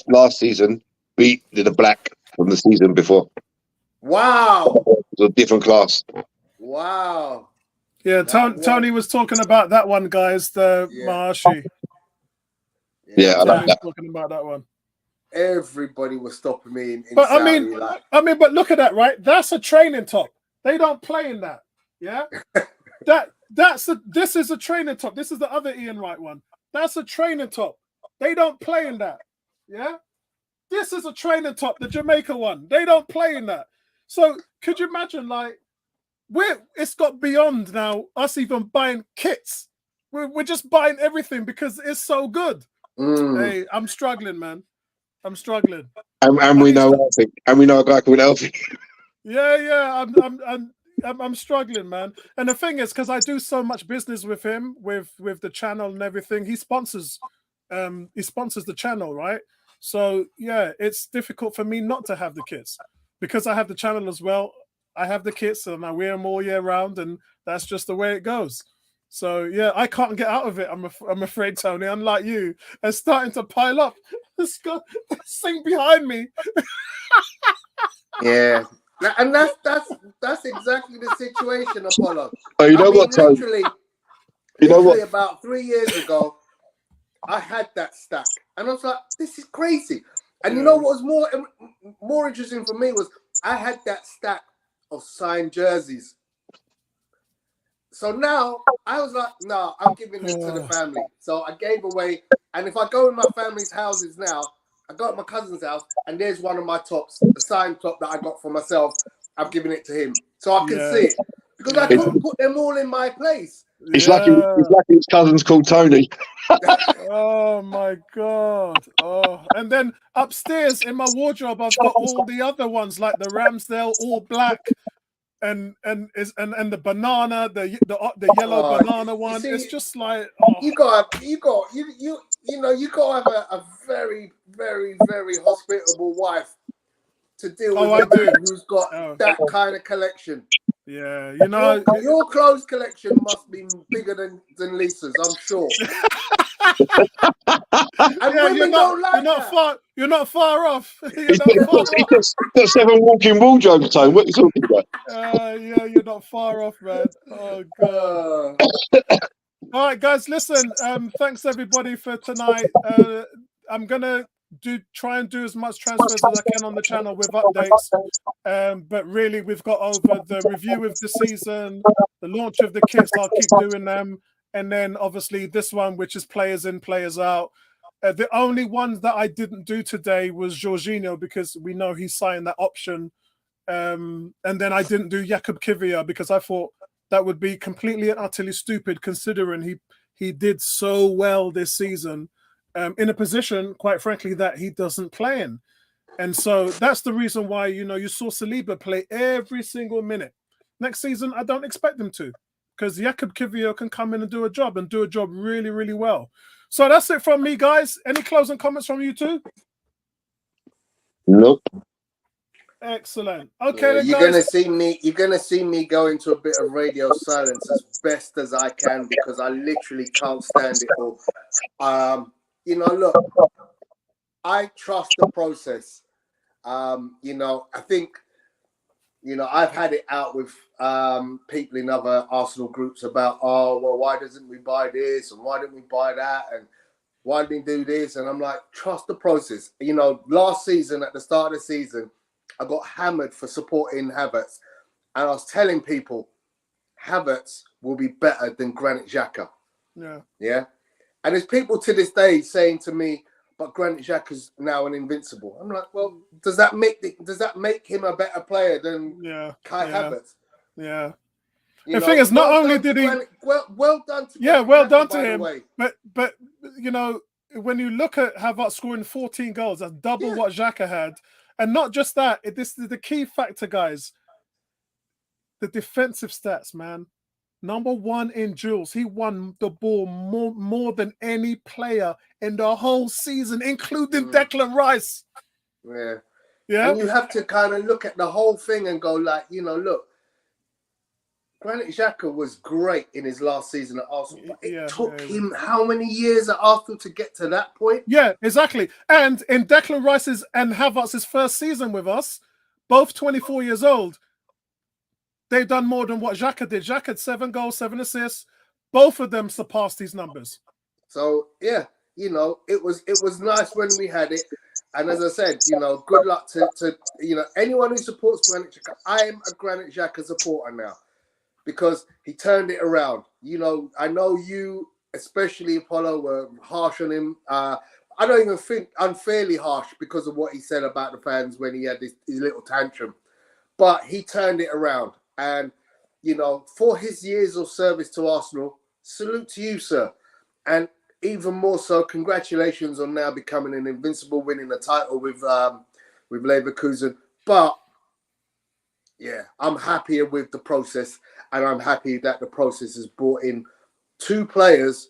Speaker 2: last season beat the black from the season before.
Speaker 5: Wow.
Speaker 2: It was a different class.
Speaker 5: Wow.
Speaker 1: Yeah, Tony was talking about that one, guys, the Maharshi.
Speaker 2: Yeah, I like that.
Speaker 1: Talking about that one.
Speaker 5: Everybody was stopping me in
Speaker 1: but
Speaker 5: Saudi,
Speaker 1: but look at that, right? That's a training top. They don't play in that. Yeah. This is a training top. This is the other Ian Wright one. That's a training top. They don't play in that. Yeah. This is a training top, the Jamaica one. They don't play in that. So could you imagine, like, it's got beyond now us even buying kits. We're just buying everything because it's so good. Hey, I'm struggling, man. I'm struggling.
Speaker 2: And we know Elfie. And we know a guy called Elfie.
Speaker 1: Yeah. I'm struggling, man. And the thing is, because I do so much business with him, with the channel and everything, he sponsors the channel, right? So yeah, it's difficult for me not to have the kits because I have the channel as well. I have the kits and I wear them all year round, and that's just the way it goes. So yeah, I can't get out of it. I'm afraid, Tony. Unlike you, it's starting to pile up. This thing behind me.
Speaker 5: Yeah, and that's exactly the situation, Apollo.
Speaker 2: Oh, you know what, Tony?
Speaker 5: Literally about 3 years ago, I had that stack, and I was like, "This is crazy." And you know what was more interesting for me was I had that stack of signed jerseys. So now I was like, no, I'm giving this to the family. So I gave away, and if I go in my family's houses now, I go to my cousin's house, and there's one of my tops, the signed top that I got for myself. I'm giving it to him, so I can see it because I couldn't put them all in my place.
Speaker 2: It's lucky his cousin's called Tony.
Speaker 1: Oh my god! Oh, and then upstairs in my wardrobe, I've got all the other ones like the Ramsdale all black, and the banana, the yellow banana one. See, it's just like
Speaker 5: you got to have a very, very, very hospitable wife to deal with who's got that kind of collection.
Speaker 1: Yeah,
Speaker 5: your clothes collection must be bigger than Lisa's, I'm sure. And women don't like that.
Speaker 1: You're not far off.
Speaker 2: He's got 7 walking wardrobes, Tone. What are you talking about?
Speaker 1: Yeah, you're not far off, man. Oh god. All right, guys, listen. Thanks everybody for tonight. I'm gonna try and do as much transfers as I can on the channel with updates. But really, we've got over the review of the season, the launch of the kits. I'll keep doing them, and then obviously this one, which is players in, players out. The only one that I didn't do today was Jorginho because we know he signed that option, and then I didn't do Jakub Kiwior because I thought that would be completely and utterly stupid considering he did so well this season. In a position, quite frankly, that he doesn't play in. And so that's the reason why, you saw Saliba play every single minute. next season, I don't expect them to, because Jakub Kiwior can come in and do a job really, really well. So that's it from me, guys. Any closing comments from you two?
Speaker 2: Nope.
Speaker 1: Excellent. Okay, then,
Speaker 5: you're
Speaker 1: guys.
Speaker 5: gonna see me go into a bit of radio silence as best as I can, because I literally can't stand it all. Look, I trust the process. I think, I've had it out with people in other Arsenal groups about, oh, well, why doesn't we buy this and why didn't we buy that and why didn't we do this? And I'm like, trust the process. Last season, at the start of the season, I got hammered for supporting Havertz, and I was telling people Havertz will be better than Granit Xhaka. Yeah. And there's people to this day saying to me, but Granit Xhaka's now an invincible. I'm like, well, does that make him a better player than Kai Havertz?
Speaker 1: Yeah. The thing is, not only did he,
Speaker 5: well done to
Speaker 1: well done to
Speaker 5: Xhaka,
Speaker 1: him, but when you look at Havertz scoring 14 goals, that's double what Xhaka had. And not just that, this is the key factor, guys. The defensive stats, man. Number 1 in duels. He won the ball more than any player in the whole season, including Declan Rice.
Speaker 5: Yeah.
Speaker 1: Yeah.
Speaker 5: And you have to kind of look at the whole thing and go like, look, Granit Xhaka was great in his last season at Arsenal, but it took him how many years at Arsenal to get to that point?
Speaker 1: Yeah, exactly. And in Declan Rice's and Havertz's first season with us, both 24 years old, they've done more than what Xhaka did. Xhaka had 7 goals, 7 assists. Both of them surpassed these numbers.
Speaker 5: So, yeah, it was nice when we had it. And as I said, good luck to anyone who supports Granit Xhaka. I am a Granit Xhaka supporter now, because he turned it around. I know you, especially Apollo, were harsh on him. I don't even think unfairly harsh because of what he said about the fans when he had his little tantrum. But he turned it around. And, for his years of service to Arsenal, salute to you, sir. And even more so, congratulations on now becoming an invincible, winning a title with Leverkusen. But, yeah, I'm happier with the process, and I'm happy that the process has brought in 2 players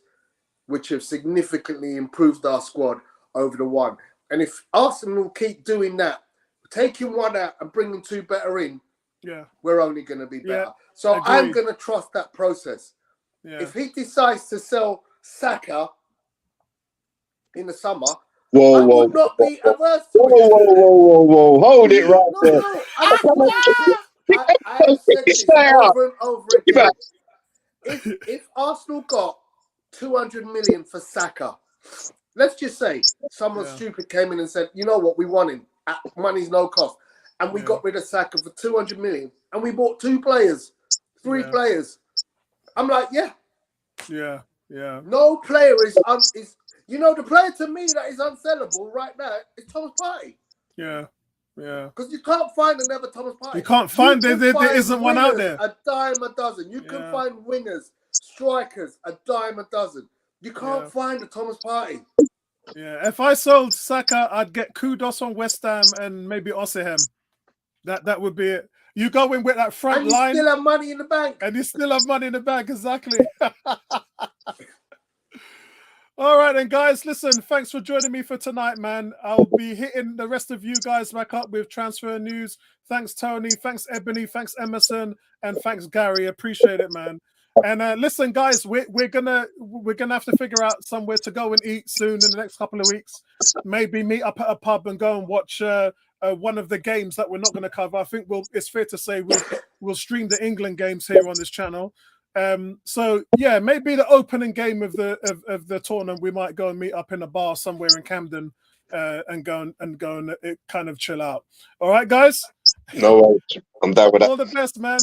Speaker 5: which have significantly improved our squad over the one. And if Arsenal keep doing that, taking one out and bringing 2 better in, we're only going to be better. So agreed. I'm going to trust that process. Yeah. If he decides to sell Saka in the summer, I would not be averse to it.
Speaker 2: Whoa. Hold it right there.
Speaker 5: I have said this over and over again. If Arsenal got 200 million for Saka, let's just say someone stupid came in and said, you know what, we want him at money's no cost. And we got rid of Saka for 200 million. And we bought 2 players, 3 players. I'm like, yeah. No player is the player to me that is unsellable right now is Thomas Partey.
Speaker 1: Yeah.
Speaker 5: Because you can't find another Thomas Partey.
Speaker 1: You can't find there isn't one out there.
Speaker 5: A dime a dozen. You can find wingers, strikers, a dime a dozen. You can't find a Thomas Partey.
Speaker 1: Yeah, if I sold Saka, I'd get Kudos on West Ham and maybe Ossiham. That would be it. You go in with that front line.
Speaker 5: And you still have money in the bank.
Speaker 1: And you still have money in the bank, exactly. All right, then, guys, listen, thanks for joining me for tonight, man. I'll be hitting the rest of you guys back up with transfer news. Thanks, Tony. Thanks, Ebony. Thanks, Emerson. And thanks, Gary. Appreciate it, man. And listen, guys, we're gonna have to figure out somewhere to go and eat soon in the next couple of weeks. Maybe meet up at a pub and go and watch one of the games that we're not going to cover. I think it's fair to say we'll stream the England games here on this channel. So yeah, maybe the opening game of the tournament, we might go and meet up in a bar somewhere in Camden and go and kind of chill out. All right, guys.
Speaker 2: No worries. I'm down with that.
Speaker 1: All the best, man.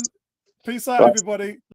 Speaker 1: Peace out, everybody.